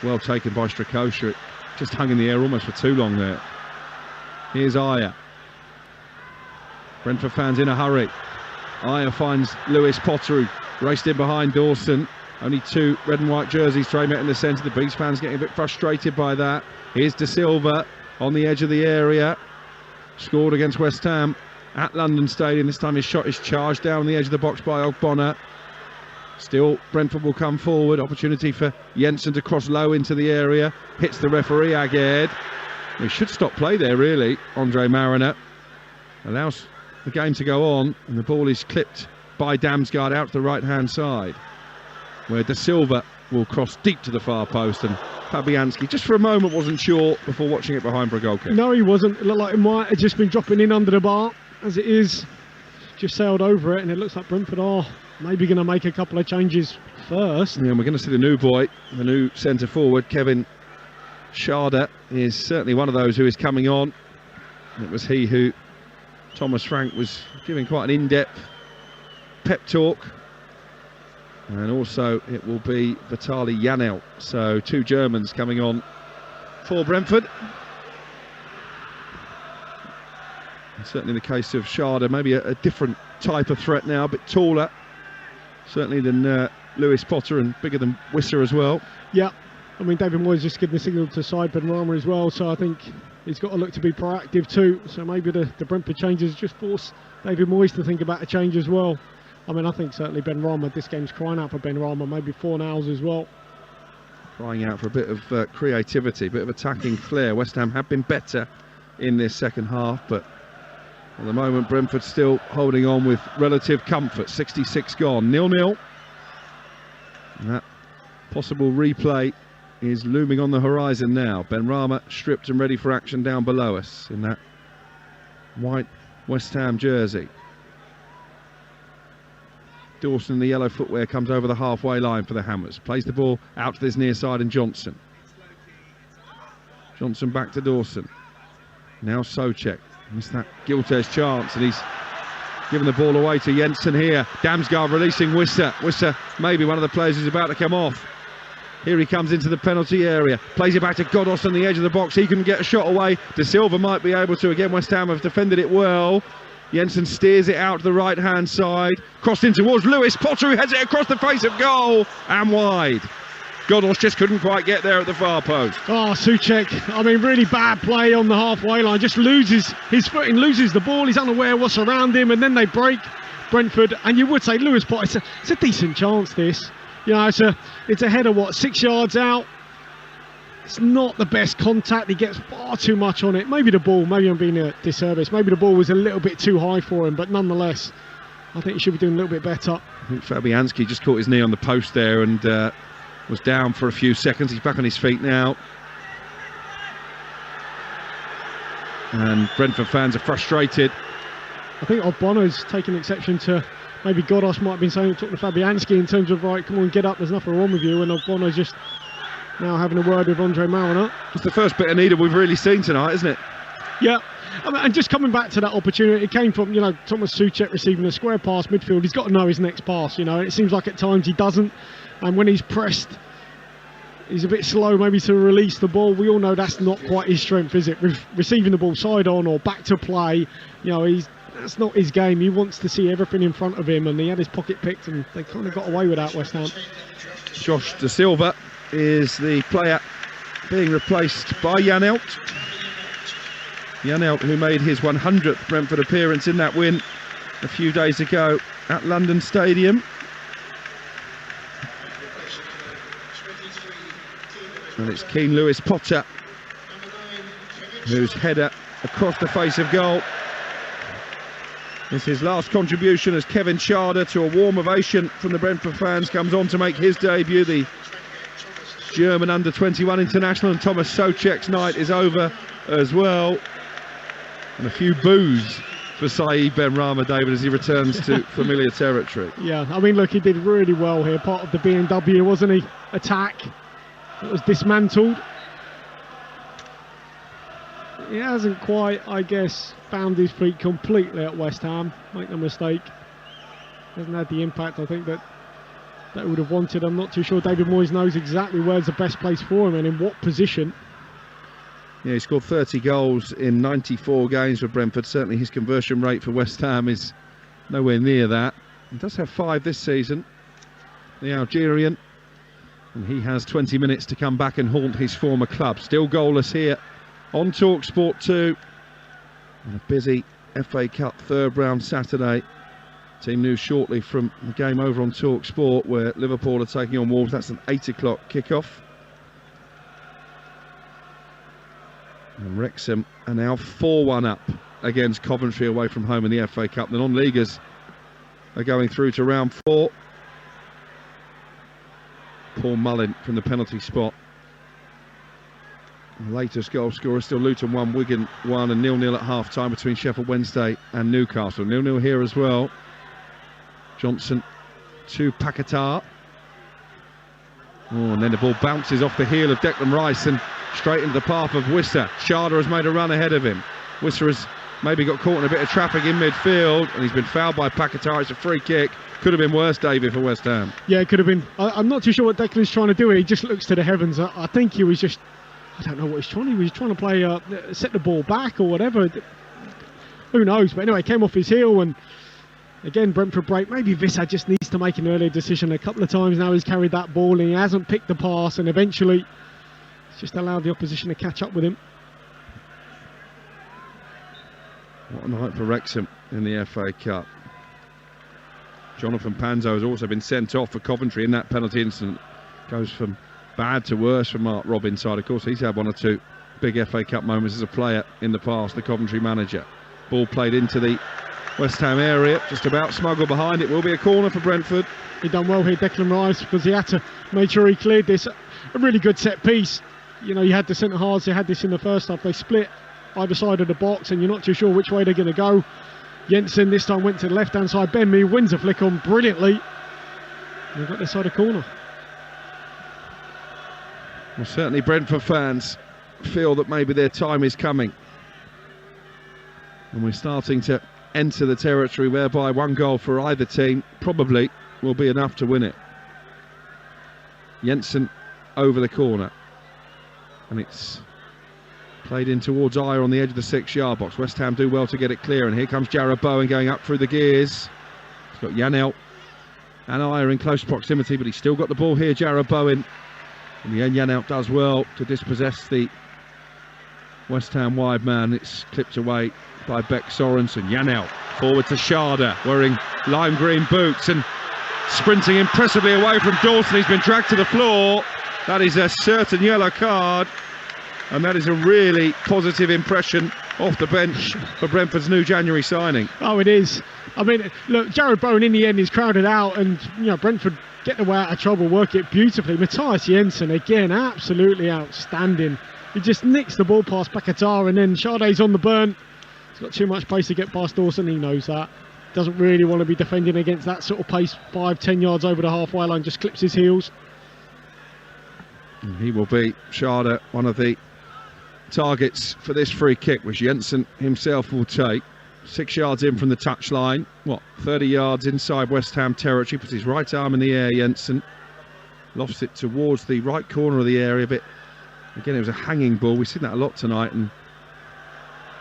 well taken by Strakosha. It just hung in the air almost for too long there. Here's Ayer. Brentford fans in a hurry. Ayer finds Lewis Potter, who raced in behind Dawson. Only two red and white jerseys to aim at in the centre. The Beast fans getting a bit frustrated by that. Here's De Silva on the edge of the area. Scored against West Ham at London Stadium. This time his shot is charged down the edge of the box by Ogbonna. Still, Brentford will come forward. Opportunity for Jensen to cross low into the area. Hits the referee, Aguerd. He should stop play there, really. Andre Mariner allows the game to go on, and the ball is clipped by Damsgaard out to the right-hand side, where De Silva will cross deep to the far post, and Fabianski just for a moment wasn't sure before watching it behind for a goal kick. No, he wasn't. It looked like it might have just been dropping in under the bar. As it is, just sailed over it, and it looks like Brentford are maybe going to make a couple of changes first. Yeah, we're going to see the new boy, the new centre forward, Kevin Schade, is certainly one of those who is coming on. It was he who Thomas Frank was giving quite an in-depth pep talk. And also it will be Vitaly Janelt. So 2 Germans coming on for Brentford. And certainly in the case of Schade, maybe a different type of threat now, a bit taller certainly than Lewis Potter, and bigger than Wisser as well. Yeah, I mean, David Moyes just given the signal to side Benrahma as well, so I think he's got to look to be proactive too. So maybe the Brentford changes just force David Moyes to think about a change as well. I mean, I think certainly Benrahma, this game's crying out for Benrahma, maybe Fornals as well. Crying out for a bit of creativity, a bit of attacking flair. West Ham have been better in this second half, but at the moment Brentford still holding on with relative comfort. 66 gone, 0-0. That possible replay is looming on the horizon now. Benrahma stripped and ready for action down below us in that white West Ham jersey. Dawson in the yellow footwear comes over the halfway line for the Hammers. Plays the ball out to this near side, and Johnson. Johnson back to Dawson. Now Souček. Missed that Gilters chance, and he's given the ball away to Jensen here. Damsgaard releasing Wisser. Wisser, maybe one of the players who's about to come off. Here he comes into the penalty area. Plays it back to Godos on the edge of the box. He can get a shot away. De Silva might be able to. Again, West Ham have defended it well. Jensen steers it out to the right-hand side. Crossed in towards Lewis Potter, who heads it across the face of goal and wide. Godos just couldn't quite get there at the far post. Oh, Souček, I mean, really bad play on the halfway line. Just loses his footing, loses the ball. He's unaware what's around him, and then they break Brentford. And you would say Lewis Potter, it's a decent chance, this. You know, it's a header, what, 6 yards out. It's not the best contact. He gets far too much on it. Maybe the ball, maybe I'm being a disservice. Maybe the ball was a little bit too high for him, but nonetheless, I think he should be doing a little bit better. I think Fabianski just caught his knee on the post there and was down for a few seconds. He's back on his feet now. And Brentford fans are frustrated. I think Ogbonna's taken exception to maybe Godos might have been saying, talking to Fabianski in terms of, right, come on, get up, there's nothing wrong with you. And Ogbonna's just now having a word with Andre Mariner. It's the first bit of needed we've really seen tonight, isn't it? Yeah. I mean, and just coming back to that opportunity, it came from, you know, Thomas Souček receiving a square pass midfield. He's got to know his next pass, you know. It seems like at times he doesn't. And when he's pressed, he's a bit slow maybe to release the ball. We all know that's not quite his strength, is it? Receiving the ball side on or back to play, you know, that's not his game. He wants to see everything in front of him, and he had his pocket picked, and they kind of got away with that, West Ham. Josh De Silva is the player being replaced by Janelt. Janelt, who made his 100th Brentford appearance in that win a few days ago at London Stadium. And it's Keane Lewis Potter whose header across the face of goal is his last contribution as Kevin Schade, to a warm ovation from the Brentford fans, comes on to make his debut. The German under-21 international, and Thomas Souček's night is over as well. And a few boos for Saeed Benrahma, David, as he returns to familiar territory. Yeah, I mean, look, he did really well here. Part of the BMW, wasn't he? Attack. It was dismantled. He hasn't quite, I guess, found his feet completely at West Ham. Make no mistake. Hasn't had the impact, I think, that would have wanted. I'm not too sure David Moyes knows exactly where's the best place for him and in what position. Yeah, he scored 30 goals in 94 games for Brentford. Certainly his conversion rate for West Ham is nowhere near that. He does have 5 this season, the Algerian. And he has 20 minutes to come back and haunt his former club. Still goalless here on Talksport 2. And a busy FA Cup third round Saturday. Team news shortly from the game over on Talksport, where Liverpool are taking on Wolves. That's an 8 o'clock kickoff. And Wrexham are now 4-1 up against Coventry away from home in the FA Cup. The non-leaguers are going through to round 4. Paul Mullin from the penalty spot The latest goal scorer still Luton 1, Wigan 1, and 0-0 at half-time between Sheffield Wednesday and Newcastle. 0-0 here as well. Johnson to Paquetá. Oh, and then the ball bounces off the heel of Declan Rice and straight into the path of Wissa. Sharda has made a run ahead of him. Wissa has maybe got caught in a bit of traffic in midfield, and he's been fouled by Paquetá. It's a free kick. Could have been worse, David, for West Ham. Yeah, it could have been. I'm not too sure what Declan's trying to do here. He just looks to the heavens. I think he was just... I don't know what he's trying to do. He was trying to play, set the ball back or whatever. Who knows? But anyway, came off his heel, and again, Brentford break. Maybe Wissa just needs to make an earlier decision. A couple of times now he's carried that ball and he hasn't picked the pass, and eventually it's just allowed the opposition to catch up with him. What a night for Wrexham in the FA Cup. Jonathan Panzo has also been sent off for Coventry in that penalty incident. Goes from bad to worse for Mark Robins' side. Of course, he's had one or two big FA Cup moments as a player in the past, the Coventry manager. Ball played into the West Ham area, just about smuggled behind. It will be a corner for Brentford. He done well here, Declan Rice, because he had to make sure he cleared this. A really good set piece. You know, you had the centre halves, they had this in the first half. They split either side of the box, and you're not too sure which way they're going to go. Jensen this time went to the left-hand side. Ben Mee wins a flick on brilliantly. They've got this side of corner. Well, certainly Brentford fans feel that maybe their time is coming. And we're starting to enter the territory whereby one goal for either team probably will be enough to win it. Jensen over the corner. And it's played in towards Ayer on the edge of the 6-yard box. West Ham do well to get it clear. And here comes Jarrod Bowen going up through the gears. He's got Janelt and Ayer in close proximity, but he's still got the ball here, Jarrod Bowen. In the end, Janelt does well to dispossess the West Ham wide man. It's clipped away by Beck Sorensen. Janelt forward to Sharda, wearing lime green boots and sprinting impressively away from Dawson. He's been dragged to the floor. That is a certain yellow card, and that is a really positive impression off the bench for Brentford's new January signing. Oh, it is. I mean, look, Jarrod Bowen in the end is crowded out, and you know, Brentford get the way out of trouble, work it beautifully. Matthias Jensen again, absolutely outstanding. He just nicks the ball past Paquetá, and then Sharda's on the burn. He's got too much pace to get past Dawson. He knows that. Doesn't really want to be defending against that sort of pace. 5-10 yards over the halfway line, just clips his heels. And he will be, Sharda, one of the targets for this free kick, which Jensen himself will take. 6 yards in from the touchline. 30 yards inside West Ham territory. Puts his right arm in the air, Jensen. Lofts it towards the right corner of the area. But again, it was a hanging ball. We've seen that a lot tonight, and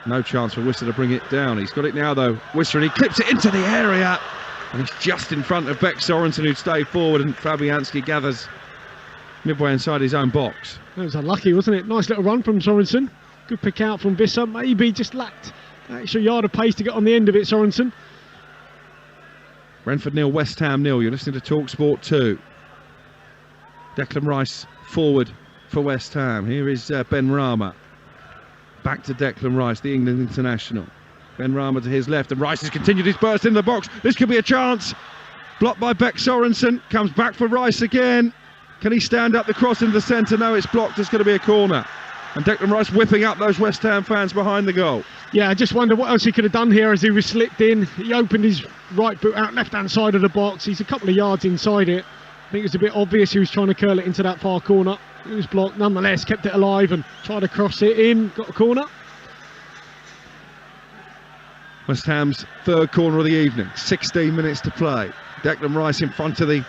no chance for Wissa to bring it down. He's got it now, though, Wissa, and he clips it into the area. And he's just in front of Beck Sorensen, who'd stayed forward, and Fabianski gathers midway inside his own box. That was unlucky, wasn't it? Nice little run from Sorensen. Good pick out from Wissa. Maybe just lacked an extra yard of pace to get on the end of it, Sorensen. Brentford 0, West Ham 0. You're listening to Talksport 2. Declan Rice forward for West Ham. Here is Ben Rama. Back to Declan Rice, the England international. Ben Rama to his left, and Rice has continued his burst in the box. This could be a chance. Blocked by Beck Sorensen. Comes back for Rice again. Can he stand up the cross into the centre? No, it's blocked. It's going to be a corner. And Declan Rice whipping up those West Ham fans behind the goal. Yeah, I just wonder what else he could have done here as he was slipped in. He opened his right boot out left-hand side of the box. He's a couple of yards inside it. I think it was a bit obvious he was trying to curl it into that far corner. It was blocked. Nonetheless, kept it alive and tried to cross it in. Got a corner. West Ham's third corner of the evening. 16 minutes to play. Declan Rice in front of the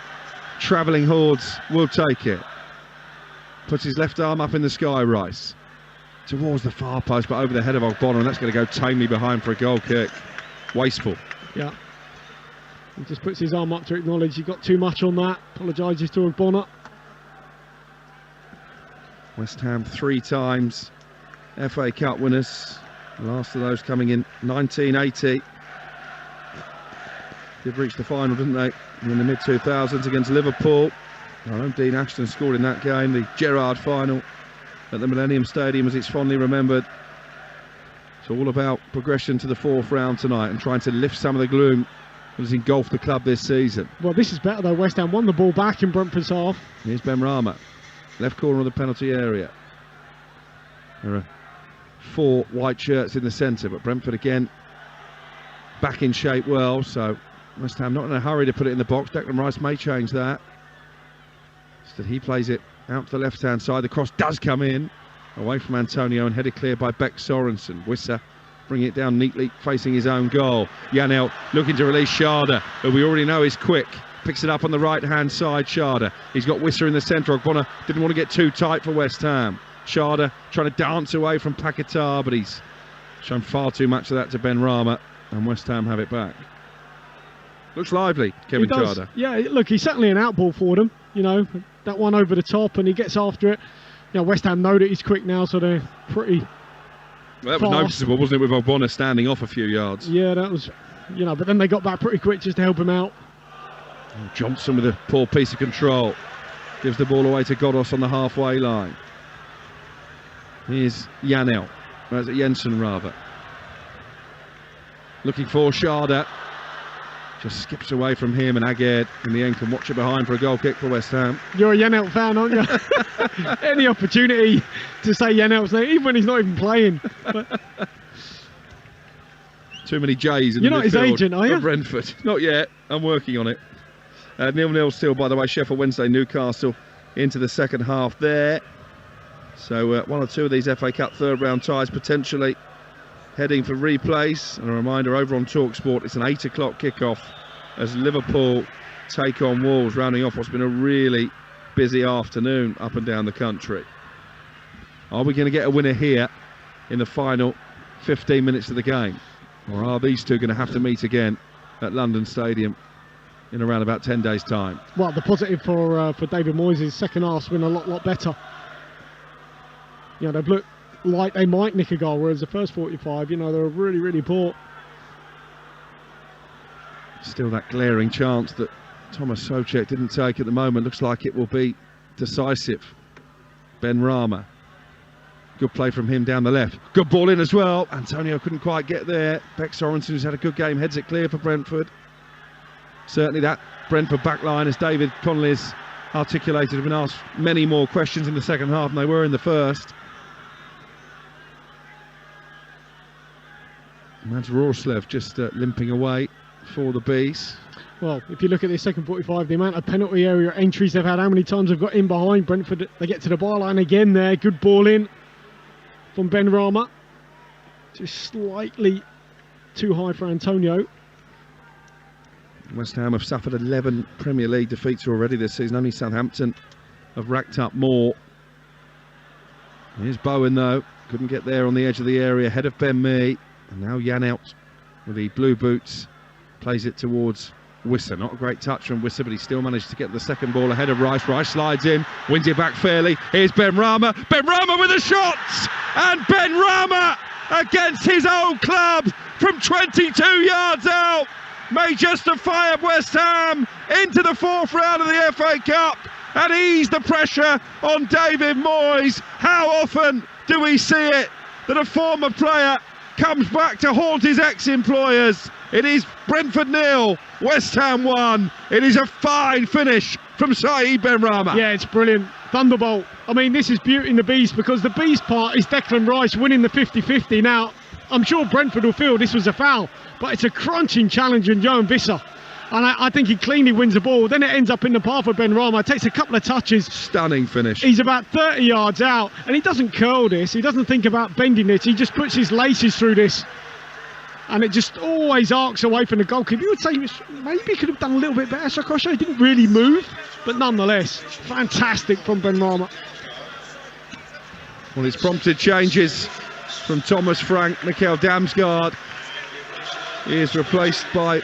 travelling hordes will take it. Puts his left arm up in the sky, Rice. Towards the far post, but over the head of Ogbonna, and that's going to go tamely behind for a goal kick. Wasteful. Yeah. He just puts his arm up to acknowledge he got too much on that. Apologises to Ogbonna. West Ham 3 times FA Cup winners. The last of those coming in 1980. Did reach the final, didn't they? In the mid-2000s against Liverpool. Our own Dean Ashton scored in that game, the Gerrard final at the Millennium Stadium, as it's fondly remembered. It's all about progression to the fourth round tonight and trying to lift some of the gloom that has engulfed the club this season. Well, this is better though. West Ham won the ball back in Brentford's half. Here's Ben Rama, left corner of the penalty area. There are 4 white shirts in the centre, but Brentford again back in shape well, so West Ham not in a hurry to put it in the box. Declan Rice may change that. Instead he plays it out to the left-hand side. The cross does come in, away from Antonio and headed clear by Beck Sorensen. Wissa bringing it down neatly, facing his own goal. Janelt looking to release Schade, who we already know is quick. Picks it up on the right-hand side, Schade. He's got Wissa in the centre. Ogbonna didn't want to get too tight for West Ham. Schade trying to dance away from Paquetá, but he's shown far too much of that to Ben Rama, and West Ham have it back. Looks lively, Kevin Schade. Yeah, look, he's certainly an outball for them. You know, that one over the top, and he gets after it. You know, West Ham know that he's quick now, so they're pretty Well, that was noticeable, wasn't it, with Ogbonna standing off a few yards? Yeah, that was, you know, but then they got back pretty quick just to help him out. Johnson with a poor piece of control. Gives the ball away to Godos on the halfway line. Here's Janelt. That's Jensen, rather. Looking for Schade. Just skips away from him, and Aguerd in the end can watch it behind for a goal kick for West Ham. You're a Janelt fan, aren't you? Any opportunity to say Janelt's name, even when he's not even playing. But too many J's in you're the not his agent, are you? of Brentford. Not yet. I'm working on it. 0-0 still, by the way. Sheffield Wednesday, Newcastle into the second half there. So one or two of these FA Cup third round ties potentially heading for replays. And a reminder, over on Talksport, it's an 8 o'clock kickoff as Liverpool take on Wolves, rounding off what's been a really busy afternoon up and down the country. Are we going to get a winner here in the final 15 minutes of the game? Or are these two going to have to meet again at London Stadium in around about 10 days' time? Well, the positive for David Moyes' second half's been a lot better. You know, they've looked like they might nick a goal, whereas the first 45, you know, they were really poor. Still that glaring chance that Thomas Souček didn't take at the moment. Looks like it will be decisive. Ben Rama. Good play from him down the left. Good ball in as well. Antonio couldn't quite get there. Beck Sorensen, who's had a good game, heads it clear for Brentford. Certainly that Brentford backline, as David Connolly has articulated, have been asked many more questions in the second half than they were in the first. And that's Rorslev just limping away for the Bees. Well, if you look at this second 45, the amount of penalty area entries they've had, how many times they've got in behind Brentford, they get to the byline again there. Good ball in from Ben Rama. Just slightly too high for Antonio. West Ham have suffered 11 Premier League defeats already this season. Only Southampton have racked up more. Here's Bowen, though. Couldn't get there on the edge of the area. Ahead of Ben Mee. And now Janelt with the blue boots plays it towards Wissa. Not a great touch from Wissa, but he still managed to get the second ball ahead of Rice. Rice slides in, wins it back fairly. Here's Ben Rama. Ben Rama with a shot! And Ben Rama against his old club from 22 yards out may justify West Ham into the fourth round of the FA Cup and ease the pressure on David Moyes. How often do we see it that a former player comes back to haunt his ex-employers? It is Brentford 0, West Ham 1. It is a fine finish from Saeed Ben Rama. Yeah, it's brilliant. Thunderbolt. I mean, this is beauty and the beast, because the beast part is Declan Rice winning the 50-50. Now, I'm sure Brentford will feel this was a foul, but it's a crunching challenge on Johan Wissa. And I think he cleanly wins the ball. Then it ends up in the path of Ben Rama. It takes a couple of touches. Stunning finish. He's about 30 yards out, and he doesn't curl this. He doesn't think about bending it. He just puts his laces through this, and it just always arcs away from the goalkeeper. You would say maybe he could have done a little bit better. Sakosha, he didn't really move, but nonetheless, fantastic from Ben Rama. Well, it's prompted changes from Thomas Frank. Mikhail Damsgaard is replaced by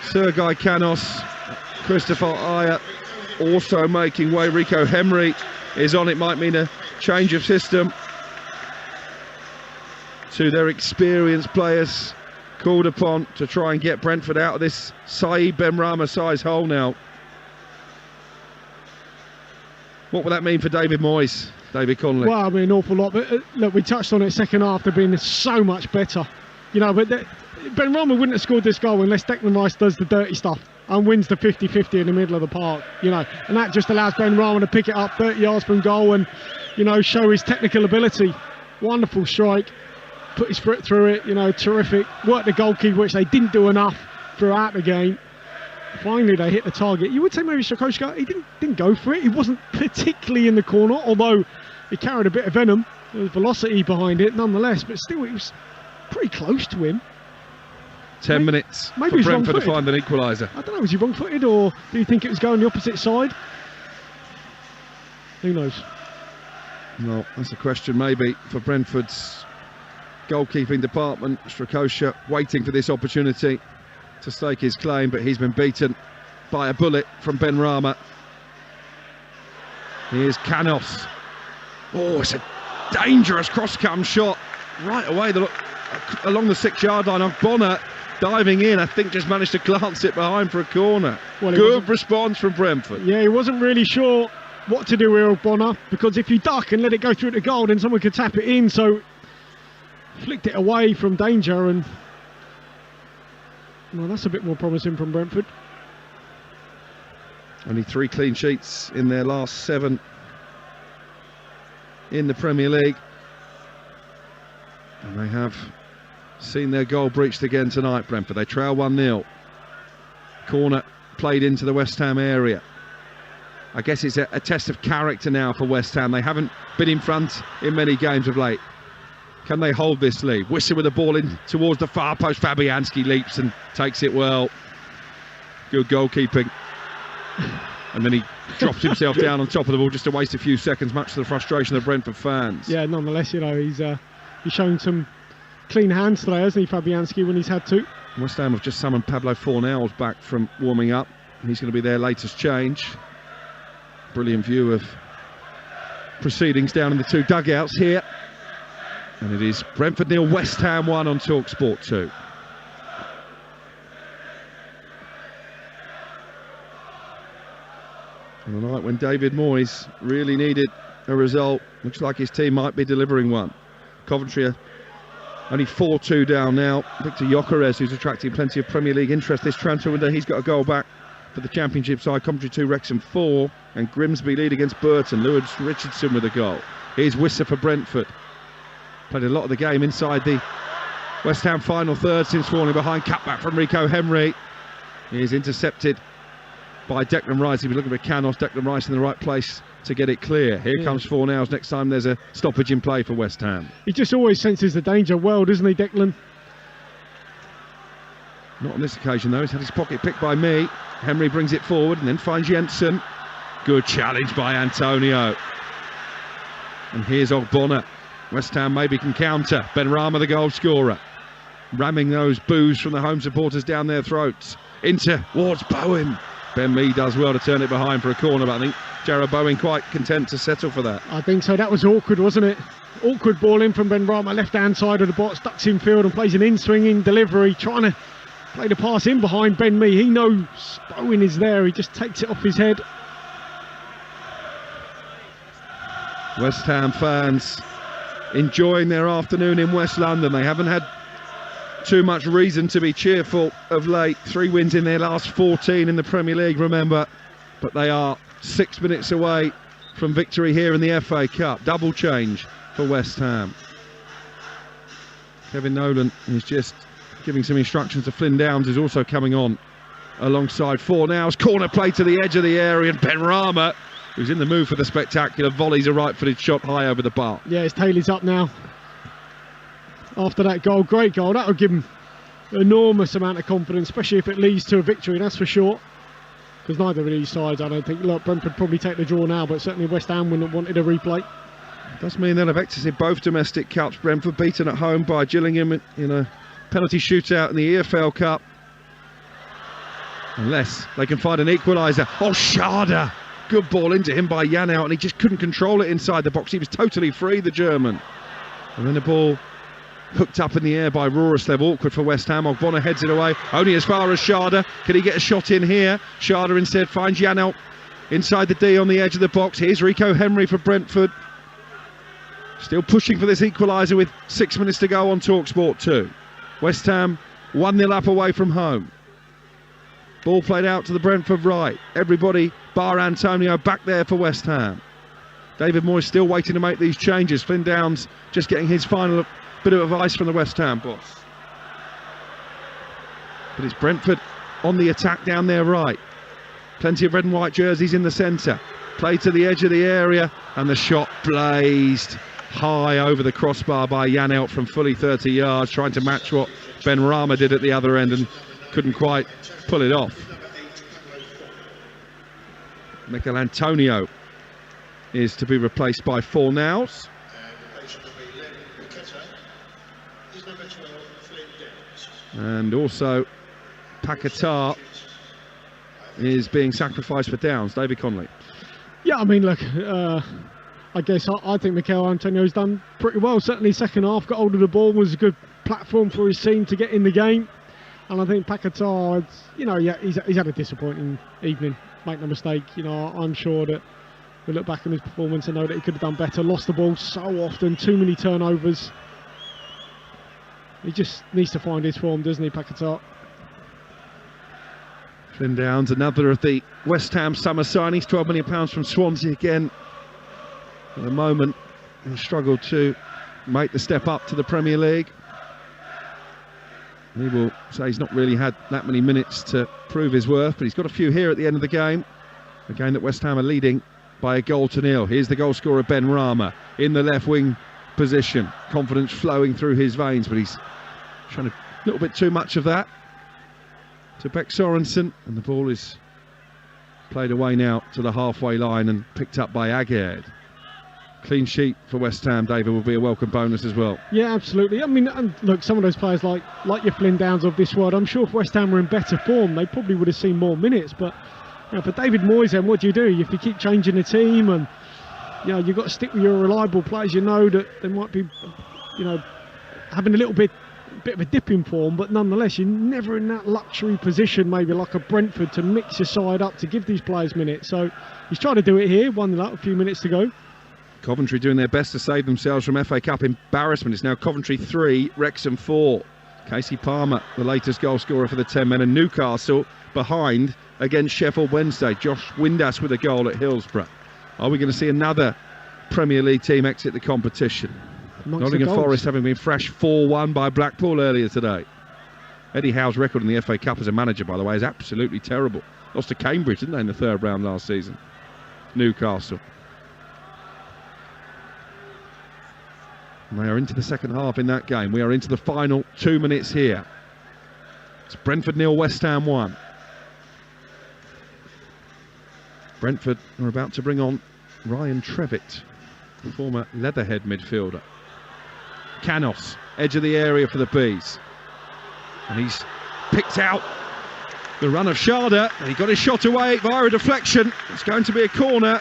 Sergei Canos. Christopher Ayer also making way. Rico Henry is on. It might mean a change of system to their experienced players called upon to try and get Brentford out of this Saeed Ben Rama size hole now. What will that mean for David Moyes, David Connolly? Well, I mean, an awful lot. But look, we touched on it second half. They've been so much better. You know, but Ben Rama wouldn't have scored this goal unless Declan Rice does the dirty stuff and wins the 50-50 in the middle of the park, you know, and that just allows Ben Rama to pick it up 30 yards from goal and, you know, show his technical ability. Wonderful strike. Put his foot through it, you know, terrific. Worked the goalkeeper, which they didn't do enough throughout the game. Finally, they hit the target. You would say maybe Strakosha, he didn't go for it. He wasn't particularly in the corner, although he carried a bit of venom. There was velocity behind it, nonetheless. But still, it was pretty close to him. 10 minutes maybe for Brentford to find an equaliser. I don't know, was he wrong-footed, or do you think it was going the opposite side? Who knows? Well, that's a question maybe for Brentford's goalkeeping department. Strakosha waiting for this opportunity to stake his claim, but he's been beaten by a bullet from Benrahma. Here's Canos. Oh, it's a dangerous cross-cam shot right away along the 6-yard line of Bonner. Diving in, I think just managed to glance it behind for a corner. Well, good response from Brentford. Yeah, he wasn't really sure what to do with Bonner, because if you duck and let it go through the goal, then someone could tap it in, so flicked it away from danger, and well, that's a bit more promising from Brentford. Only 3 clean sheets in their last 7 in the Premier League, and they have seen their goal breached again tonight, Brentford. They trail 1-0. Corner played into the West Ham area. I guess it's a test of character now for West Ham. They haven't been in front in many games of late. Can they hold this lead? Wissa with the ball in towards the far post. Fabianski leaps and takes it well. Good goalkeeping. And then he drops himself down on top of the ball just to waste a few seconds, much to the frustration of Brentford fans. Yeah, nonetheless, you know, he's shown some clean hands today, hasn't he, Fabianski, when he's had to. West Ham have just summoned Pablo Fornals back from warming up. He's going to be their latest change. Brilliant view of proceedings down in the 2 dugouts here. And it is Brentford 0, West Ham 1 on Talksport 2. On a night when David Moyes really needed a result, looks like his team might be delivering one. Coventry are only 4-2 down now. Victor Gyökeres, who's attracting plenty of Premier League interest this transfer window, he's got a goal back for the Championship side. Coventry 2, Wrexham 4, and Grimsby lead against Burton. Lewis Richardson with a goal. Here's Wissa for Brentford. Played a lot of the game inside the West Ham final third since falling behind. Cutback from Rico Henry. He is intercepted by Declan Rice. He was looking for Canos. Declan Rice in the right place to get it clear. Here comes Fornals next time there's a stoppage in play for West Ham. He just always senses the danger well, doesn't he, Declan? Not on this occasion though. He's had his pocket picked by me. Henry brings it forward and then finds Jensen. Good challenge by Antonio. And here's Ogbonna. West Ham maybe can counter. Benrahma the goal scorer. Ramming those boos from the home supporters down their throats. Into towards Bowen. Ben Mee does well to turn it behind for a corner, but I think Jarrod Bowen quite content to settle for that. I think so. That was awkward, wasn't it? Awkward ball in from Benrahma, left-hand side of the box, ducks in field and plays an in-swinging delivery, trying to play the pass in behind Ben Mee. He knows Bowen is there. He just takes it off his head. West Ham fans enjoying their afternoon in West London. They haven't had too much reason to be cheerful of late. 3 wins in their last 14 in the Premier League, remember, but they are 6 minutes away from victory here in the FA Cup. Double change for West Ham. Kevin Nolan is just giving some instructions to Flynn Downs, who's also coming on alongside Fornals. Corner play to the edge of the area, and Benrahma, who's in the mood for the spectacular, volleys a right-footed shot high over the bar. Yeah, his tail is up now. After that goal, great goal. That would give him an enormous amount of confidence, especially if it leads to a victory, that's for sure. Because neither of these sides, I don't think, look, Brentford probably take the draw now, but certainly West Ham wouldn't have wanted a replay. Does mean they'll have exited both domestic cups. Brentford beaten at home by Gillingham in a penalty shootout in the EFL Cup. Unless they can find an equaliser. Oh, Schade! Good ball into him by Janelt, and he just couldn't control it inside the box. He was totally free, the German. And then the ball hooked up in the air by Roreslev. Awkward for West Ham. Ogbonna heads it away, only as far as Schade. Can he get a shot in here? Schade instead finds Janelt inside the D on the edge of the box. Here's Rico Henry for Brentford. Still pushing for this equaliser with 6 minutes to go on Talksport 2. West Ham 1-0 up away from home. Ball played out to the Brentford right. Everybody bar Antonio back there for West Ham. David Moyes still waiting to make these changes. Flynn Downs just getting his final bit of advice from the West Ham boss. But it's Brentford on the attack down their right. Plenty of red and white jerseys in the centre. Play to the edge of the area, and the shot blazed high over the crossbar by Janelt from fully 30 yards, trying to match what Ben Rama did at the other end and couldn't quite pull it off. Mikel Antonio is to be replaced by Fornals. And also Paquetá is being sacrificed for Downs. David Conley. Yeah, I mean, look, I guess I think Mikel Antonio's done pretty well. Certainly second half, got hold of the ball, was a good platform for his team to get in the game. And I think Paquetá, you know, yeah, he's had a disappointing evening. Make no mistake, you know, I'm sure that we look back on his performance and know that he could have done better. Lost the ball so often, too many turnovers. He just needs to find his form, doesn't he, Paquetá? Flynn Downs, another of the West Ham summer signings, £12 million from Swansea again. At the moment, he struggled to make the step up to the Premier League. He will say he's not really had that many minutes to prove his worth, but he's got a few here at the end of the game. A game that West Ham are leading by 1-0. Here's the goal scorer, Ben Rama, in the left wing position. Confidence flowing through his veins, but he's trying a little bit too much of that to Beck Sorensen, and the ball is played away now to the halfway line and picked up by Aguerd. Clean sheet for West Ham, David, will be a welcome bonus as well. Yeah, absolutely. I mean, and look, some of those players like your Flynn Downs of this world, I'm sure if West Ham were in better form, they probably would have seen more minutes. But you know, for David Moyes, then what do? If you keep changing the team and you know, you've got to stick with your reliable players, you know that they might be, you know, having a little bit of a dip in form, but nonetheless, you're never in that luxury position, maybe like a Brentford, to mix your side up to give these players minutes. So he's trying to do it here, 1-0, a few minutes to go. Coventry doing their best to save themselves from FA Cup embarrassment. It's now Coventry 3, Wrexham 4. Casey Palmer, the latest goal scorer for the 10 men, and Newcastle behind against Sheffield Wednesday. Josh Windass with a goal at Hillsborough. Are we going to see another Premier League team exit the competition? Nottingham Forest having been thrashed 4-1 by Blackpool earlier today. Eddie Howe's record in the FA Cup as a manager, by the way, is absolutely terrible. Lost to Cambridge, didn't they, in the third round last season? Newcastle. And they are into the second half in that game. We are into the final 2 minutes here. It's Brentford 0, West Ham 1. Brentford are about to bring on Ryan Trevitt, the former Leatherhead midfielder. Canos, edge of the area for the Bees. And he's picked out the run of Sharda, and he got his shot away via a deflection. It's going to be a corner.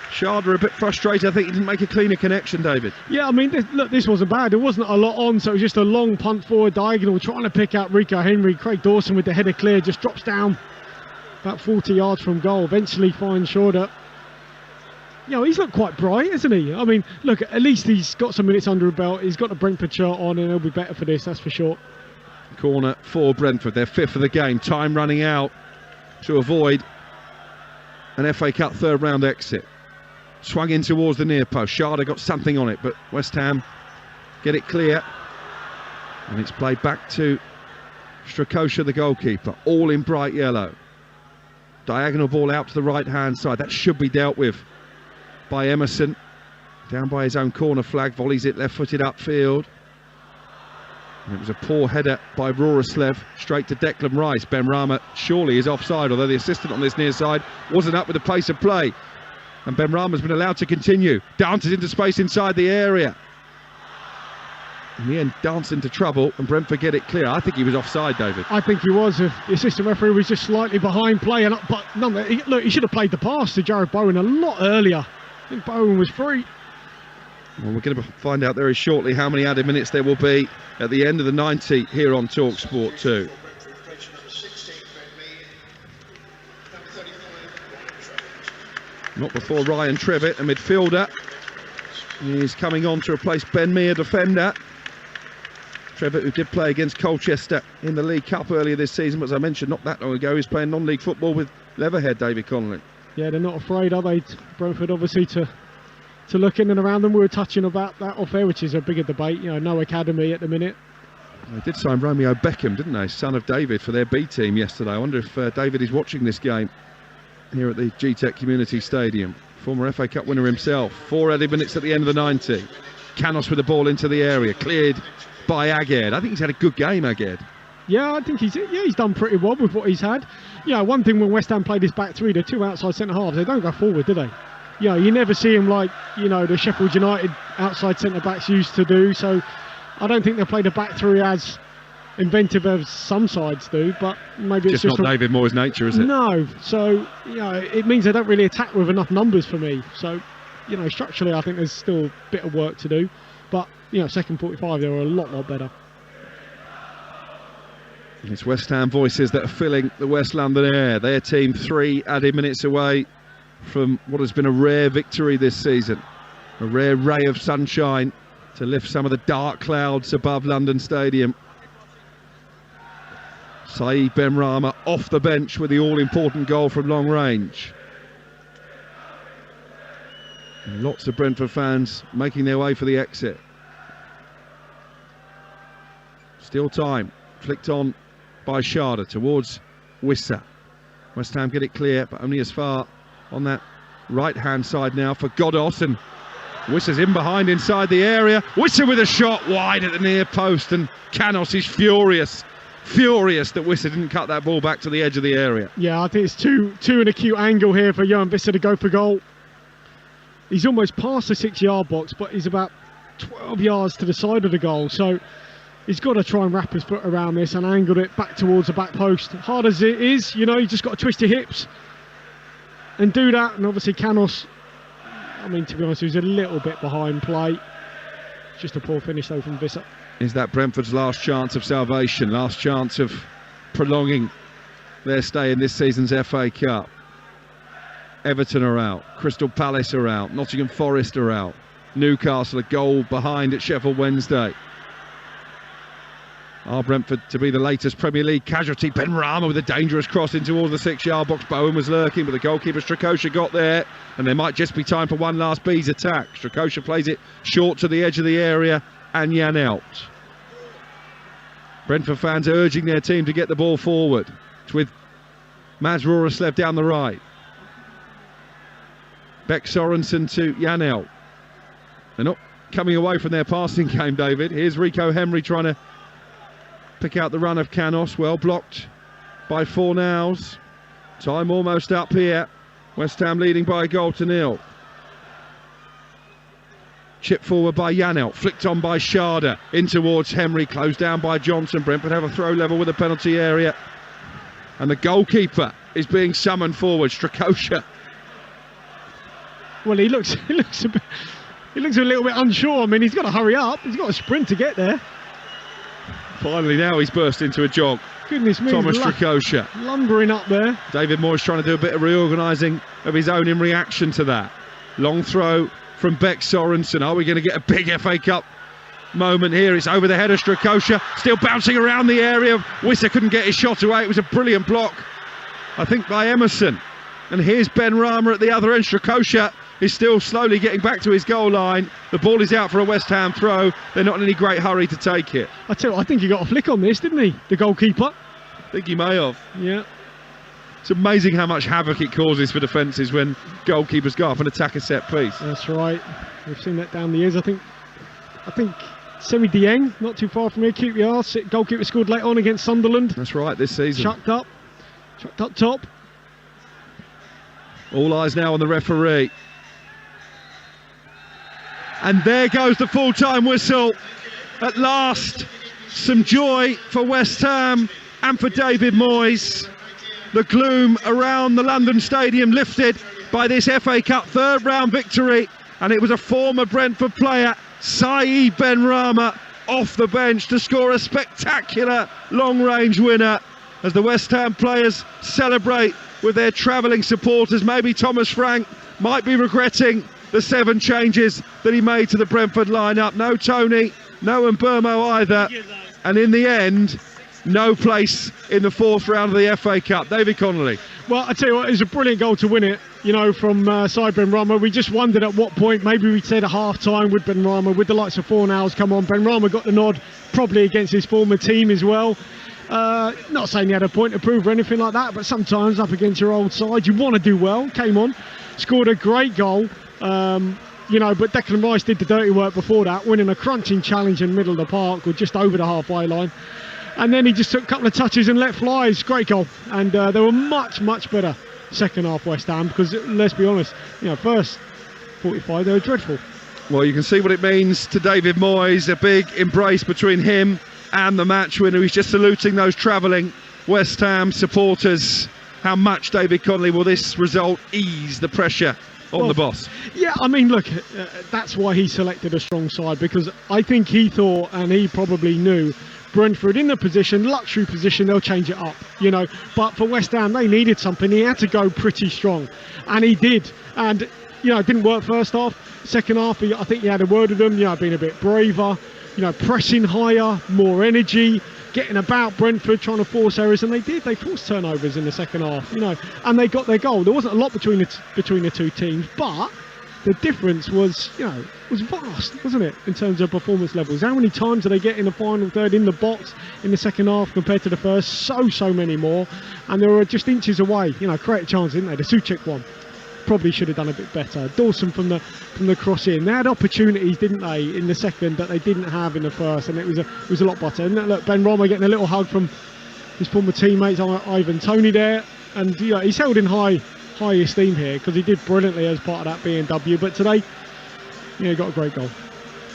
Sharda a bit frustrated. I think he didn't make a cleaner connection, David. Yeah, I mean, this wasn't bad. There wasn't a lot on, so it was just a long punt forward diagonal, trying to pick out Rico Henry. Craig Dawson with the header clear, just drops down about 40 yards from goal. Eventually finds Sharda. You know, he's looked quite bright, isn't he? I mean, look, at least he's got some minutes under a belt. He's got the Brentford shirt on, and he'll be better for this, that's for sure. Corner for Brentford, their 5th of the game. Time running out to avoid an FA Cup third round exit. Swung in towards the near post. Sharda got something on it, but West Ham get it clear. And it's played back to Strakosha, the goalkeeper, all in bright yellow. Diagonal ball out to the right-hand side. That should be dealt with by Emerson. Down by his own corner flag, volleys it left-footed upfield. And it was a poor header by Roroslev, straight to Declan Rice. Ben Rama surely is offside, although the assistant on this near side wasn't up with the pace of play. And Ben Rama's been allowed to continue. Dances into space inside the area. In the end, Dance into trouble, and Brentford get it clear. I think he was offside, David. I think he was. The assistant referee was just slightly behind play. But look, he should have played the pass to Jared Bowen a lot earlier. I think Bowen was free. Well, we're going to find out very shortly how many added minutes there will be at the end of the 90 here on Talksport 2. Not before Ryan Trevitt, a midfielder. He's coming on to replace Ben Mee, a defender. Trevitt, who did play against Colchester in the League Cup earlier this season, but as I mentioned not that long ago, he's playing non-league football with Leatherhead, David Connolly. Yeah, they're not afraid, are they, Brentford, obviously, to to look in and around them. We were touching about that off air, which is a bigger debate. No academy at the minute. They did sign Romeo Beckham, didn't they? Son of David, for their B team yesterday. I wonder if David is watching this game here at the G-Tech Community Stadium. Former FA Cup winner himself. 4 added minutes at the end of the 90. Canos with the ball into the area, cleared by Aguerd. I think he's had a good game, Aguerd. Yeah, I think he's done pretty well with what he's had. One thing when West Ham play this back three, the 2 outside centre halves, they don't go forward, do they? You never see them like, the Sheffield United outside centre backs used to do. So I don't think they play the back three as inventive as some sides do, but maybe it's just not David Moyes' nature, is it? No. So, it means they don't really attack with enough numbers for me. So, structurally, I think there's still a bit of work to do. But, second 45, they were a lot better. It's West Ham voices that are filling the West London air. Their team 3 added minutes away from what has been a rare victory this season. A rare ray of sunshine to lift some of the dark clouds above London Stadium. Saeed Benrahma off the bench with the all-important goal from long range. And lots of Brentford fans making their way for the exit. Still time. Flicked on by Sharda towards Wissa. West Ham get it clear, but only as far on that right-hand side now for Godos, and Wissa's in behind inside the area. Wissa with a shot wide at the near post, and Canos is furious that Wissa didn't cut that ball back to the edge of the area. Yeah, I think it's too an acute angle here for Johan Wissa to go for goal. He's almost past the 6-yard box, but he's about 12 yards to the side of the goal, so he's got to try and wrap his foot around this and angle it back towards the back post. Hard as it is, you just got to twist your hips and do that. And obviously Canos, to be honest, he was a little bit behind play. Just a poor finish though from Wissa. Is that Brentford's last chance of salvation, last chance of prolonging their stay in this season's FA Cup? Everton are out, Crystal Palace are out, Nottingham Forest are out, Newcastle a goal behind at Sheffield Wednesday. Are Brentford to be the latest Premier League casualty? Benrahma with a dangerous cross in towards the 6-yard box. Bowen was lurking, but the goalkeeper Strakosha got there, and there might just be time for one last Bees attack. Strakosha plays it short to the edge of the area, and Jan out. Brentford fans are urging their team to get the ball forward. It's with Mads Roerslev down the right. Beck Sorensen to Janel. They're not coming away from their passing game, David. Here's Rico Henry trying to pick out the run of Canos. Well blocked by Fornals. Time almost up here. West Ham leading by a goal to nil. Chip forward by Janel, flicked on by Sharda, in towards Henry, closed down by Johnson. Brentford have a throw level with the penalty area, and the goalkeeper is being summoned forward. Strakosha. Well, he looks a little bit unsure. He's got to hurry up. He's got to sprint to get there. Finally, now he's burst into a jog. Goodness me, Thomas Strakosha lumbering up there. David Moyes trying to do a bit of reorganising of his own in reaction to that. Long throw from Beck Sorensen. Are we going to get a big FA Cup moment here? It's over the head of Strakosha, still bouncing around the area. Wissa couldn't get his shot away. It was a brilliant block, I think, by Emerson. And here's Benrahma at the other end. Strakosha is still slowly getting back to his goal line. The ball is out for a West Ham throw. They're not in any great hurry to take it. I tell you what, I think he got a flick on this, didn't he? The goalkeeper. I think he may have. Yeah. It's amazing how much havoc it causes for defences when goalkeepers go up and attack a set piece. That's right. We've seen that down the years. I think Semi Dieng, not too far from here, QPR, goalkeeper scored late on against Sunderland. That's right, this season. Chucked up top. All eyes now on the referee. And there goes the full-time whistle. At last, some joy for West Ham and for David Moyes. The gloom around the London Stadium lifted by this FA Cup third-round victory. And it was a former Brentford player, Saeed Benrahma, off the bench to score a spectacular long-range winner. As the West Ham players celebrate with their travelling supporters, maybe Thomas Frank might be regretting the 7 changes that he made to the Brentford lineup. No Tony, no Mbermo either. And in the end, no place in the 4th round of the FA Cup. David Connolly. Well, I tell you what, it was a brilliant goal to win it, from side Benrahma. We just wondered at what point, maybe we'd said at half-time with Benrahma, with the likes of Fornals come on. Benrahma got the nod, probably against his former team as well. Not saying he had a point to prove or anything like that, but sometimes up against your old side, you want to do well. Came on, scored a great goal. But Declan Rice did the dirty work before that, winning a crunching challenge in the middle of the park, or just over the halfway line. And then he just took a couple of touches and let fly. It's a great goal. And they were much, much better second half, West Ham, because let's be honest, first 45 they were dreadful. Well, you can see what it means to David Moyes. A big embrace between him and the match winner. He's just saluting those travelling West Ham supporters. How much, David Connolly, will this result ease the pressure on the boss? Yeah, I mean, look, that's why he selected a strong side, because I think he thought, and he probably knew, Brentford in the position, luxury position, they'll change it up, But for West Ham, they needed something. He had to go pretty strong, and he did. And, it didn't work first half. Second half, I think he had a word with them, being a bit braver, pressing higher, more energy, getting about Brentford, trying to force errors, and they did. They forced turnovers in the second half, and they got their goal. There wasn't a lot between the two teams, but the difference was, was vast, wasn't it, in terms of performance levels? How many times did they get in the final third in the box in the second half compared to the first? So many more, and they were just inches away. Create a chance, didn't they? The Souček one probably should have done a bit better. Dawson from the cross in. They had opportunities, didn't they, in the second that they didn't have in the first, and it was a lot better. And look, Benrahma getting a little hug from his former teammates, Ivan Toney there, and he's held in high esteem here because he did brilliantly as part of that BMW. But today, he got a great goal.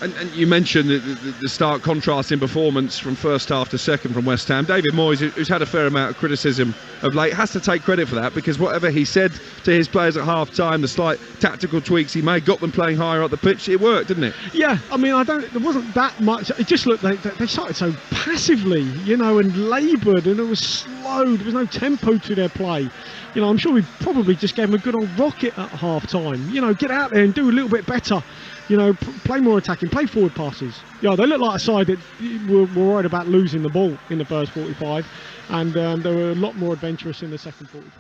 And you mentioned the stark contrast in performance from first half to second from West Ham. David Moyes, who's had a fair amount of criticism of late, has to take credit for that, because whatever he said to his players at half-time, the slight tactical tweaks he made, got them playing higher up the pitch. It worked, didn't it? Yeah, I mean, there wasn't that much. It just looked like they started so passively, and laboured, and it was slow. There was no tempo to their play. I'm sure we probably just gave them a good old rocket at half-time. Get out there and do a little bit better. Play more attacking, play forward passes. They look like a side that were worried about losing the ball in the first 45, and they were a lot more adventurous in the second 45.